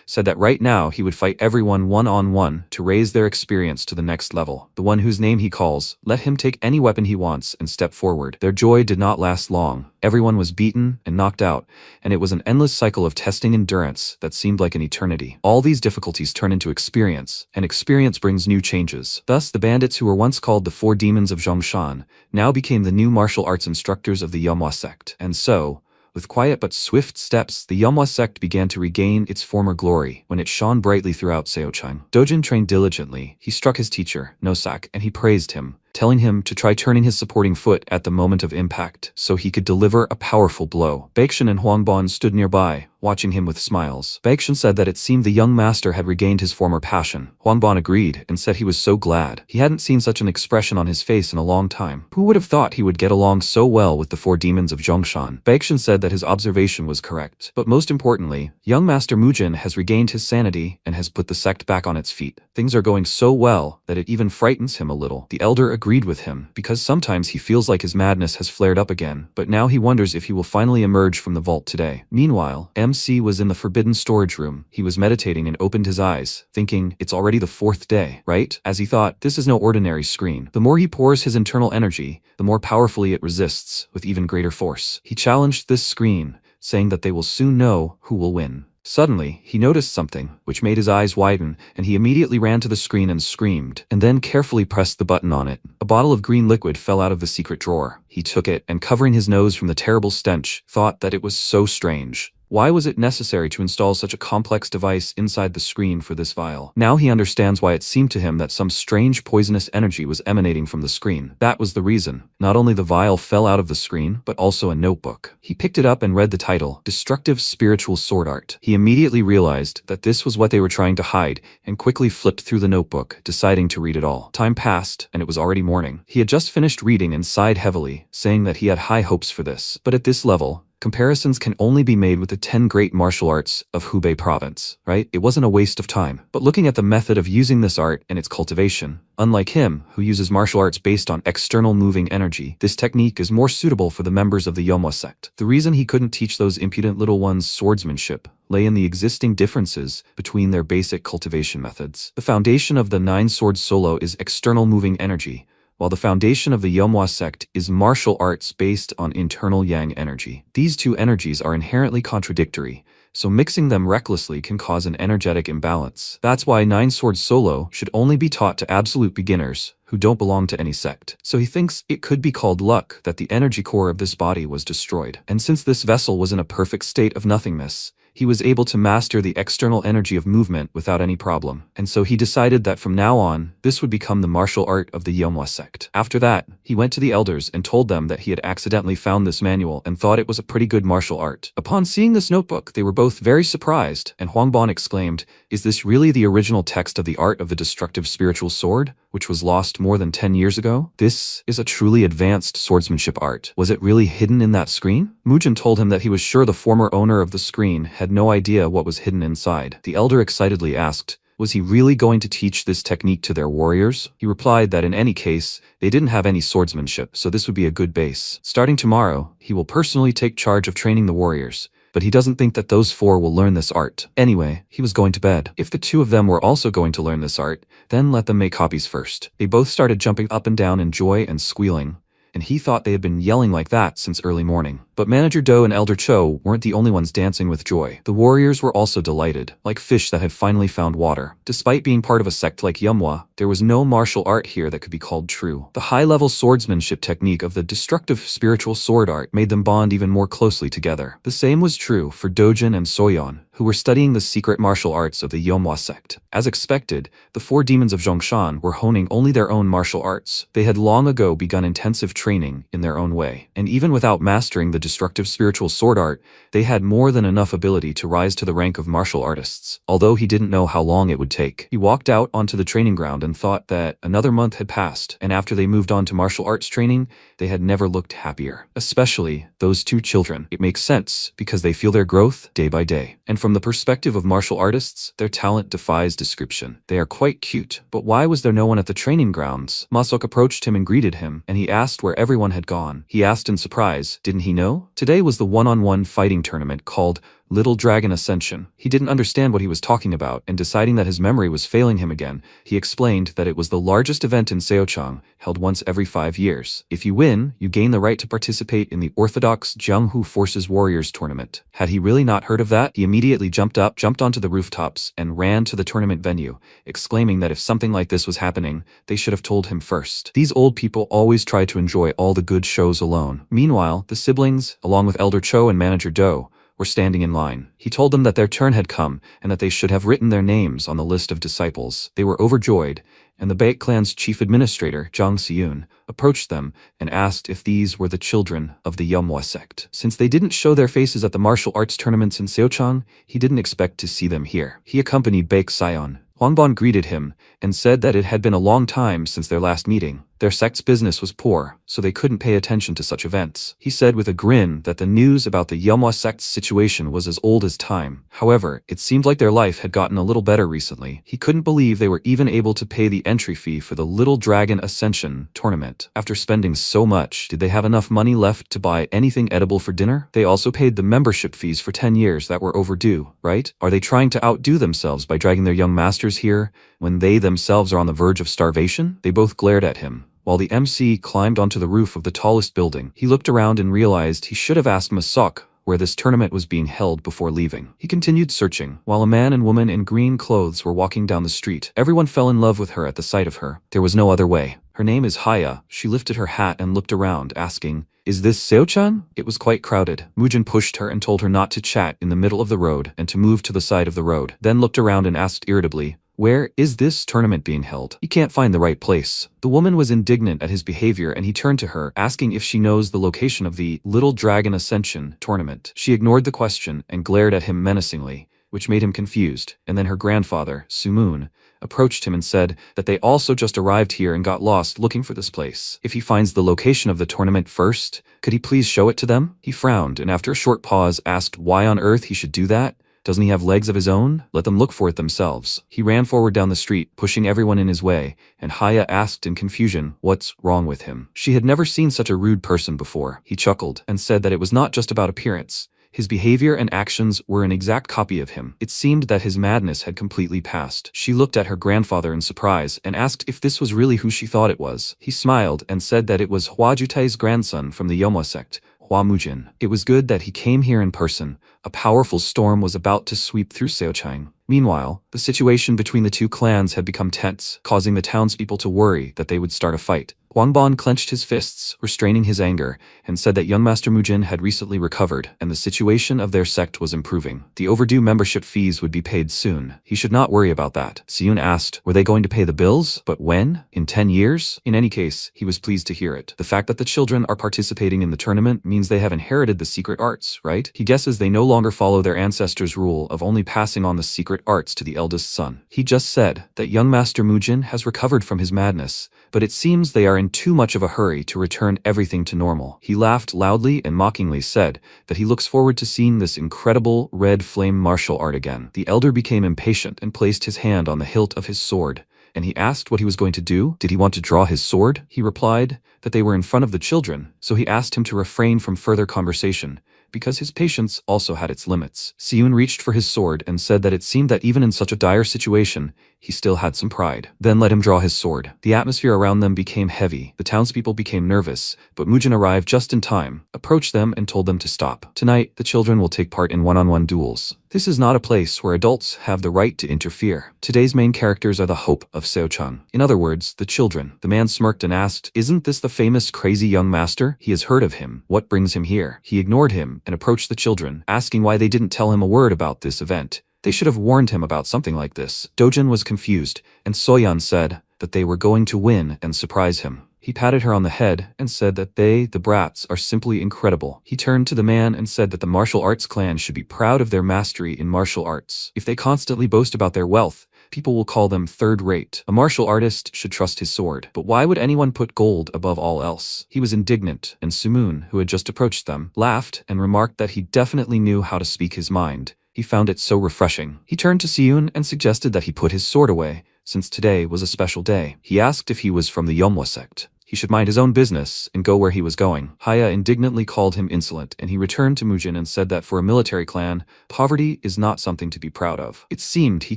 said that right now he would fight everyone one-on-one to raise their experience to the next level. The one whose name he calls, let him take any weapon he wants and step forward. Their joy did not last long. Everyone was beaten and knocked out, and it was an endless cycle of testing endurance that seemed like an eternity. All these difficulties turn into experience, and experience brings new changes. Thus, the bandits who were once called the Four Demons of Zhongshan now became the new martial arts instructors of the Manhwa sect. And so, with quiet but swift steps, the Manhwa sect began to regain its former glory when it shone brightly throughout Seochang. Dojin trained diligently. He struck his teacher, Nosak, and he praised him, telling him to try turning his supporting foot at the moment of impact so he could deliver a powerful blow. Baekshun and Huangbon stood nearby, watching him with smiles. Baekshun said that it seemed the young master had regained his former passion. Huangbon agreed and said he was so glad. He hadn't seen such an expression on his face in a long time. Who would have thought he would get along so well with the Four Demons of Zhongshan? Baekshun said that his observation was correct. But most importantly, young master Mujin has regained his sanity and has put the sect back on its feet. Things are going so well that it even frightens him a little. The elder agreed with him, because sometimes he feels like his madness has flared up again, but now he wonders if he will finally emerge from the vault today. Meanwhile, MC was in the forbidden storage room. He was meditating and opened his eyes, thinking, it's already the 4th day, right? As he thought, this is no ordinary screen. The more he pours his internal energy, the more powerfully it resists, with even greater force. He challenged this screen, saying that they will soon know who will win. Suddenly, he noticed something, which made his eyes widen, and he immediately ran to the screen and screamed, and then carefully pressed the button on it. A bottle of green liquid fell out of the secret drawer. He took it, and covering his nose from the terrible stench, thought that it was so strange. Why was it necessary to install such a complex device inside the screen for this vial? Now he understands why it seemed to him that some strange poisonous energy was emanating from the screen. That was the reason. Not only the vial fell out of the screen, but also a notebook. He picked it up and read the title, Destructive Spiritual Sword Art. He immediately realized that this was what they were trying to hide, and quickly flipped through the notebook, deciding to read it all. Time passed, and it was already morning. He had just finished reading and sighed heavily, saying that he had high hopes for this. But at this level, comparisons can only be made with the 10 great martial arts of Hubei province, right? It wasn't a waste of time. But looking at the method of using this art and its cultivation, unlike him, who uses martial arts based on external moving energy, this technique is more suitable for the members of the Manhwa sect. The reason he couldn't teach those impudent little ones swordsmanship lay in the existing differences between their basic cultivation methods. The foundation of the 9 swords solo is external moving energy, while the foundation of the Manhwa sect is martial arts based on internal yang energy. These two energies are inherently contradictory, so mixing them recklessly can cause an energetic imbalance. That's why Nine Swords Solo should only be taught to absolute beginners who don't belong to any sect. So he thinks it could be called luck that the energy core of this body was destroyed. And since this vessel was in a perfect state of nothingness, he was able to master the external energy of movement without any problem. And so he decided that from now on, this would become the martial art of the Manhwa sect. After that, he went to the elders and told them that he had accidentally found this manual and thought it was a pretty good martial art. Upon seeing this notebook, they were both very surprised, and Huangban exclaimed, "Is this really the original text of the art of the destructive spiritual sword, which was lost more than 10 years ago? This is a truly advanced swordsmanship art. Was it really hidden in that screen?" Mujin told him that he was sure the former owner of the screen had no idea what was hidden inside. The elder excitedly asked, was he really going to teach this technique to their warriors? He replied that in any case, they didn't have any swordsmanship, so this would be a good base. Starting tomorrow, he will personally take charge of training the warriors, but he doesn't think that those four will learn this art. Anyway, he was going to bed. If the two of them were also going to learn this art, then let them make copies first. They both started jumping up and down in joy and squealing, and he thought they had been yelling like that since early morning. But Manager Do and Elder Cho weren't the only ones dancing with joy. The warriors were also delighted, like fish that had finally found water. Despite being part of a sect like Manhwa, there was no martial art here that could be called true. The high-level swordsmanship technique of the destructive spiritual sword art made them bond even more closely together. The same was true for Dojin and Soyeon, who were studying the secret martial arts of the Manhwa sect. As expected, the four demons of Zhongshan were honing only their own martial arts. They had long ago begun intensive training in their own way, and even without mastering the destructive spiritual sword art, they had more than enough ability to rise to the rank of martial artists. Although he didn't know how long it would take, he walked out onto the training ground and thought that another month had passed, and after they moved on to martial arts training, they had never looked happier. Especially those two children. It makes sense because they feel their growth day by day. And from the perspective of martial artists, their talent defies description. They are quite cute, but why was there no one at the training grounds? Masok approached him and greeted him, and he asked where everyone had gone. He asked in surprise, didn't he know? Today was the one-on-one fighting tournament called Little Dragon Ascension. He didn't understand what he was talking about, and deciding that his memory was failing him again, he explained that it was the largest event in Seochang, held once every 5 years. If you win, you gain the right to participate in the Orthodox Jianghu Forces Warriors tournament. Had he really not heard of that? He immediately jumped onto the rooftops, and ran to the tournament venue, exclaiming that if something like this was happening, they should have told him first. These old people always try to enjoy all the good shows alone. Meanwhile, the siblings, along with Elder Cho and Manager Do, were standing in line. He told them that their turn had come and that they should have written their names on the list of disciples. They were overjoyed, and the Baek clan's chief administrator, Jang Seun, approached them and asked if these were the children of the Manhwa sect. Since they didn't show their faces at the martial arts tournaments in Seochang, he didn't expect to see them here. He accompanied Baek Sion. Huangban greeted him and said that it had been a long time since their last meeting. Their sect's business was poor, so they couldn't pay attention to such events. He said with a grin that the news about the Manhwa sect's situation was as old as time. However, it seemed like their life had gotten a little better recently. He couldn't believe they were even able to pay the entry fee for the Little Dragon Ascension tournament. After spending so much, did they have enough money left to buy anything edible for dinner? They also paid the membership fees for 10 years that were overdue, right? Are they trying to outdo themselves by dragging their young masters here when they themselves are on the verge of starvation? They both glared at him. While the MC climbed onto the roof of the tallest building, he looked around and realized he should have asked Masok where this tournament was being held before leaving. He continued searching, while a man and woman in green clothes were walking down the street. Everyone fell in love with her at the sight of her. There was no other way. Her name is Haya. She lifted her hat and looked around, asking, "Is this Seochan?" It was quite crowded. Mujin pushed her and told her not to chat in the middle of the road and to move to the side of the road, then looked around and asked irritably, "Where is this tournament being held? You can't find the right place." The woman was indignant at his behavior, and he turned to her, asking if she knows the location of the Little Dragon Ascension tournament. She ignored the question and glared at him menacingly, which made him confused. And then her grandfather, Sumoon, approached him and said that they also just arrived here and got lost looking for this place. If he finds the location of the tournament first, could he please show it to them? He frowned, and after a short pause asked why on earth he should do that. Doesn't he have legs of his own? Let them look for it themselves. He ran forward down the street, pushing everyone in his way, and Haya asked in confusion what's wrong with him. She had never seen such a rude person before. He chuckled and said that it was not just about appearance. His behavior and actions were an exact copy of him. It seemed that his madness had completely passed. She looked at her grandfather in surprise and asked if this was really who she thought it was. He smiled and said that it was Hua Jutai's grandson from the Yomwa sect, Hua Mujin. It was good that he came here in person. A powerful storm was about to sweep through Seochang. Meanwhile, the situation between the two clans had become tense, causing the townspeople to worry that they would start a fight. Huang Ban clenched his fists, restraining his anger, and said that young Master Mujin had recently recovered, and the situation of their sect was improving. The overdue membership fees would be paid soon. He should not worry about that. Siyun asked, were they going to pay the bills? But when? In 10 years? In any case, he was pleased to hear it. The fact that the children are participating in the tournament means they have inherited the secret arts, right? He guesses they no longer follow their ancestors' rule of only passing on the secret arts to the eldest son. He just said that young Master Mujin has recovered from his madness, but it seems they are in too much of a hurry to return everything to normal. He laughed loudly and mockingly said that he looks forward to seeing this incredible red flame martial art again. The elder became impatient and placed his hand on the hilt of his sword, and he asked what he was going to do. Did he want to draw his sword? He replied that they were in front of the children, so he asked him to refrain from further conversation, because his patience also had its limits. Siyun reached for his sword and said that it seemed that even in such a dire situation, he still had some pride. Then let him draw his sword. The atmosphere around them became heavy. The townspeople became nervous, but Mujin arrived just in time, approached them and told them to stop. Tonight, the children will take part in one-on-one duels. This is not a place where adults have the right to interfere. Today's main characters are the hope of Seochang. In other words, the children. The man smirked and asked, isn't this the famous crazy young master? He has heard of him. What brings him here? He ignored him and approached the children, asking why they didn't tell him a word about this event. They should have warned him about something like this. Dojin was confused, and Soyan said that they were going to win and surprise him. He patted her on the head and said that they, the brats, are simply incredible. He turned to the man and said that the martial arts clan should be proud of their mastery in martial arts. If they constantly boast about their wealth, people will call them third-rate. A martial artist should trust his sword. But why would anyone put gold above all else? He was indignant, and Sumoon, who had just approached them, laughed and remarked that he definitely knew how to speak his mind. He found it so refreshing. He turned to Siyun and suggested that he put his sword away, since today was a special day. He asked if he was from the Yomwa sect. He should mind his own business and go where he was going. Haya indignantly called him insolent, and he returned to Mujin and said that for a military clan, poverty is not something to be proud of. It seemed he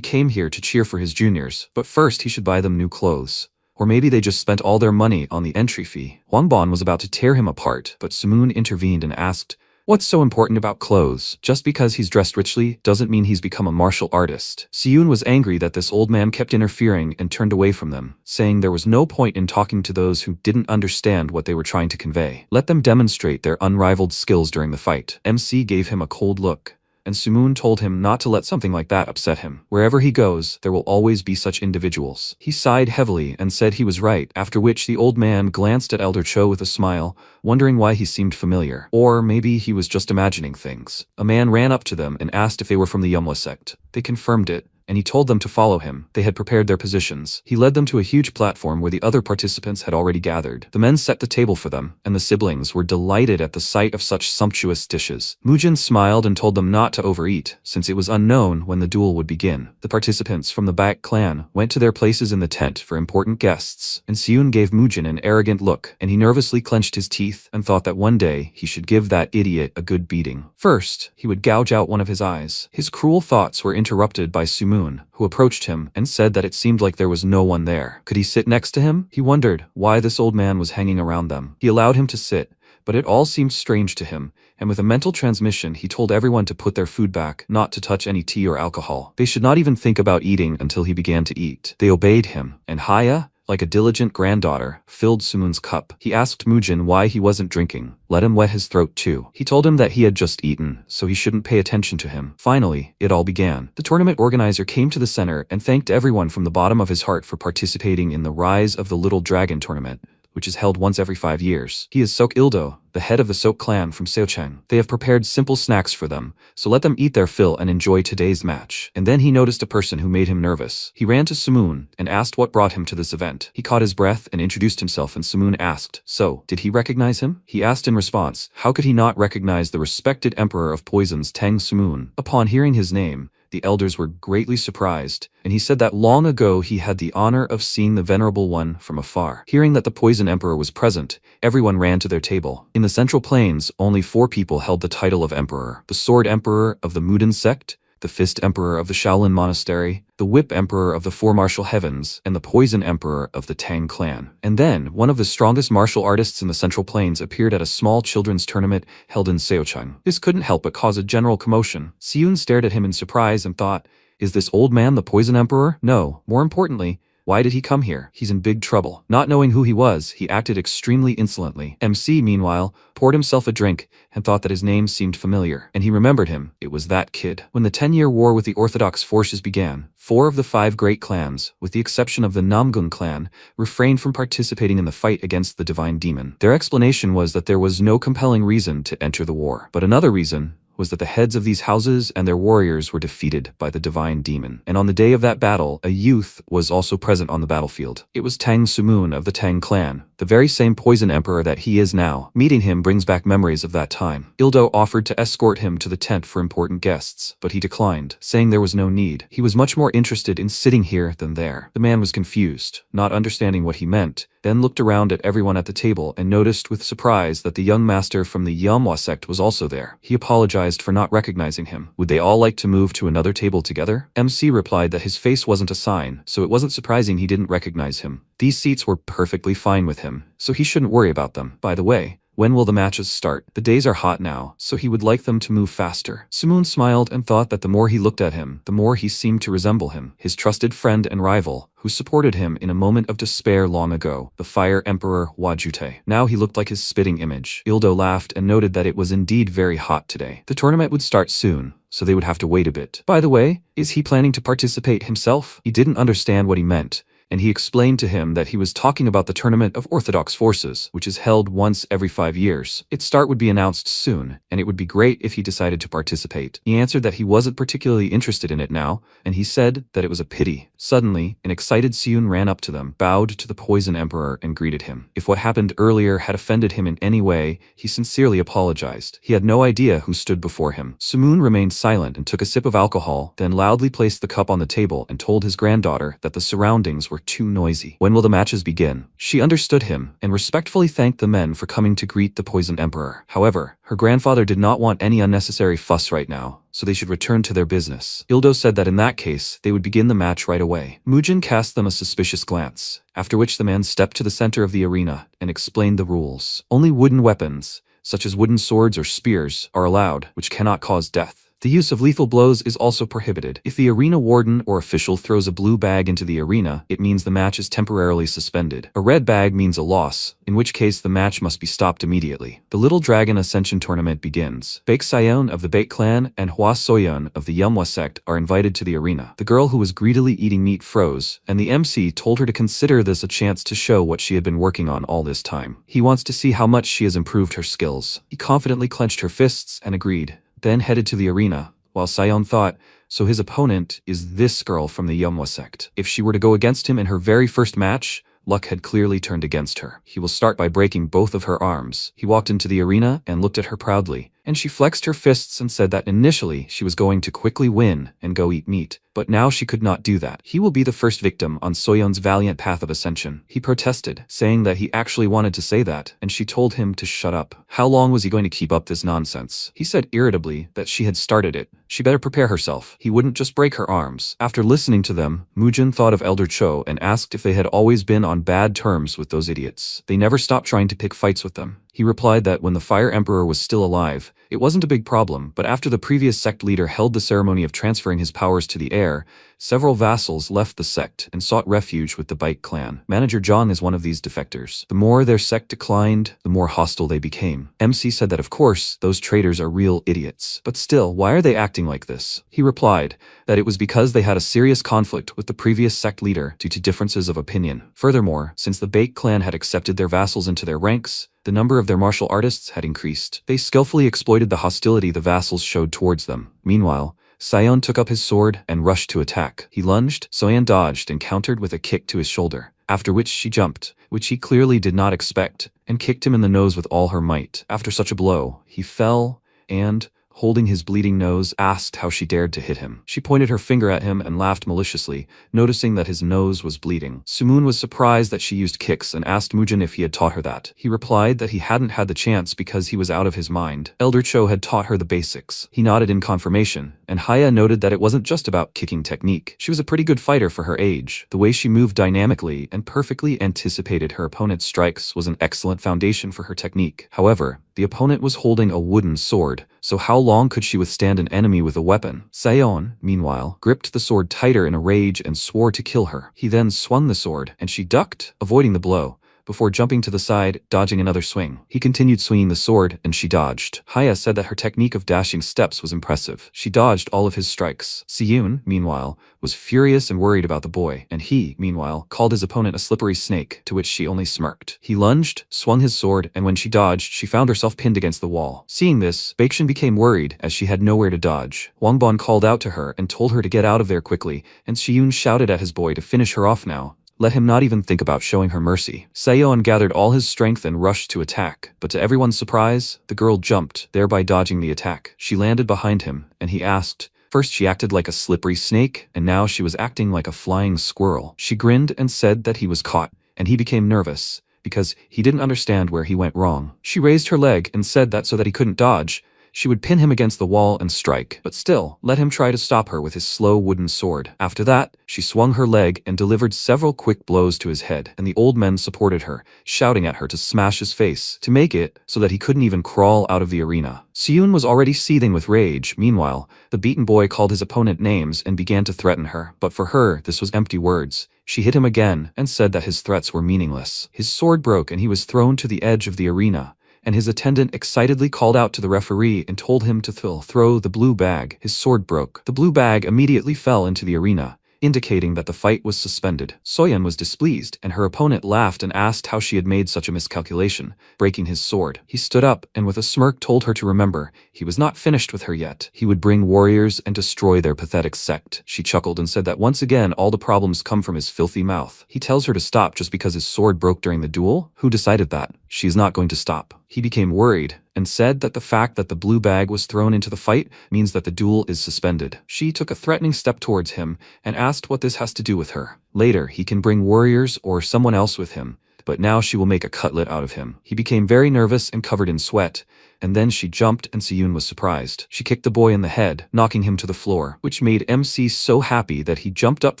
came here to cheer for his juniors, but first he should buy them new clothes. Or maybe they just spent all their money on the entry fee. Huang Ban was about to tear him apart, but Sumoon intervened and asked, what's so important about clothes? Just because he's dressed richly doesn't mean he's become a martial artist. Siyun was angry that this old man kept interfering and turned away from them, saying there was no point in talking to those who didn't understand what they were trying to convey. Let them demonstrate their unrivaled skills during the fight. MC gave him a cold look, and Sumoon told him not to let something like that upset him. Wherever he goes, there will always be such individuals. He sighed heavily and said he was right, after which the old man glanced at Elder Cho with a smile, wondering why he seemed familiar. Or maybe he was just imagining things. A man ran up to them and asked if they were from the Yomwa sect. They confirmed it, and he told them to follow him. They had prepared their positions. He led them to a huge platform where the other participants had already gathered. The men set the table for them, and the siblings were delighted at the sight of such sumptuous dishes. Mujin smiled and told them not to overeat, since it was unknown when the duel would begin. The participants from the Baek clan went to their places in the tent for important guests, and Siyun gave Mujin an arrogant look, and he nervously clenched his teeth and thought that one day he should give that idiot a good beating. First, he would gouge out one of his eyes. His cruel thoughts were interrupted by Sumoon, who approached him and said that it seemed like there was no one there. Could he sit next to him? He wondered why this old man was hanging around them. He allowed him to sit, but it all seemed strange to him, and with a mental transmission he told everyone to put their food back, not to touch any tea or alcohol. They should not even think about eating until he began to eat. They obeyed him, and Haya, like a diligent granddaughter, filled Sumoon's cup. He asked Mujin why he wasn't drinking. Let him wet his throat too. He told him that he had just eaten, so he shouldn't pay attention to him. Finally, it all began. The tournament organizer came to the center and thanked everyone from the bottom of his heart for participating in the Rise of the Little Dragon tournament, which is held once every 5 years. He is Sok Ildo, the head of the Sok clan from Seochang. They have prepared simple snacks for them, so let them eat their fill and enjoy today's match. And then he noticed a person who made him nervous. He ran to Sumoon and asked what brought him to this event. He caught his breath and introduced himself, and Sumoon asked, so, did he recognize him? He asked in response, how could he not recognize the respected emperor of poisons Tang Sumoon? Upon hearing his name, The elders were greatly surprised, and he said that long ago he had the honor of seeing the Venerable One from afar. Hearing that the Poison Emperor was present, everyone ran to their table. In the Central Plains, only 4 people held the title of Emperor: the Sword Emperor of the Muden sect, the Fist Emperor of the Shaolin Monastery, the Whip Emperor of the 4 Martial Heavens, and the Poison Emperor of the Tang clan. And then, one of the strongest martial artists in the Central Plains appeared at a small children's tournament held in Seochang. This couldn't help but cause a general commotion. Siyun stared at him in surprise and thought, "Is this old man the Poison Emperor? No, more importantly, why did he come here? He's in big trouble." Not knowing who he was, he acted extremely insolently. MC, meanwhile, poured himself a drink and thought that his name seemed familiar, and he remembered him. It was that kid. When the 10-year war with the Orthodox forces began, 4 of the 5 great clans, with the exception of the Namgung clan, refrained from participating in the fight against the divine demon. Their explanation was that there was no compelling reason to enter the war. But another reason was that the heads of these houses and their warriors were defeated by the divine demon. And on the day of that battle, a youth was also present on the battlefield. It was Tang Sumun of the Tang clan, the very same Poison Emperor that he is now. Meeting him brings back memories of that time. Ildo offered to escort him to the tent for important guests, but he declined, saying there was no need. He was much more interested in sitting here than there. The man was confused, not understanding what he meant, then looked around at everyone at the table and noticed with surprise that the young master from the Manhwa sect was also there. He apologized for not recognizing him. Would they all like to move to another table together? MC replied that his face wasn't a sign, so it wasn't surprising he didn't recognize him. These seats were perfectly fine with him, so he shouldn't worry about them. By the way, when will the matches start? The days are hot now, so he would like them to move faster. Sumun smiled and thought that the more he looked at him, the more he seemed to resemble him, his trusted friend and rival, who supported him in a moment of despair long ago, the Fire Emperor Wajute. Now he looked like his spitting image. Ildo laughed and noted that it was indeed very hot today. The tournament would start soon, so they would have to wait a bit. By the way, is he planning to participate himself? He didn't understand what he meant, and he explained to him that he was talking about the Tournament of Orthodox Forces, which is held once every 5 years. Its start would be announced soon, and it would be great if he decided to participate. He answered that he wasn't particularly interested in it now, and he said that it was a pity. Suddenly, an excited Siyun ran up to them, bowed to the Poison Emperor, and greeted him. If what happened earlier had offended him in any way, he sincerely apologized. He had no idea who stood before him. Sumun remained silent and took a sip of alcohol, then loudly placed the cup on the table and told his granddaughter that the surroundings were too noisy. When will the matches begin? She understood him and respectfully thanked the men for coming to greet the Poison Emperor. However, her grandfather did not want any unnecessary fuss right now, so they should return to their business. Ildo said that in that case, they would begin the match right away. Mujin cast them a suspicious glance, after which the man stepped to the center of the arena and explained the rules. Only wooden weapons, such as wooden swords or spears, are allowed, which cannot cause death. The use of lethal blows is also prohibited. If the arena warden or official throws a blue bag into the arena, it means the match is temporarily suspended. A red bag means a loss, in which case the match must be stopped immediately. The Little Dragon Ascension tournament begins. Baek Sayon of the Baek clan and Hwa Soyeon of the Manhwa sect are invited to the arena. The girl who was greedily eating meat froze, and the MC told her to consider this a chance to show what she had been working on all this time. He wants to see how much she has improved her skills. He confidently clenched her fists and agreed, then headed to the arena, while Sayon thought, so his opponent is this girl from the Manhwa sect. If she were to go against him in her very first match, luck had clearly turned against her. He will start by breaking both of her arms. He walked into the arena and looked at her proudly, and she flexed her fists and said that initially she was going to quickly win and go eat meat, but now she could not do that. He will be the first victim on Soyeon's valiant path of ascension. He protested, saying that he actually wanted to say that, and she told him to shut up. How long was he going to keep up this nonsense? He said irritably that she had started it. She better prepare herself. He wouldn't just break her arms. After listening to them, Mujin thought of Elder Cho and asked if they had always been on bad terms with those idiots. They never stopped trying to pick fights with them. He replied that when the Fire Emperor was still alive, it wasn't a big problem, but after the previous sect leader held the ceremony of transferring his powers to the heir, several vassals left the sect and sought refuge with the Baek clan. Manager Zhang is one of these defectors. The more their sect declined, the more hostile they became. MC said that of course, those traitors are real idiots. But still, why are they acting like this? He replied that it was because they had a serious conflict with the previous sect leader due to differences of opinion. Furthermore, since the Baek clan had accepted their vassals into their ranks, the number of their martial artists had increased. They skillfully exploited the hostility the vassals showed towards them. Meanwhile, Sayon took up his sword and rushed to attack. He lunged, Soyeon dodged and countered with a kick to his shoulder, after which she jumped, which he clearly did not expect, and kicked him in the nose with all her might. After such a blow, he fell, and, holding his bleeding nose, asked how she dared to hit him. She pointed her finger at him and laughed maliciously, noticing that his nose was bleeding. Sumoon was surprised that she used kicks and asked Mujin if he had taught her that. He replied that he hadn't had the chance because he was out of his mind. Elder Cho had taught her the basics. He nodded in confirmation, and Haya noted that it wasn't just about kicking technique. She was a pretty good fighter for her age. The way she moved dynamically and perfectly anticipated her opponent's strikes was an excellent foundation for her technique. However, the opponent was holding a wooden sword, so how long could she withstand an enemy with a weapon? Sayon, meanwhile, gripped the sword tighter in a rage and swore to kill her. He then swung the sword, and she ducked, avoiding the blow, before jumping to the side, dodging another swing. He continued swinging the sword, and she dodged. Haya said that her technique of dashing steps was impressive. She dodged all of his strikes. Siyun, meanwhile, was furious and worried about the boy, and he, meanwhile, called his opponent a slippery snake, to which she only smirked. He lunged, swung his sword, and when she dodged, she found herself pinned against the wall. Seeing this, Baekshun became worried, as she had nowhere to dodge. Wangbon called out to her and told her to get out of there quickly, and Siyun shouted at his boy to finish her off now. Let him not even think about showing her mercy. Sayon gathered all his strength and rushed to attack, but to everyone's surprise, the girl jumped, thereby dodging the attack. She landed behind him, and he asked, first she acted like a slippery snake, and now she was acting like a flying squirrel. She grinned and said that he was caught, and he became nervous, because he didn't understand where he went wrong. She raised her leg and said that so that he couldn't dodge, she would pin him against the wall and strike, but still, let him try to stop her with his slow wooden sword. After that, she swung her leg and delivered several quick blows to his head, and the old men supported her, shouting at her to smash his face, to make it so that he couldn't even crawl out of the arena. Siyun was already seething with rage. Meanwhile, the beaten boy called his opponent names and began to threaten her, but for her, this was empty words. She hit him again and said that his threats were meaningless. His sword broke and he was thrown to the edge of the arena, and his attendant excitedly called out to the referee and told him to throw the blue bag. His sword broke. The blue bag immediately fell into the arena, indicating that the fight was suspended. Soyeon was displeased, and her opponent laughed and asked how she had made such a miscalculation, breaking his sword. He stood up and with a smirk told her to remember, he was not finished with her yet. He would bring warriors and destroy their pathetic sect. She chuckled and said that once again all the problems come from his filthy mouth. He tells her to stop just because his sword broke during the duel? Who decided that? She's not going to stop. He became worried and said that the fact that the blue bag was thrown into the fight means that the duel is suspended. She took a threatening step towards him and asked what this has to do with her. Later, he can bring warriors or someone else with him, but now she will make a cutlet out of him. He became very nervous and covered in sweat, and then she jumped and Siyun was surprised. She kicked the boy in the head, knocking him to the floor, which made MC so happy that he jumped up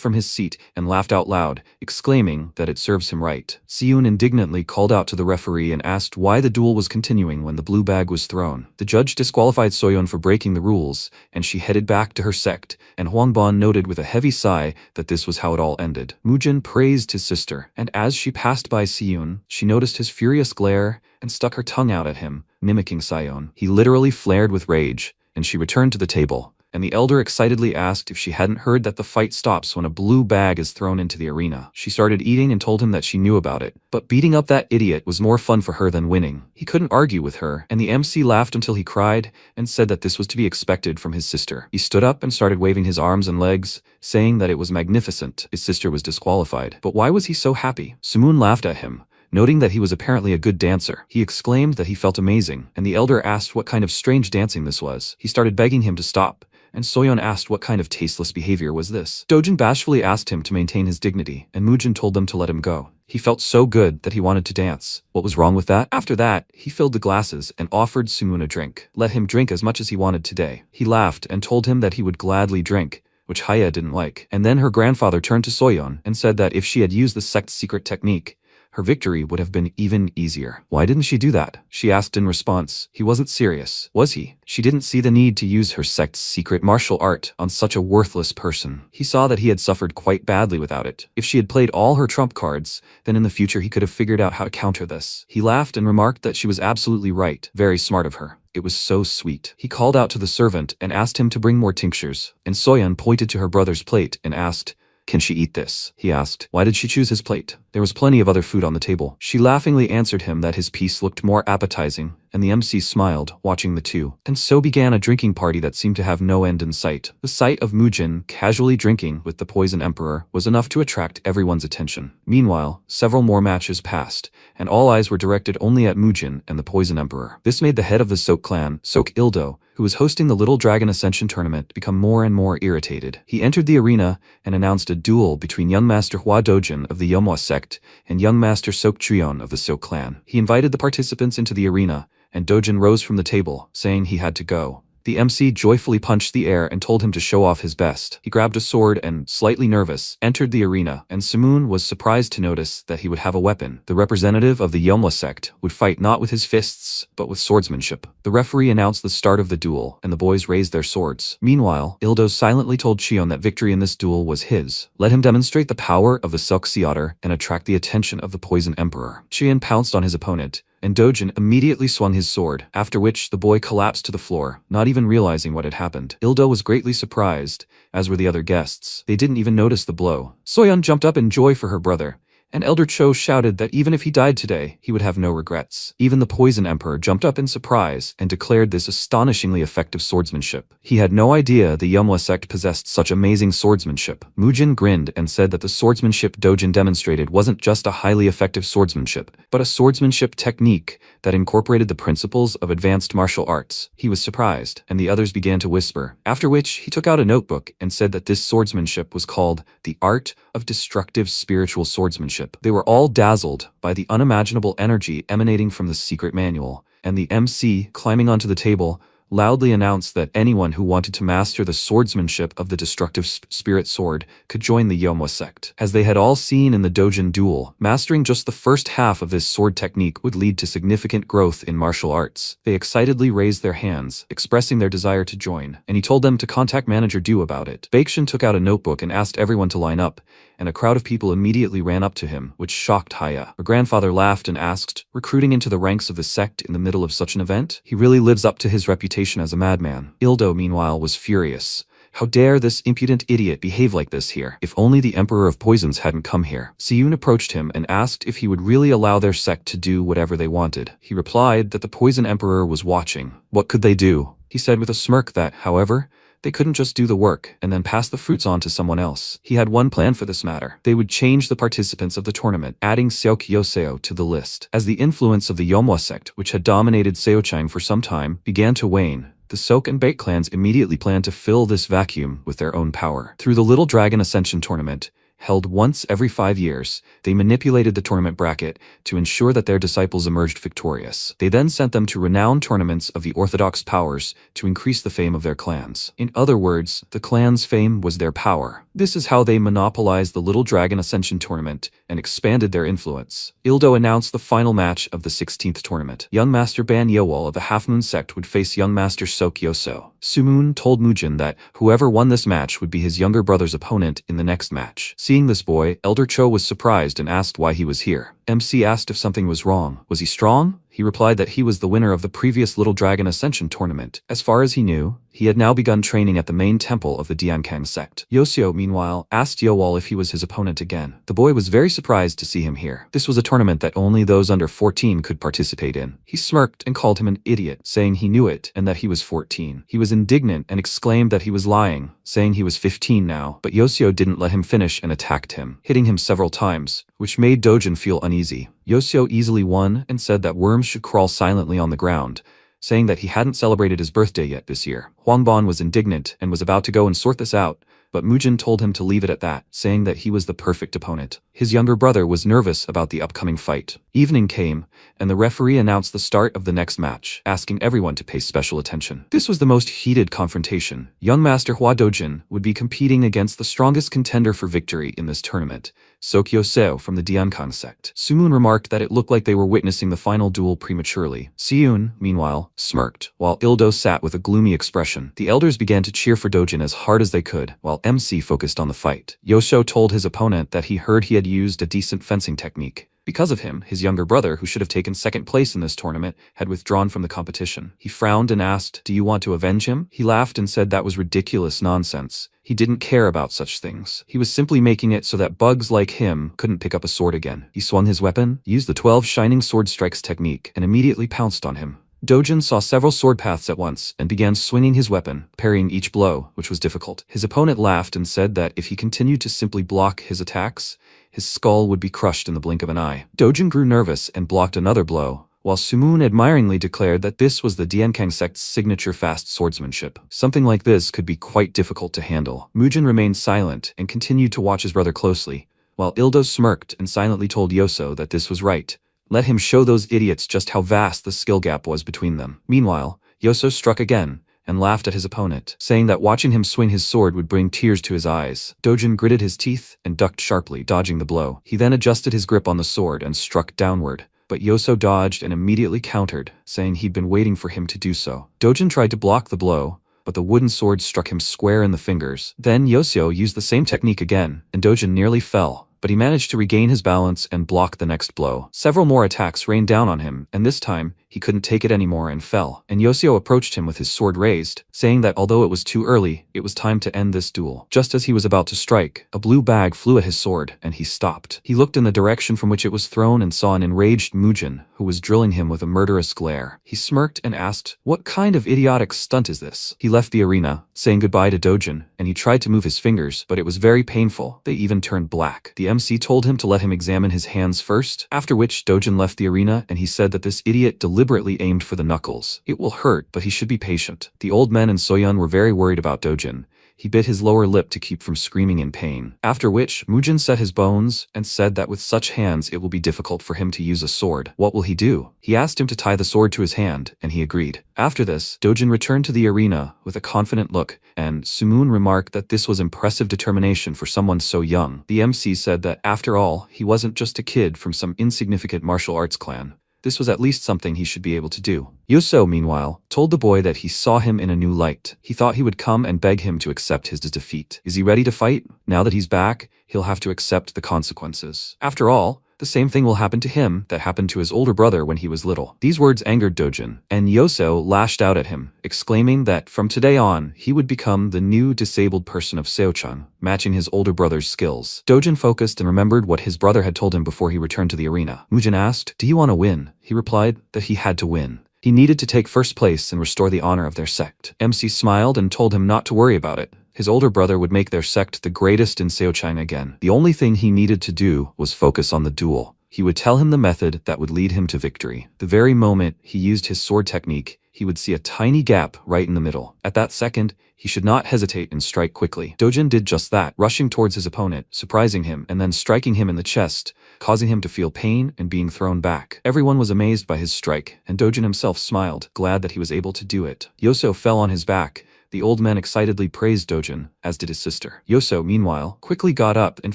from his seat and laughed out loud, exclaiming that it serves him right. Siyun indignantly called out to the referee and asked why the duel was continuing when the blue bag was thrown. The judge disqualified Soyeon for breaking the rules, and she headed back to her sect, and Hwangbon noted with a heavy sigh that this was how it all ended. Mujin praised his sister, and as she passed by Siyun, she noticed his furious glare and stuck her tongue out at him, mimicking Sayon. He literally flared with rage, and she returned to the table, and the elder excitedly asked if she hadn't heard that the fight stops when a blue bag is thrown into the arena. She started eating and told him that she knew about it, but beating up that idiot was more fun for her than winning. He couldn't argue with her, and the MC laughed until he cried and said that this was to be expected from his sister. He stood up and started waving his arms and legs, saying that it was magnificent. His sister was disqualified. But why was he so happy? Sumoon laughed at him, noting that he was apparently a good dancer. He exclaimed that he felt amazing, and the elder asked what kind of strange dancing this was. He started begging him to stop, and Soyeon asked what kind of tasteless behavior was this. Dojin bashfully asked him to maintain his dignity, and Mujin told them to let him go. He felt so good that he wanted to dance. What was wrong with that? After that, he filled the glasses and offered Sumoon a drink. Let him drink as much as he wanted today. He laughed and told him that he would gladly drink, which Haya didn't like. And then her grandfather turned to Soyeon and said that if she had used the sect's secret technique, her victory would have been even easier. Why didn't she do that? She asked in response. He wasn't serious, was he? She didn't see the need to use her sect's secret martial art on such a worthless person. He saw that he had suffered quite badly without it. If she had played all her trump cards, then in the future he could have figured out how to counter this. He laughed and remarked that she was absolutely right. Very smart of her. It was so sweet. He called out to the servant and asked him to bring more tinctures, and Soyeon pointed to her brother's plate and asked, "Can she eat this?" He asked. Why did she choose his plate? There was plenty of other food on the table. She laughingly answered him that his piece looked more appetizing, and the MC smiled, watching the two. And so began a drinking party that seemed to have no end in sight. The sight of Mujin casually drinking with the Poison Emperor was enough to attract everyone's attention. Meanwhile, several more matches passed, and all eyes were directed only at Mujin and the Poison Emperor. This made the head of the Sok clan, Sok Ildo, who who was hosting the Little Dragon Ascension tournament, become more and more irritated. He entered the arena and announced a duel between young Master Hua Dojin of the Manhwa sect and young Master Sok Chuyon of the Sok clan. He invited the participants into the arena, and Dojin rose from the table, saying he had to go. The MC joyfully punched the air and told him to show off his best. He grabbed a sword and, slightly nervous, entered the arena, and Sumoon was surprised to notice that he would have a weapon. The representative of the Manhwa sect would fight not with his fists, but with swordsmanship. The referee announced the start of the duel, and the boys raised their swords. Meanwhile, Ildo silently told Chion that victory in this duel was his. Let him demonstrate the power of the Silk Sea Otter and attract the attention of the Poison Emperor. Chion pounced on his opponent, and Dojin immediately swung his sword, after which the boy collapsed to the floor, not even realizing what had happened. Ildo was greatly surprised, as were the other guests. They didn't even notice the blow. Soyeon jumped up in joy for her brother, and Elder Cho shouted that even if he died today, he would have no regrets. Even the Poison Emperor jumped up in surprise and declared this astonishingly effective swordsmanship. He had no idea the Manhwa sect possessed such amazing swordsmanship. Mujin grinned and said that the swordsmanship Dojin demonstrated wasn't just a highly effective swordsmanship, but a swordsmanship technique that incorporated the principles of advanced martial arts. He was surprised, and the others began to whisper, after which he took out a notebook and said that this swordsmanship was called the art of destructive spiritual swordsmanship. They were all dazzled by the unimaginable energy emanating from the secret manual, and the MC, climbing onto the table, loudly announced that anyone who wanted to master the swordsmanship of the destructive spirit sword could join the Manhwa sect. As they had all seen in the Dojin duel, mastering just the first half of this sword technique would lead to significant growth in martial arts. They excitedly raised their hands, expressing their desire to join, and he told them to contact Manager Du about it. Baekshun took out a notebook and asked everyone to line up, and a crowd of people immediately ran up to him, which shocked Haya. Her grandfather laughed and asked, recruiting into the ranks of the sect in the middle of such an event? He really lives up to his reputation as a madman. Ildo, meanwhile, was furious. How dare this impudent idiot behave like this here? If only the Emperor of Poisons hadn't come here. Siyun approached him and asked if he would really allow their sect to do whatever they wanted. He replied that the Poison Emperor was watching. What could they do? He said with a smirk that, however, they couldn't just do the work and then pass the fruits on to someone else. He had one plan for this matter. They would change the participants of the tournament, adding Seok Yoseo to the list. As the influence of the Manhwa sect, which had dominated Seochang for some time, began to wane, the Sok and Baek clans immediately planned to fill this vacuum with their own power. Through the Little Dragon Ascension tournament, held once every 5 years, they manipulated the tournament bracket to ensure that their disciples emerged victorious. They then sent them to renowned tournaments of the Orthodox powers to increase the fame of their clans. In other words, the clan's fame was their power. This is how they monopolized the Little Dragon Ascension tournament and expanded their influence. Ildo announced the final match of the 16th tournament. Young Master Ban Yewol of the Half Moon sect would face young Master Sok Yoso. Sumoon told Mujin that whoever won this match would be his younger brother's opponent in the next match. Seeing this boy, Elder Cho was surprised and asked why he was here. MC asked if something was wrong. Was he strong? He replied that he was the winner of the previous Little Dragon Ascension tournament. As far as he knew, he had now begun training at the main temple of the Diankang sect. Yoseo, meanwhile, asked Yowol if he was his opponent again. The boy was very surprised to see him here. This was a tournament that only those under 14 could participate in. He smirked and called him an idiot, saying he knew it and that he was 14. He was indignant and exclaimed that he was lying, saying he was 15 now, but Yoseo didn't let him finish and attacked him, hitting him several times, which made Dojin feel uneasy. Yoseo easily won and said that worms should crawl silently on the ground, saying that he hadn't celebrated his birthday yet this year. Huangban was indignant and was about to go and sort this out, but Mujin told him to leave it at that, saying that he was the perfect opponent. His younger brother was nervous about the upcoming fight. Evening came, and the referee announced the start of the next match, asking everyone to pay special attention. This was the most heated confrontation. Young Master Hua Dojin would be competing against the strongest contender for victory in this tournament, Sok Yoseo from the Diankang sect. Sumoon remarked that it looked like they were witnessing the final duel prematurely. Siyun, meanwhile, smirked, while Ildo sat with a gloomy expression. The elders began to cheer for Dojin as hard as they could, while MC focused on the fight. Yosho told his opponent that he heard he had used a decent fencing technique. Because of him, his younger brother, who should have taken second place in this tournament, had withdrawn from the competition. He frowned and asked, "Do you want to avenge him?" He laughed and said that was ridiculous nonsense. He didn't care about such things. He was simply making it so that bugs like him couldn't pick up a sword again. He swung his weapon, used the 12 shining sword strikes technique, and immediately pounced on him. Dojin saw several sword paths at once and began swinging his weapon, parrying each blow, which was difficult. His opponent laughed and said that if he continued to simply block his attacks, his skull would be crushed in the blink of an eye. Dojin grew nervous and blocked another blow, while Sumoon admiringly declared that this was the Dienkang sect's signature fast swordsmanship. Something like this could be quite difficult to handle. Mujin remained silent and continued to watch his brother closely, while Ildo smirked and silently told Yoso that this was right. Let him show those idiots just how vast the skill gap was between them. Meanwhile, Yoso struck again and laughed at his opponent, saying that watching him swing his sword would bring tears to his eyes. Dojin gritted his teeth and ducked sharply, dodging the blow. He then adjusted his grip on the sword and struck downward, but Yoso dodged and immediately countered, saying he'd been waiting for him to do so. Dojin tried to block the blow, but the wooden sword struck him square in the fingers. Then Yoso used the same technique again, and Dojin nearly fell, but he managed to regain his balance and block the next blow. Several more attacks rained down on him, and this time, he couldn't take it anymore and fell. And Yoshio approached him with his sword raised, saying that although it was too early, it was time to end this duel. Just as he was about to strike, a blue bag flew at his sword, and he stopped. He looked in the direction from which it was thrown and saw an enraged Mujin, who was drilling him with a murderous glare. He smirked and asked, "What kind of idiotic stunt is this?" He left the arena, saying goodbye to Dojin, and he tried to move his fingers, but it was very painful. They even turned black. The MC told him to let him examine his hands first, after which Dojin left the arena and he said that this idiot deliberately aimed for the knuckles. It will hurt, but he should be patient. The old men and Soyun were very worried about Dojin. He bit his lower lip to keep from screaming in pain. After which, Mujin set his bones and said that with such hands it will be difficult for him to use a sword. What will he do? He asked him to tie the sword to his hand, and he agreed. After this, Dojin returned to the arena with a confident look, and Sumoon remarked that this was impressive determination for someone so young. The MC said that after all, he wasn't just a kid from some insignificant martial arts clan. This was at least something he should be able to do. Yoso, meanwhile, told the boy that he saw him in a new light. He thought he would come and beg him to accept his defeat. Is he ready to fight? Now that he's back, he'll have to accept the consequences. After all, the same thing will happen to him that happened to his older brother when he was little. These words angered Dojin, and Yoso lashed out at him, exclaiming that from today on, he would become the new disabled person of Seochan, matching his older brother's skills. Dojin focused and remembered what his brother had told him before he returned to the arena. Mujin asked, "Do you want to win?" He replied that he had to win. He needed to take first place and restore the honor of their sect. MC smiled and told him not to worry about it. His older brother would make their sect the greatest in Seochan again. The only thing he needed to do was focus on the duel. He would tell him the method that would lead him to victory. The very moment he used his sword technique, he would see a tiny gap right in the middle. At that second, he should not hesitate and strike quickly. Dojin did just that, rushing towards his opponent, surprising him, and then striking him in the chest, causing him to feel pain and being thrown back. Everyone was amazed by his strike, and Dojin himself smiled, glad that he was able to do it. Yoso fell on his back. The old man excitedly praised Dojin, as did his sister. Yoso, meanwhile, quickly got up and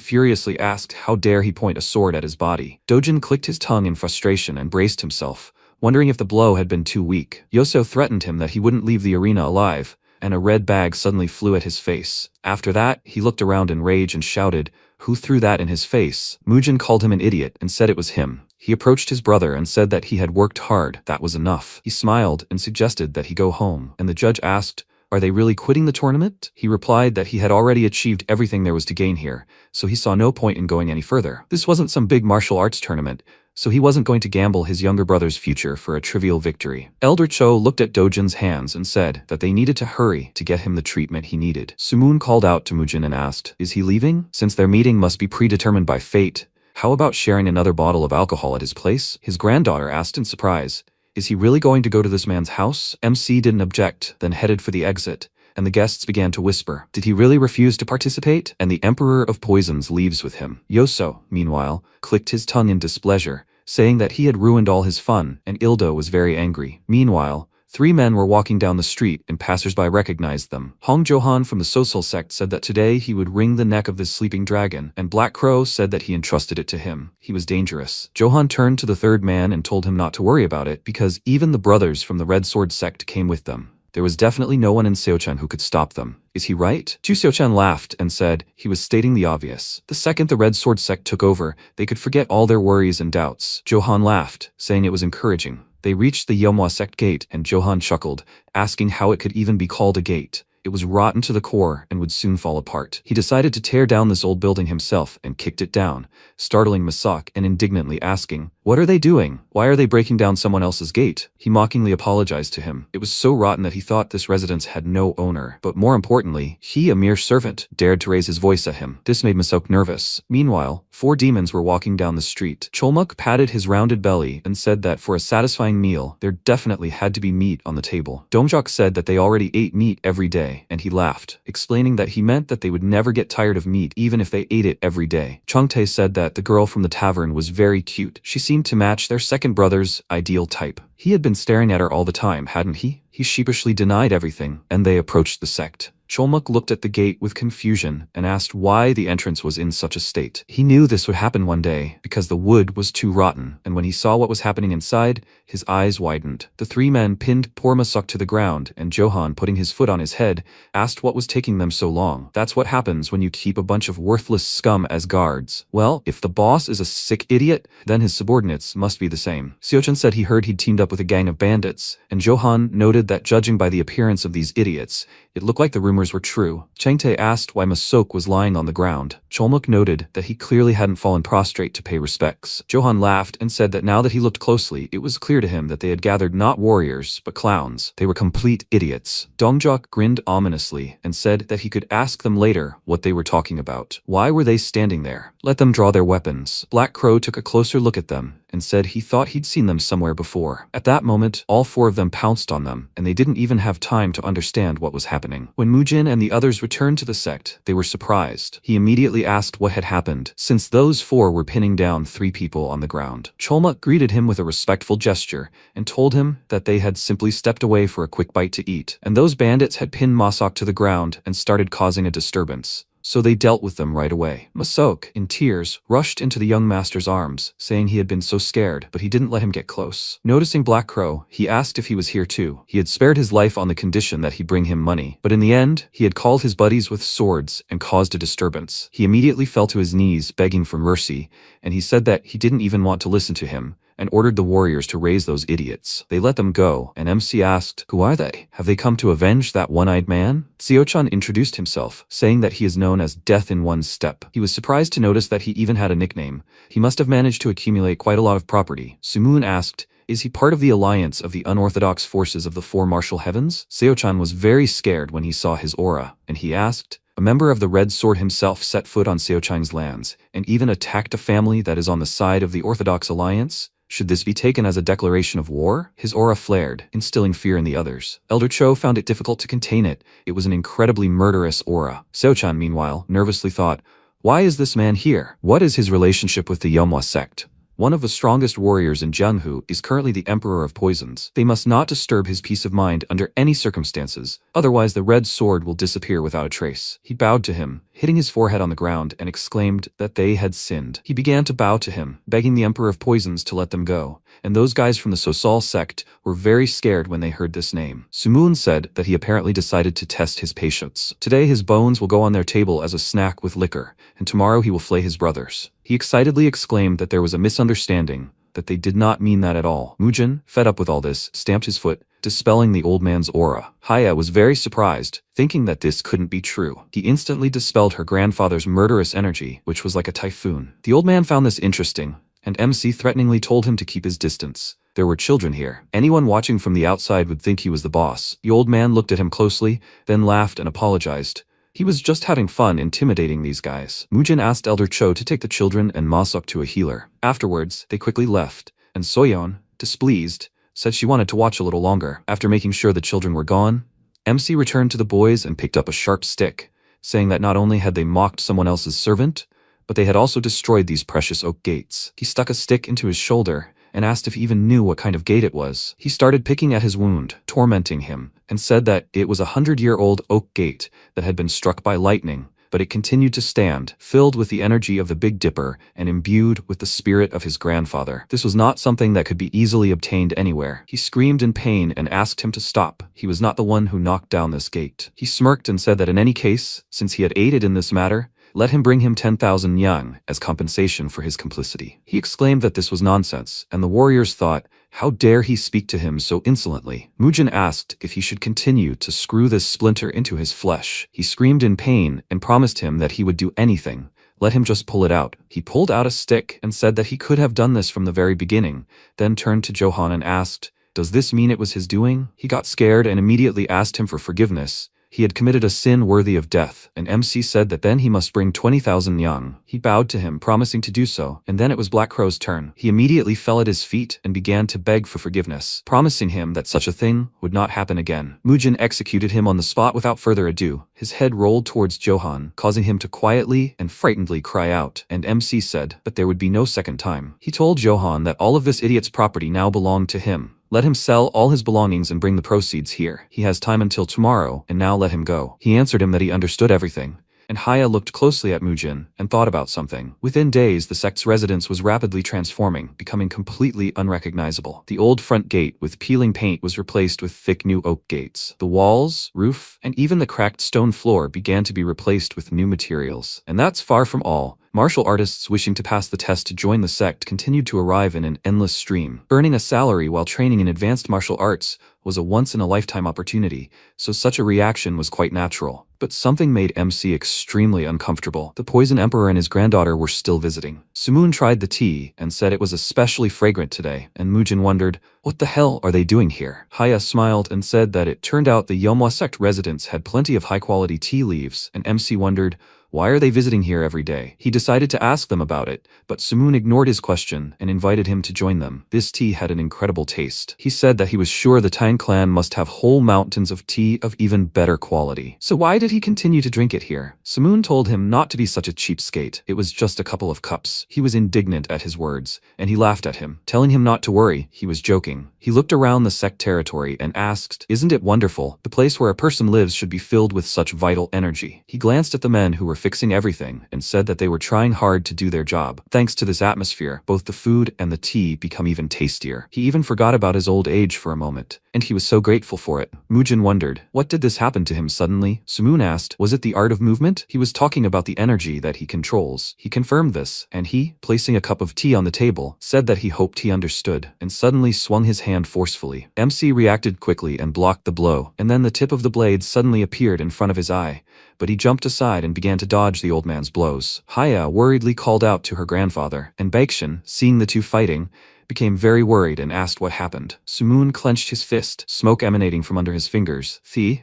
furiously asked how dare he point a sword at his body. Dojin clicked his tongue in frustration and braced himself, wondering if the blow had been too weak. Yoso threatened him that he wouldn't leave the arena alive, and a red bag suddenly flew at his face. After that, he looked around in rage and shouted, "Who threw that in his face?" Mujin called him an idiot and said it was him. He approached his brother and said that he had worked hard. That was enough. He smiled and suggested that he go home, and the judge asked, "Are they really quitting the tournament?" He replied that he had already achieved everything there was to gain here, so he saw no point in going any further. This wasn't some big martial arts tournament, so he wasn't going to gamble his younger brother's future for a trivial victory. Elder Cho looked at Dojin's hands and said that they needed to hurry to get him the treatment he needed. Sumoon called out to Mujin and asked, "Is he leaving? Since their meeting must be predetermined by fate, how about sharing another bottle of alcohol at his place?" His granddaughter asked in surprise, "Is he really going to go to this man's house?" MC didn't object, then headed for the exit, and the guests began to whisper, "Did he really refuse to participate? And the Emperor of Poisons leaves with him." Yoso, meanwhile, clicked his tongue in displeasure, saying that he had ruined all his fun, and Ildo was very angry. Meanwhile, 3 men were walking down the street and passersby recognized them. Hong Johan from the Sosul sect said that today he would wring the neck of this sleeping dragon, and Black Crow said that he entrusted it to him. He was dangerous. Johan turned to the 3rd man and told him not to worry about it because even the brothers from the Red Sword sect came with them. There was definitely no one in Seochan who could stop them. Is he right? Chu Seochan laughed and said he was stating the obvious. The second the Red Sword sect took over, they could forget all their worries and doubts. Johan laughed, saying it was encouraging. They reached the Yomwa sect gate and Johan chuckled, asking how it could even be called a gate. It was rotten to the core and would soon fall apart. He decided to tear down this old building himself and kicked it down, startling Masak and indignantly asking, "What are they doing? Why are they breaking down someone else's gate?" He mockingly apologized to him. It was so rotten that he thought this residence had no owner, but more importantly, he, a mere servant, dared to raise his voice at him. This made Masok nervous. Meanwhile, 4 demons were walking down the street. Cholmuk patted his rounded belly and said that for a satisfying meal, there definitely had to be meat on the table. Dongjok said that they already ate meat every day, and he laughed, explaining that he meant that they would never get tired of meat even if they ate it every day. Changtae said that the girl from the tavern was very cute. She seemed to match their second brother's ideal type. He had been staring at her all the time, hadn't he? He sheepishly denied everything, and they approached the sect. Cholmuk looked at the gate with confusion and asked why the entrance was in such a state. He knew this would happen one day because the wood was too rotten, and when he saw what was happening inside, his eyes widened. The 3 men pinned poor Masok to the ground, and Johan, putting his foot on his head, asked what was taking them so long. "That's what happens when you keep a bunch of worthless scum as guards. Well, if the boss is a sick idiot, then his subordinates must be the same." Seochan said he heard he'd teamed up with a gang of bandits, and Johan noted that judging by the appearance of these idiots, it looked like the rumors were true. Changtae asked why Masok was lying on the ground. Cholmuk noted that he clearly hadn't fallen prostrate to pay respects. Johan laughed and said that now that he looked closely, it was clear to him that they had gathered not warriors, but clowns. They were complete idiots. Dongjok grinned ominously and said that he could ask them later what they were talking about. Why were they standing there? Let them draw their weapons. Black Crow took a closer look at them and said he thought he'd seen them somewhere before. At that moment, all 4 of them pounced on them, and they didn't even have time to understand what was happening. When Mujin and the others returned to the sect, they were surprised. He immediately asked what had happened, since those 4 were pinning down 3 people on the ground. Cholmuk greeted him with a respectful gesture and told him that they had simply stepped away for a quick bite to eat, and those bandits had pinned Masok to the ground and started causing a disturbance. So they dealt with them right away. Masok, in tears, rushed into the young master's arms, saying he had been so scared, but he didn't let him get close. Noticing Black Crow, he asked if he was here too. He had spared his life on the condition that he'd bring him money, but in the end, he had called his buddies with swords and caused a disturbance. He immediately fell to his knees, begging for mercy, and he said that he didn't even want to listen to him, and ordered the warriors to raise those idiots. They let them go, and MC asked, "Who are they? Have they come to avenge that one-eyed man?" Seochan introduced himself, saying that he is known as Death in One Step. He was surprised to notice that he even had a nickname. He must have managed to accumulate quite a lot of property. Sumoon asked, "Is he part of the alliance of the unorthodox forces of the 4 martial heavens?" Seochan was very scared when he saw his aura, and he asked, "A member of the Red Sword himself set foot on Seochan's lands, and even attacked a family that is on the side of the Orthodox Alliance? Should this be taken as a declaration of war?" His aura flared, instilling fear in the others. Elder Cho found it difficult to contain it. It was an incredibly murderous aura. Seochan, meanwhile, nervously thought, "Why is this man here? What is his relationship with the Yeomwa sect? One of the strongest warriors in Jianghu is currently the Emperor of Poisons. They must not disturb his peace of mind under any circumstances, otherwise the Red Sword will disappear without a trace." He bowed to him, hitting his forehead on the ground, and exclaimed that they had sinned. He began to bow to him, begging the Emperor of Poisons to let them go, and those guys from the Sosal sect were very scared when they heard this name. Sumoon said that he apparently decided to test his patience. Today his bones will go on their table as a snack with liquor, and tomorrow he will flay his brothers. He excitedly exclaimed that there was a misunderstanding, that they did not mean that at all. Mujin, fed up with all this, stamped his foot, dispelling the old man's aura. Haya was very surprised, thinking that this couldn't be true. He instantly dispelled her grandfather's murderous energy, which was like a typhoon. The old man found this interesting, and MC threateningly told him to keep his distance. There were children here. Anyone watching from the outside would think he was the boss. The old man looked at him closely, then laughed and apologized. He was just having fun intimidating these guys. Mujin asked Elder Cho to take the children and Masok to a healer. Afterwards, they quickly left, and Soyeon, displeased, said she wanted to watch a little longer. After making sure the children were gone, MC returned to the boys and picked up a sharp stick, saying that not only had they mocked someone else's servant, but they had also destroyed these precious oak gates. He stuck a stick into his shoulder and asked if he even knew what kind of gate it was. He started picking at his wound, tormenting him, and said that it was a 100-year-old oak gate that had been struck by lightning, but it continued to stand, filled with the energy of the Big Dipper and imbued with the spirit of his grandfather. This was not something that could be easily obtained anywhere. He screamed in pain and asked him to stop. He was not the one who knocked down this gate. He smirked and said that in any case, since he had aided in this matter, let him bring him 10,000 yang as compensation for his complicity. He exclaimed that this was nonsense, and the warriors thought, how dare he speak to him so insolently? Mujin asked if he should continue to screw this splinter into his flesh. He screamed in pain and promised him that he would do anything, Let him just pull it out. He pulled out a stick and said that he could have done this from the very beginning, then turned to Johan and asked, "Does this mean it was his doing?" He got scared and immediately asked him for forgiveness. He had committed a sin worthy of death, and MC said that then he must bring 20,000 yang. He bowed to him, promising to do so, and then it was Black Crow's turn. He immediately fell at his feet and began to beg for forgiveness, promising him that such a thing would not happen again. Mujin executed him on the spot without further ado. His head rolled towards Johan, causing him to quietly and frightenedly cry out, and MC said, but there would be no second time. He told Johan that all of this idiot's property now belonged to him. Let him sell all his belongings and bring the proceeds here. He has time until tomorrow, and now let him go. He answered him that he understood everything. And Haya looked closely at Mujin and thought about something. Within days, the sect's residence was rapidly transforming, becoming completely unrecognizable. The old front gate with peeling paint was replaced with thick new oak gates. The walls, roof, and even the cracked stone floor began to be replaced with new materials. And that's far from all. Martial artists wishing to pass the test to join the sect continued to arrive in an endless stream. Earning a salary while training in advanced martial arts was a once-in-a-lifetime opportunity, so such a reaction was quite natural. But something made MC extremely uncomfortable. The Poison Emperor and his granddaughter were still visiting. Sumoon tried the tea and said it was especially fragrant today, and Mujin wondered, what the hell are they doing here? Haya smiled and said that it turned out the Yeomwa sect residents had plenty of high-quality tea leaves, and MC wondered, why are they visiting here every day? He decided to ask them about it, but Sumoon ignored his question and invited him to join them. This tea had an incredible taste. He said that he was sure the Tang clan must have whole mountains of tea of even better quality. So why did he continue to drink it here? Sumoon told him not to be such a cheapskate. It was just a couple of cups. He was indignant at his words, and he laughed at him, telling him not to worry. He was joking. He looked around the sect territory and asked, isn't it wonderful? The place where a person lives should be filled with such vital energy. He glanced at the men who were fixing everything and said that they were trying hard to do their job. Thanks to this atmosphere, both the food and the tea become even tastier. He even forgot about his old age for a moment, and he was so grateful for it. Mujin wondered, what did this happen to him suddenly? Sumoon asked, was it the art of movement? He was talking about the energy that he controls. He confirmed this, and he, placing a cup of tea on the table, said that he hoped he understood, and suddenly swung his hand forcefully. MC reacted quickly and blocked the blow, and then the tip of the blade suddenly appeared in front of his eye. But he jumped aside and began to dodge the old man's blows. Haya worriedly called out to her grandfather, and Baekshun, seeing the two fighting, became very worried and asked what happened. Sumoon clenched his fist, smoke emanating from under his fingers,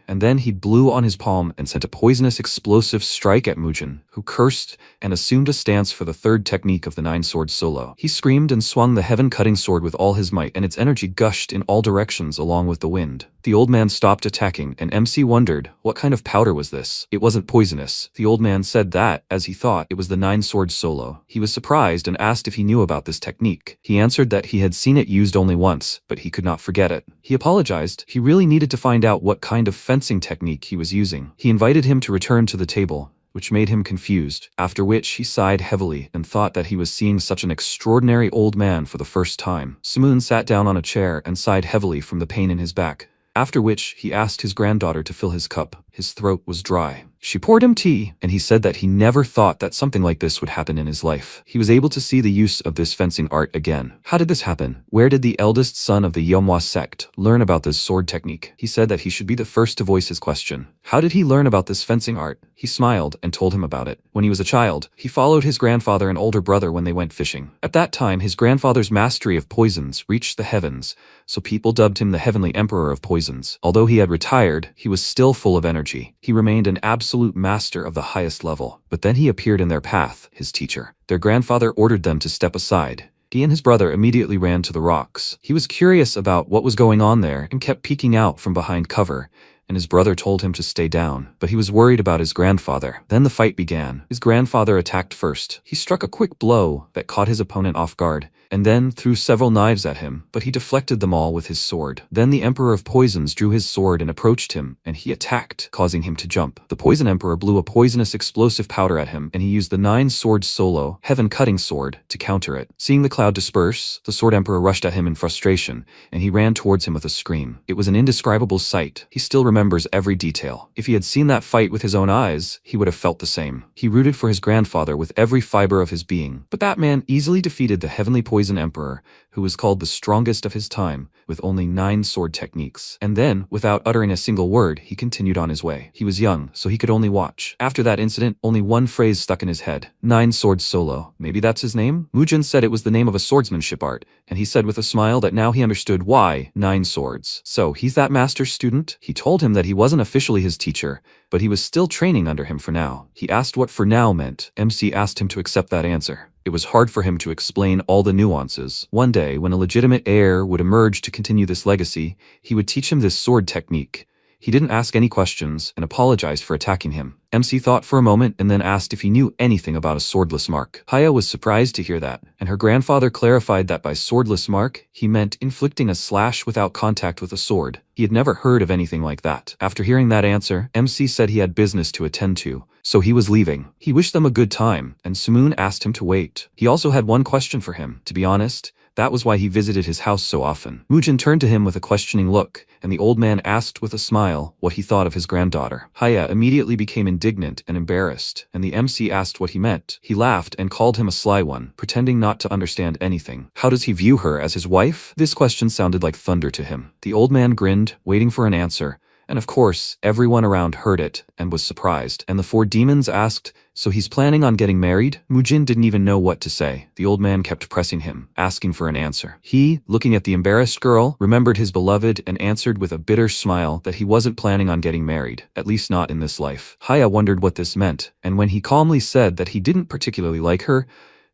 and then he blew on his palm and sent a poisonous explosive strike at Mujin, who cursed and assumed a stance for the third technique of the nine-sword solo. He screamed and swung the heaven-cutting sword with all his might, and its energy gushed in all directions along with the wind. The old man stopped attacking, and MC wondered, what kind of powder was this? It wasn't poisonous. The old man said that, as he thought, it was the nine-sword solo. He was surprised and asked if he knew about this technique. He answered that he had seen it used only once, but he could not forget it. He apologized. He really needed to find out what kind of fencing technique he was using. He invited him to return to the table, which made him confused, after which he sighed heavily and thought that he was seeing such an extraordinary old man for the first time. Sumoon sat down on a chair and sighed heavily from the pain in his back, after which he asked his granddaughter to fill his cup. His throat was dry. She poured him tea, and he said that he never thought that something like this would happen in his life. He was able to see the use of this fencing art again. How did this happen? Where did the eldest son of the Yeomwa sect learn about this sword technique? He said that he should be the first to voice his question. How did he learn about this fencing art? He smiled and told him about it. When he was a child, he followed his grandfather and older brother when they went fishing. At that time, his grandfather's mastery of poisons reached the heavens, so people dubbed him the Heavenly Emperor of Poisons. Although he had retired, he was still full of energy. He remained an absolute master of the highest level. But then he appeared in their path, his teacher. Their grandfather ordered them to step aside. He and his brother immediately ran to the rocks. He was curious about what was going on there and kept peeking out from behind cover, and his brother told him to stay down, but he was worried about his grandfather. Then the fight began. His grandfather attacked first. He struck a quick blow that caught his opponent off guard, and then threw several knives at him, but he deflected them all with his sword. Then the Emperor of Poisons drew his sword and approached him, and he attacked, causing him to jump. The Poison Emperor blew a poisonous explosive powder at him, and he used the nine-sword solo, heaven-cutting sword, to counter it. Seeing the cloud disperse, the Sword Emperor rushed at him in frustration, and he ran towards him with a scream. It was an indescribable sight. He still remembers every detail. If he had seen that fight with his own eyes, he would have felt the same. He rooted for his grandfather with every fiber of his being, but that man easily defeated the heavenly Poison Emperor, who was called the strongest of his time, with only 9 sword techniques. And then, without uttering a single word, he continued on his way. He was young, so he could only watch. After that incident, only one phrase stuck in his head. 9 swords solo. Maybe that's his name? Mujin said it was the name of a swordsmanship art, and he said with a smile that now he understood why 9 swords. So, he's that master's student? He told him that he wasn't officially his teacher, but he was still training under him for now. He asked what for now meant. MC asked him to accept that answer. It was hard for him to explain all the nuances. One day, when a legitimate heir would emerge to continue this legacy, he would teach him this sword technique. He didn't ask any questions and apologized for attacking him. MC thought for a moment and then asked if he knew anything about a swordless mark. Haya was surprised to hear that, and her grandfather clarified that by swordless mark, he meant inflicting a slash without contact with a sword. He had never heard of anything like that. After hearing that answer, MC said he had business to attend to, so he was leaving. He wished them a good time, and Sumoon asked him to wait. He also had one question for him. To be honest, that was why he visited his house so often. Mujin turned to him with a questioning look, and the old man asked with a smile what he thought of his granddaughter. Haya immediately became indignant and embarrassed, and the MC asked what he meant. He laughed and called him a sly one, pretending not to understand anything. How does he view her, as his wife? This question sounded like thunder to him. The old man grinned, waiting for an answer, and of course, everyone around heard it and was surprised. And the 4 demons asked, "So he's planning on getting married?" Mujin didn't even know what to say. The old man kept pressing him, asking for an answer. He, looking at the embarrassed girl, remembered his beloved and answered with a bitter smile that he wasn't planning on getting married, at least not in this life. Haya wondered what this meant, and when he calmly said that he didn't particularly like her,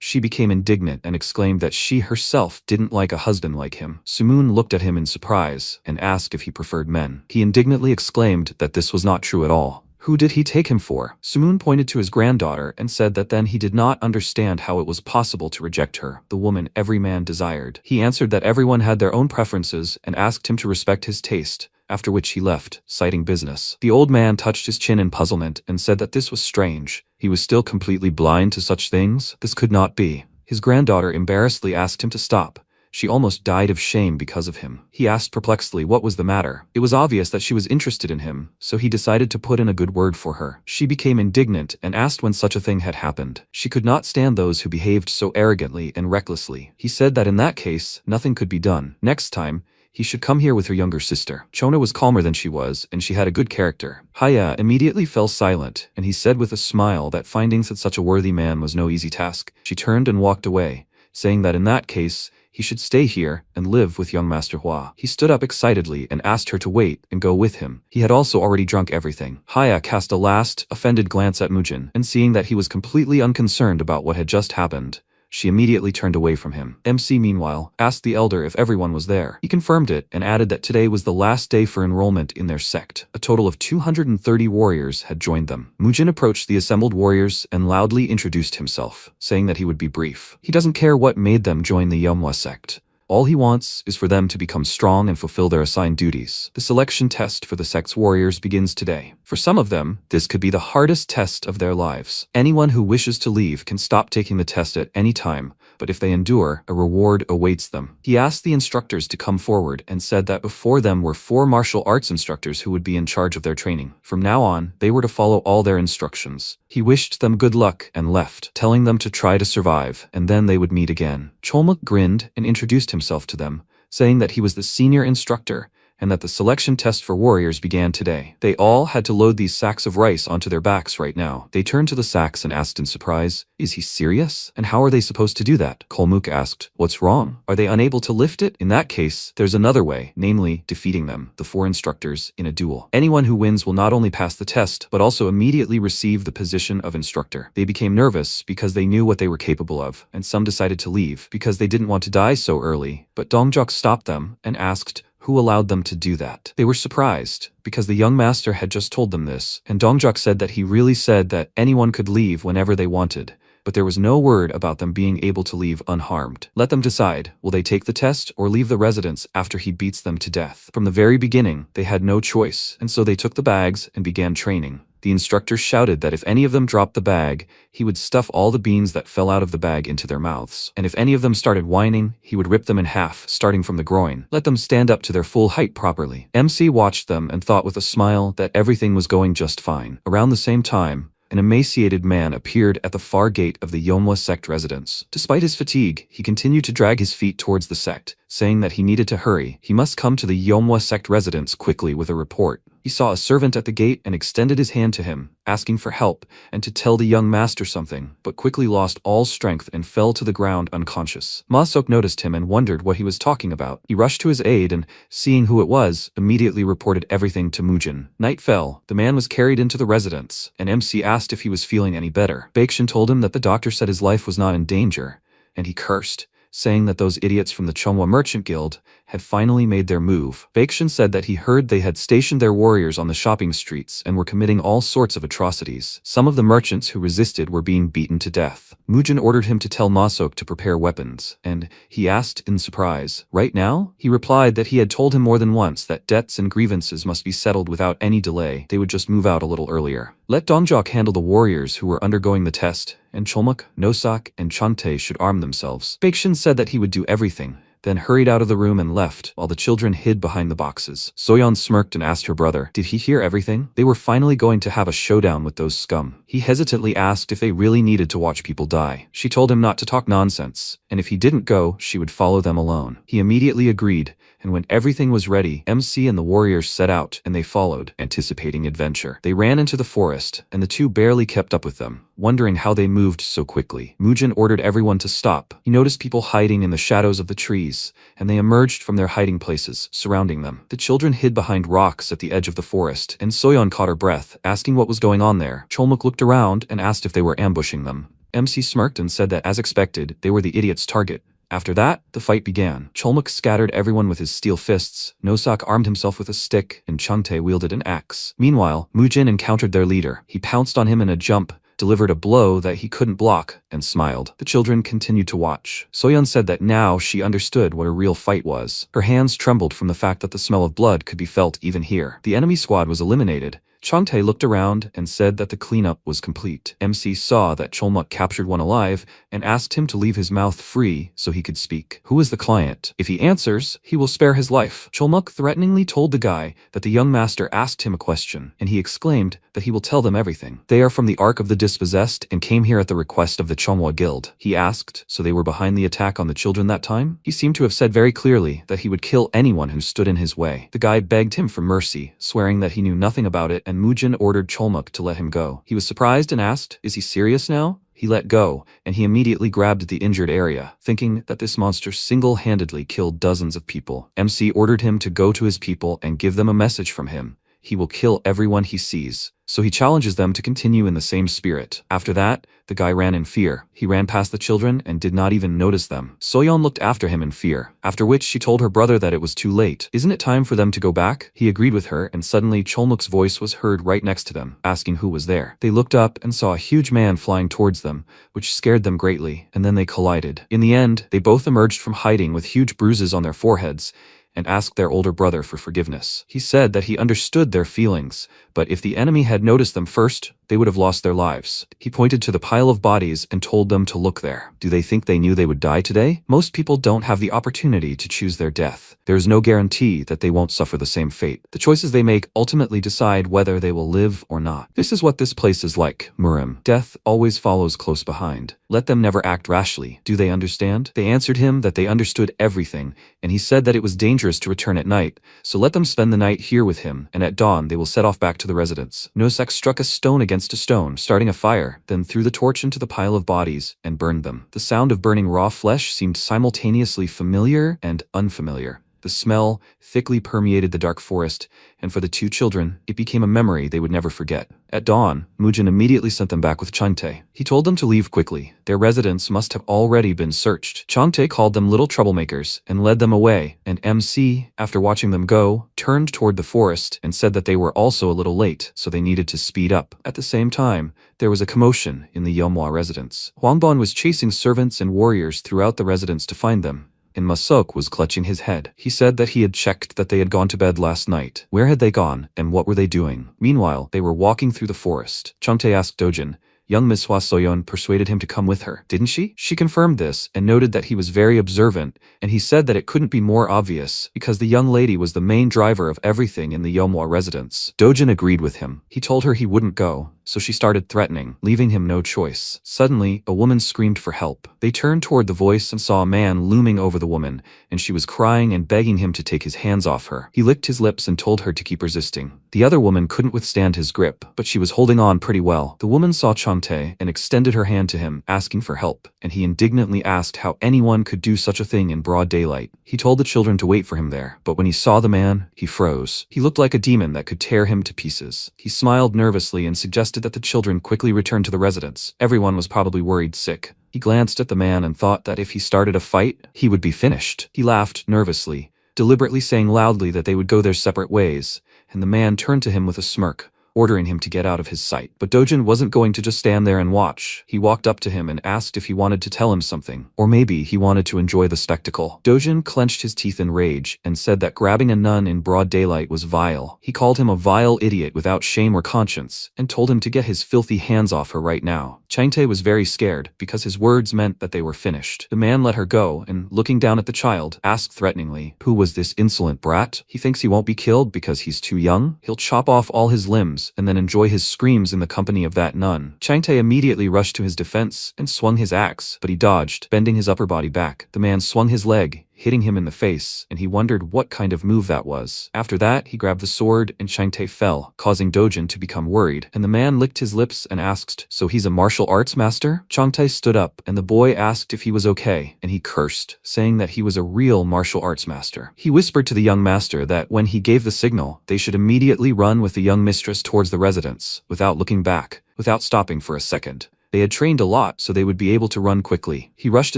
she became indignant and exclaimed that she herself didn't like a husband like him. Sumoon looked at him in surprise and asked if he preferred men. He indignantly exclaimed that this was not true at all. Who did he take him for? Sumoon pointed to his granddaughter and said that then he did not understand how it was possible to reject her, the woman every man desired. He answered that everyone had their own preferences and asked him to respect his taste, after which he left, citing business. The old man touched his chin in puzzlement and said that this was strange. He was still completely blind to such things? This could not be. His granddaughter embarrassedly asked him to stop. She almost died of shame because of him. He asked perplexedly what was the matter. It was obvious that she was interested in him, so he decided to put in a good word for her. She became indignant and asked when such a thing had happened. She could not stand those who behaved so arrogantly and recklessly. He said that in that case, nothing could be done. Next time, he should come here with her younger sister. Chona was calmer than she was, and she had a good character. Haya immediately fell silent, and he said with a smile that finding such a worthy man was no easy task. She turned and walked away, saying that in that case, he should stay here and live with young Master Hua. He stood up excitedly and asked her to wait and go with him. He had also already drunk everything. Haya cast a last, offended glance at Mujin, and seeing that he was completely unconcerned about what had just happened, she immediately turned away from him. MC, meanwhile, asked the elder if everyone was there. He confirmed it and added that today was the last day for enrollment in their sect. A total of 230 warriors had joined them. Mujin approached the assembled warriors and loudly introduced himself, saying that he would be brief. He doesn't care what made them join the Manhwa sect. All he wants is for them to become strong and fulfill their assigned duties. The selection test for the sect's warriors begins today. For some of them, this could be the hardest test of their lives. Anyone who wishes to leave can stop taking the test at any time, but if they endure, a reward awaits them. He asked the instructors to come forward and said that before them were 4 martial arts instructors who would be in charge of their training. From now on, they were to follow all their instructions. He wished them good luck and left, telling them to try to survive, and then they would meet again. Cholmuk grinned and introduced himself to them, saying that he was the senior instructor and that the selection test for warriors began today. They all had to load these sacks of rice onto their backs right now. They turned to the sacks and asked in surprise, "Is he serious? And how are they supposed to do that?" Kolmuk asked, "What's wrong? Are they unable to lift it? In that case, there's another way, namely, defeating them, the 4 instructors, in a duel. Anyone who wins will not only pass the test, but also immediately receive the position of instructor." They became nervous because they knew what they were capable of, and some decided to leave because they didn't want to die so early, but Dongjok stopped them and asked, who allowed them to do that? They were surprised, because the young master had just told them this, and Dongjok said that he really said that anyone could leave whenever they wanted, but there was no word about them being able to leave unharmed. Let them decide, will they take the test or leave the residence after he beats them to death? From the very beginning, they had no choice, and so they took the bags and began training. The instructor shouted that if any of them dropped the bag, he would stuff all the beans that fell out of the bag into their mouths. And if any of them started whining, he would rip them in half, starting from the groin. Let them stand up to their full height properly. MC watched them and thought with a smile that everything was going just fine. Around the same time, an emaciated man appeared at the far gate of the Manhwa sect residence. Despite his fatigue, he continued to drag his feet towards the sect, saying that he needed to hurry. He must come to the Manhwa sect residence quickly with a report. He saw a servant at the gate and extended his hand to him, asking for help and to tell the young master something, but quickly lost all strength and fell to the ground unconscious. Ma-seok noticed him and wondered what he was talking about. He rushed to his aid and, seeing who it was, immediately reported everything to Mujin. Night fell. The man was carried into the residence, and MC asked if he was feeling any better. Baekshun told him that the doctor said his life was not in danger, and he cursed, saying that those idiots from the Chonghwa Merchant Guild had finally made their move. Baekshun said that he heard they had stationed their warriors on the shopping streets and were committing all sorts of atrocities. Some of the merchants who resisted were being beaten to death. Mujin ordered him to tell Ma-seok to prepare weapons, and he asked in surprise, "Right now?" He replied that he had told him more than once that debts and grievances must be settled without any delay. They would just move out a little earlier. Let Dongjok handle the warriors who were undergoing the test, and Cholmuk, Nosak, and Chante should arm themselves. Baekshun said that he would do everything, then hurried out of the room and left, while the children hid behind the boxes. Soyeon smirked and asked her brother, did he hear everything? They were finally going to have a showdown with those scum. He hesitantly asked if they really needed to watch people die. She told him not to talk nonsense, and if he didn't go, she would follow them alone. He immediately agreed, and when everything was ready, MC and the warriors set out, and they followed, anticipating adventure. They ran into the forest, and the two barely kept up with them, wondering how they moved so quickly. Mujin ordered everyone to stop. He noticed people hiding in the shadows of the trees, and they emerged from their hiding places, surrounding them. The children hid behind rocks at the edge of the forest, and Soyeon caught her breath, asking what was going on there. Cholmuk looked around and asked if they were ambushing them. MC smirked and said that, as expected, they were the idiot's target. After that, the fight began. Cholmuk scattered everyone with his steel fists, Nosak armed himself with a stick, and Chante wielded an axe. Meanwhile, Mujin encountered their leader. He pounced on him in a jump, delivered a blow that he couldn't block, and smiled. The children continued to watch. Soyeon said that now she understood what a real fight was. Her hands trembled from the fact that the smell of blood could be felt even here. The enemy squad was eliminated. Chante looked around and said that the cleanup was complete. MC saw that Cholmuk captured one alive and asked him to leave his mouth free so he could speak. Who is the client? If he answers, he will spare his life. Cholmuk threateningly told the guy that the young master asked him a question, and he exclaimed that he will tell them everything. They are from the Ark of the Dispossessed and came here at the request of the Chonghwa Guild. He asked, so they were behind the attack on the children that time? He seemed to have said very clearly that he would kill anyone who stood in his way. The guy begged him for mercy, swearing that he knew nothing about it, and Mujin ordered Cholmuk to let him go. He was surprised and asked, is he serious now? He let go, and he immediately grabbed the injured area, thinking that this monster single-handedly killed dozens of people. MC ordered him to go to his people and give them a message from him. He will kill everyone he sees. So he challenges them to continue in the same spirit. After that, the guy ran in fear. He ran past the children and did not even notice them. Soyeon looked after him in fear, after which she told her brother that it was too late. Isn't it time for them to go back? He agreed with her, and suddenly Cholmuk's voice was heard right next to them, asking who was there. They looked up and saw a huge man flying towards them, which scared them greatly, and then they collided. In the end, they both emerged from hiding with huge bruises on their foreheads, and asked their older brother for forgiveness. He said that he understood their feelings, but if the enemy had noticed them first, they would have lost their lives. He pointed to the pile of bodies and told them to look there. Do they think they knew they would die today? Most people don't have the opportunity to choose their death. There is no guarantee that they won't suffer the same fate. The choices they make ultimately decide whether they will live or not. This is what this place is like, Murim. Death always follows close behind. Let them never act rashly. Do they understand? They answered him that they understood everything, and he said that it was dangerous to return at night, so let them spend the night here with him, and at dawn they will set off back to the residence. Nosak struck a stone against a stone, starting a fire, then threw the torch into the pile of bodies and burned them. The sound of burning raw flesh seemed simultaneously familiar and unfamiliar. The smell thickly permeated the dark forest, and for the two children, it became a memory they would never forget. At dawn, Mujin immediately sent them back with Chante. He told them to leave quickly. Their residence must have already been searched. Chante called them little troublemakers and led them away, and MC, after watching them go, turned toward the forest and said that they were also a little late, so they needed to speed up. At the same time, there was a commotion in the Yeomhwa residence. Hwangbon was chasing servants and warriors throughout the residence to find them, and Ma-seok was clutching his head. He said that he had checked that they had gone to bed last night. Where had they gone, and what were they doing? Meanwhile, they were walking through the forest. Chante asked Dojin. Young Miss Hwa Soyeon persuaded him to come with her, didn't she? She confirmed this and noted that he was very observant, and he said that it couldn't be more obvious because the young lady was the main driver of everything in the Yeomhwa residence. Dojin agreed with him. He told her he wouldn't go, so she started threatening, leaving him no choice. Suddenly, a woman screamed for help. They turned toward the voice and saw a man looming over the woman, and she was crying and begging him to take his hands off her. He licked his lips and told her to keep resisting. The other woman couldn't withstand his grip, but she was holding on pretty well. The woman saw Changtae and extended her hand to him, asking for help, and he indignantly asked how anyone could do such a thing in broad daylight. He told the children to wait for him there, but when he saw the man, he froze. He looked like a demon that could tear him to pieces. He smiled nervously and suggested that the children quickly return to the residence. Everyone was probably worried sick. He glanced at the man and thought that if he started a fight, he would be finished. He laughed nervously, deliberately saying loudly that they would go their separate ways, and the man turned to him with a smirk, ordering him to get out of his sight. But Dojin wasn't going to just stand there and watch. He walked up to him and asked if he wanted to tell him something, or maybe he wanted to enjoy the spectacle. Dojin clenched his teeth in rage and said that grabbing a nun in broad daylight was vile. He called him a vile idiot without shame or conscience, and told him to get his filthy hands off her right now. Changtae was very scared, because his words meant that they were finished. The man let her go and, looking down at the child, asked threateningly, "Who was this insolent brat? He thinks he won't be killed because he's too young? He'll chop off all his limbs and then enjoy his screams in the company of that nun." Changtae immediately rushed to his defense and swung his axe, but he dodged, bending his upper body back. The man swung his leg, hitting him in the face, and he wondered what kind of move that was. After that, he grabbed the sword and Changtae fell, causing Dojin to become worried, and the man licked his lips and asked, "So he's a martial arts master?" Changtae stood up, and the boy asked if he was okay, and he cursed, saying that he was a real martial arts master. He whispered to the young master that when he gave the signal, they should immediately run with the young mistress towards the residence, without looking back, without stopping for a second. They had trained a lot, so they would be able to run quickly. He rushed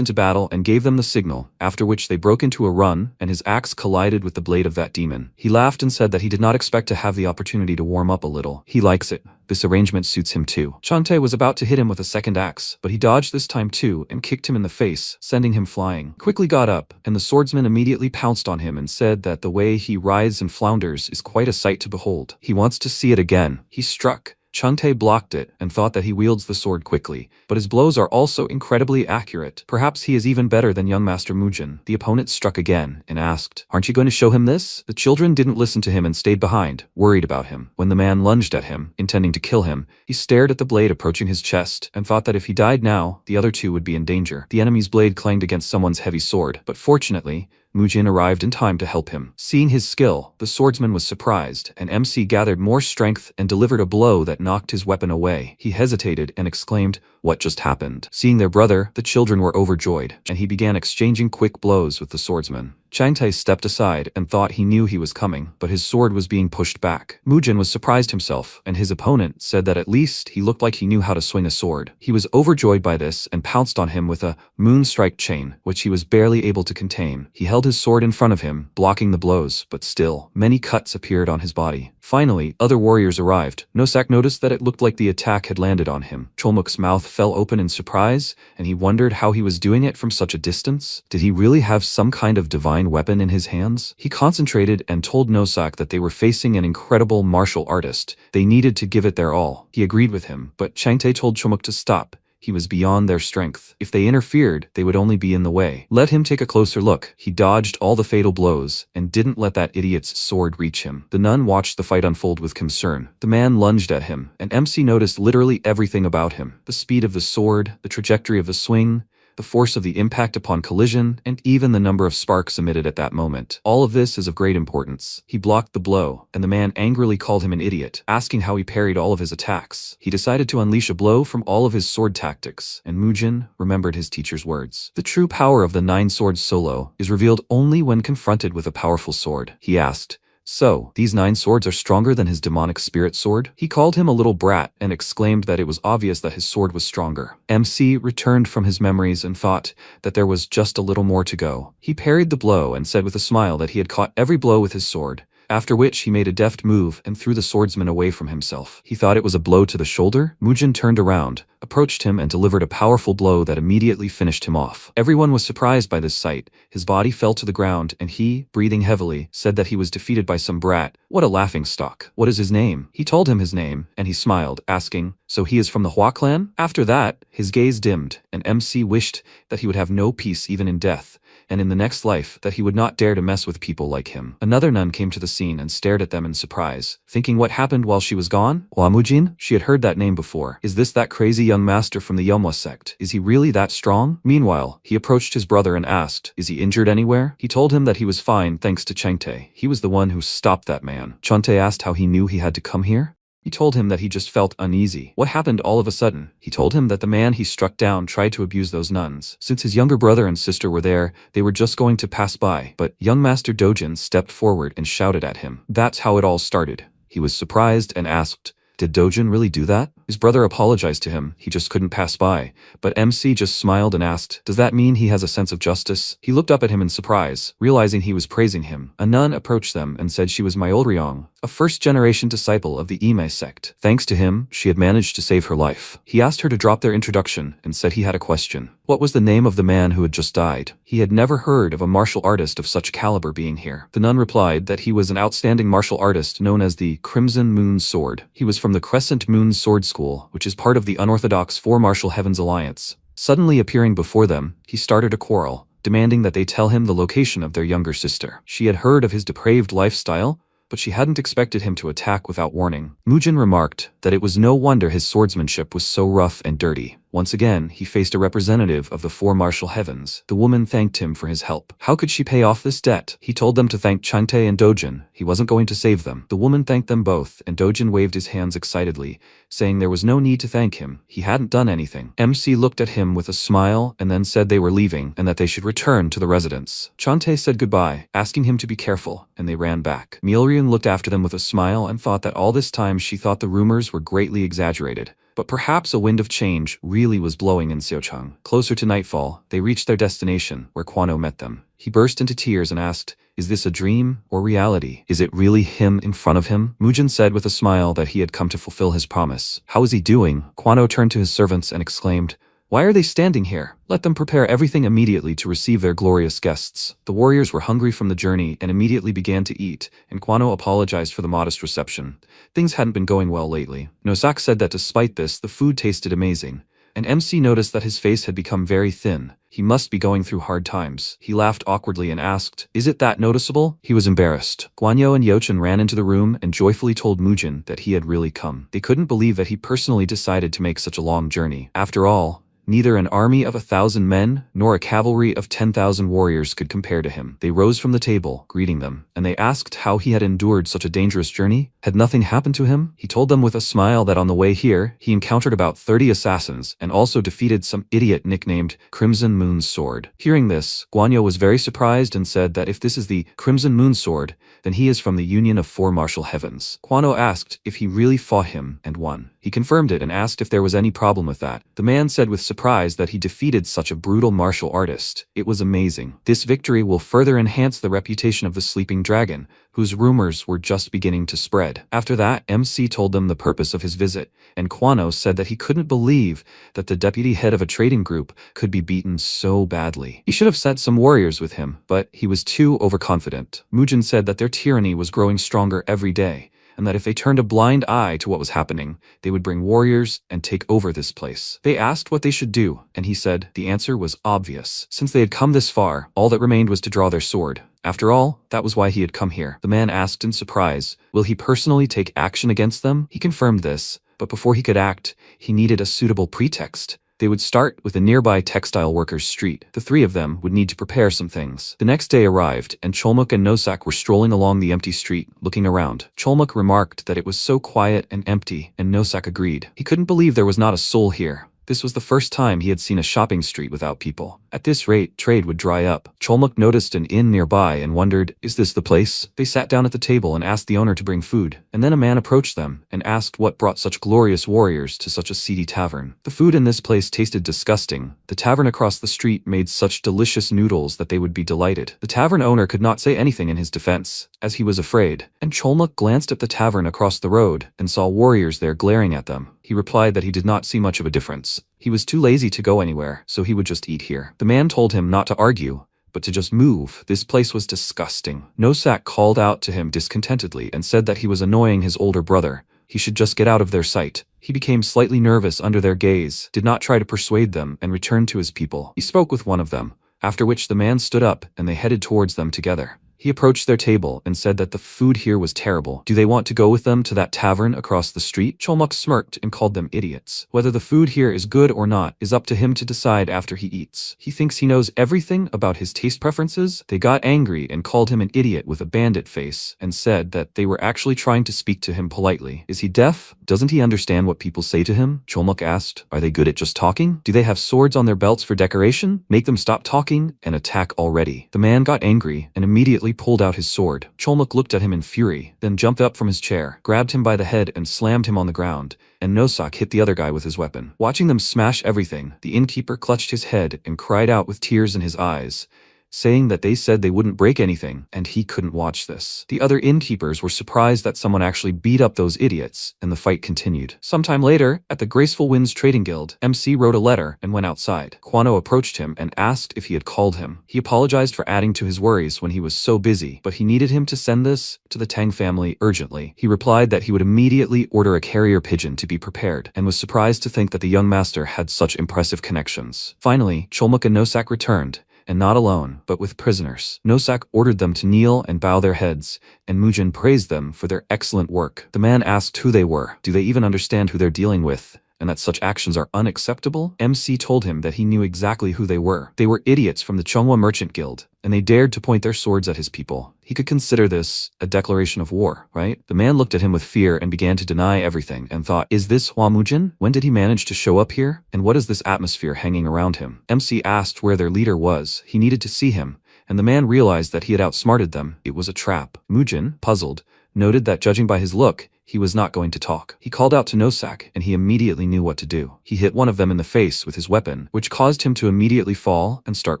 into battle and gave them the signal, after which they broke into a run, and his axe collided with the blade of that demon. He laughed and said that he did not expect to have the opportunity to warm up a little. He likes it. This arrangement suits him too. Changtae was about to hit him with a second axe, but he dodged this time too and kicked him in the face, sending him flying. Quickly got up, and the swordsman immediately pounced on him and said that the way he writhes and flounders is quite a sight to behold. He wants to see it again. He struck. Changtae blocked it and thought that he wields the sword quickly, but his blows are also incredibly accurate. Perhaps he is even better than young Master Mujin. The opponent struck again and asked, "Aren't you going to show him this?" The children didn't listen to him and stayed behind, worried about him. When the man lunged at him, intending to kill him, he stared at the blade approaching his chest and thought that if he died now, the other two would be in danger. The enemy's blade clanged against someone's heavy sword, but fortunately, Mujin arrived in time to help him. Seeing his skill, the swordsman was surprised, and MC gathered more strength and delivered a blow that knocked his weapon away. He hesitated and exclaimed, "What just happened?" Seeing their brother, the children were overjoyed, and he began exchanging quick blows with the swordsman. Changtae stepped aside and thought he knew he was coming, but his sword was being pushed back. Mujin was surprised himself, and his opponent said that at least he looked like he knew how to swing a sword. He was overjoyed by this and pounced on him with a moonstrike chain, which he was barely able to contain. He held his sword in front of him, blocking the blows, but still, many cuts appeared on his body. Finally, other warriors arrived. Nosak noticed that it looked like the attack had landed on him. Cholmuk's mouth fell open in surprise, and he wondered how he was doing it from such a distance. Did he really have some kind of divine weapon in his hands? He concentrated and told Nosak that they were facing an incredible martial artist. They needed to give it their all. He agreed with him, but Changtae told Cholmuk to stop. He was beyond their strength. If they interfered, they would only be in the way. Let him take a closer look. He dodged all the fatal blows and didn't let that idiot's sword reach him. The nun watched the fight unfold with concern. The man lunged at him, and MC noticed literally everything about him. The speed of the sword, the trajectory of the swing, the force of the impact upon collision, and even the number of sparks emitted at that moment. All of this is of great importance. He blocked the blow, and the man angrily called him an idiot, asking how he parried all of his attacks. He decided to unleash a blow from all of his sword tactics, and Mujin remembered his teacher's words. The true power of the 9 swords solo is revealed only when confronted with a powerful sword. He asked, "So, these 9 swords are stronger than his demonic spirit sword?" He called him a little brat and exclaimed that it was obvious that his sword was stronger. MC returned from his memories and thought that there was just a little more to go. He parried the blow and said with a smile that he had caught every blow with his sword, after which he made a deft move and threw the swordsman away from himself. He thought it was a blow to the shoulder. Mujin turned around, approached him and delivered a powerful blow that immediately finished him off. Everyone was surprised by this sight. His body fell to the ground and he, breathing heavily, said that he was defeated by some brat. What a laughingstock. What is his name? He told him his name, and he smiled, asking, "So he is from the Hua clan?" After that, his gaze dimmed, and MC wished that he would have no peace even in death, and in the next life that he would not dare to mess with people like him. Another nun came to the scene and stared at them in surprise, thinking what happened while she was gone? Wamujin? She had heard that name before. Is this that crazy young master from the Yomwa sect? Is he really that strong? Meanwhile, he approached his brother and asked, is he injured anywhere? He told him that he was fine thanks to Chengte. He was the one who stopped that man. Chengte asked how he knew he had to come here. He told him that he just felt uneasy. What happened all of a sudden? He told him that the man he struck down tried to abuse those nuns. Since his younger brother and sister were there, they were just going to pass by, but young Master Dojin stepped forward and shouted at him. That's how it all started. He was surprised and asked, did Dojin really do that? His brother apologized to him, he just couldn't pass by, but MC just smiled and asked, does that mean he has a sense of justice? He looked up at him in surprise, realizing he was praising him. A nun approached them and said she was Myolryong, a first-generation disciple of the Ime sect. Thanks to him, she had managed to save her life. He asked her to drop their introduction and said he had a question. What was the name of the man who had just died? He had never heard of a martial artist of such caliber being here. The nun replied that he was an outstanding martial artist known as the Crimson Moon Sword. He was from the Crescent Moon Sword School, which is part of the unorthodox Four Martial Heavens Alliance. Suddenly appearing before them, he started a quarrel, demanding that they tell him the location of their younger sister. She had heard of his depraved lifestyle, but she hadn't expected him to attack without warning. Mujin remarked that it was no wonder his swordsmanship was so rough and dirty. Once again, he faced a representative of the Four Martial Heavens. The woman thanked him for his help. How could she pay off this debt? He told them to thank Chante and Dojin. He wasn't going to save them. The woman thanked them both, and Dojin waved his hands excitedly, saying there was no need to thank him. He hadn't done anything. MC looked at him with a smile and then said they were leaving and that they should return to the residence. Chante said goodbye, asking him to be careful, and they ran back. Myolryong looked after them with a smile and thought that all this time she thought the rumors were greatly exaggerated. But perhaps a wind of change really was blowing in Seochang. Closer to nightfall, they reached their destination, where Kwano met them. He burst into tears and asked, is this a dream or reality? Is it really him in front of him? Mujin said with a smile that he had come to fulfill his promise. How is he doing? Kwano turned to his servants and exclaimed, why are they standing here? Let them prepare everything immediately to receive their glorious guests. The warriors were hungry from the journey and immediately began to eat, and Kwano apologized for the modest reception. Things hadn't been going well lately. Nosak said that despite this, the food tasted amazing, and MC noticed that his face had become very thin. He must be going through hard times. He laughed awkwardly and asked, is it that noticeable? He was embarrassed. Guanyo and Yochin ran into the room and joyfully told Mujin that he had really come. They couldn't believe that he personally decided to make such a long journey. After all, neither an army of 1,000 men nor a cavalry of 10,000 warriors could compare to him. They rose from the table, greeting them, and they asked how he had endured such a dangerous journey. Had nothing happened to him? He told them with a smile that on the way here, he encountered about 30 assassins and also defeated some idiot nicknamed Crimson Moon Sword. Hearing this, Guanyo was very surprised and said that if this is the Crimson Moon Sword, then he is from the Union of Four Martial Heavens. Kwano asked if he really fought him and won. He confirmed it and asked if there was any problem with that. The man said with surprise that he defeated such a brutal martial artist. It was amazing. This victory will further enhance the reputation of the Sleeping Dragon, whose rumors were just beginning to spread. After that, MC told them the purpose of his visit, and Kwano said that he couldn't believe that the deputy head of a trading group could be beaten so badly. He should have sent some warriors with him, but he was too overconfident. Mujin said that their tyranny was growing stronger every day, and that if they turned a blind eye to what was happening, they would bring warriors and take over this place. They asked what they should do, and he said the answer was obvious. Since they had come this far, all that remained was to draw their sword. After all, that was why he had come here. The man asked in surprise, will he personally take action against them? He confirmed this, but before he could act, he needed a suitable pretext. They would start with the nearby textile workers' street. The three of them would need to prepare some things. The next day arrived, and Cholmuk and Nosak were strolling along the empty street, looking around. Cholmuk remarked that it was so quiet and empty, and Nosak agreed. He couldn't believe there was not a soul here. This was the first time he had seen a shopping street without people. At this rate, trade would dry up. Cholmuk noticed an inn nearby and wondered, is this the place? They sat down at the table and asked the owner to bring food, and then a man approached them and asked what brought such glorious warriors to such a seedy tavern. The food in this place tasted disgusting. The tavern across the street made such delicious noodles that they would be delighted. The tavern owner could not say anything in his defense, as he was afraid, and Cholmuk glanced at the tavern across the road and saw warriors there glaring at them. He replied that he did not see much of a difference. He was too lazy to go anywhere, so he would just eat here. The man told him not to argue, but to just move. This place was disgusting. Nosak called out to him discontentedly and said that he was annoying his older brother. He should just get out of their sight. He became slightly nervous under their gaze, did not try to persuade them, and returned to his people. He spoke with one of them, after which the man stood up and they headed towards them together. He approached their table and said that the food here was terrible. Do they want to go with them to that tavern across the street? Cholmuk smirked and called them idiots. Whether the food here is good or not is up to him to decide after he eats. He thinks he knows everything about his taste preferences. They got angry and called him an idiot with a bandit face and said that they were actually trying to speak to him politely. Is he deaf? Doesn't he understand what people say to him? Cholmuk asked. Are they good at just talking? Do they have swords on their belts for decoration? Make them stop talking and attack already. The man got angry and immediately pulled out his sword. Cholmuk looked at him in fury, then jumped up from his chair, grabbed him by the head and slammed him on the ground, and Nosak hit the other guy with his weapon. Watching them smash everything, the innkeeper clutched his head and cried out with tears in his eyes, saying that they said they wouldn't break anything, and he couldn't watch this. The other innkeepers were surprised that someone actually beat up those idiots, and the fight continued. Sometime later, at the Graceful Winds Trading Guild, MC wrote a letter and went outside. Kwano approached him and asked if he had called him. He apologized for adding to his worries when he was so busy, but he needed him to send this to the Tang family urgently. He replied that he would immediately order a carrier pigeon to be prepared, and was surprised to think that the young master had such impressive connections. Finally, Cholmuk and Nosak returned, and not alone, but with prisoners. Nosak ordered them to kneel and bow their heads, and Mujin praised them for their excellent work. The man asked who they were. Do they even understand who they're dealing with, and that such actions are unacceptable? MC told him that he knew exactly who they were. They were idiots from the Chonghua Merchant Guild, and they dared to point their swords at his people. He could consider this a declaration of war, right? The man looked at him with fear and began to deny everything and thought, is this Hua Mujin? When did he manage to show up here? And what is this atmosphere hanging around him? MC asked where their leader was. He needed to see him, and the man realized that he had outsmarted them. It was a trap. Mujin, puzzled, noted that judging by his look, he was not going to talk. He called out to Nosak, and he immediately knew what to do. He hit one of them in the face with his weapon, which caused him to immediately fall and start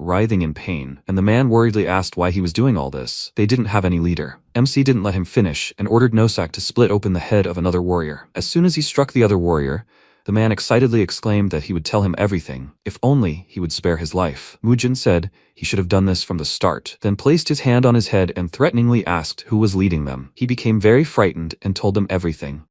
writhing in pain, and the man worriedly asked why he was doing all this. They didn't have any leader. MC didn't let him finish and ordered Nosak to split open the head of another warrior. As soon as he struck the other warrior, the man excitedly exclaimed that he would tell him everything, if only he would spare his life. Mujin said he should have done this from the start, then placed his hand on his head and threateningly asked who was leading them. He became very frightened and told them everything.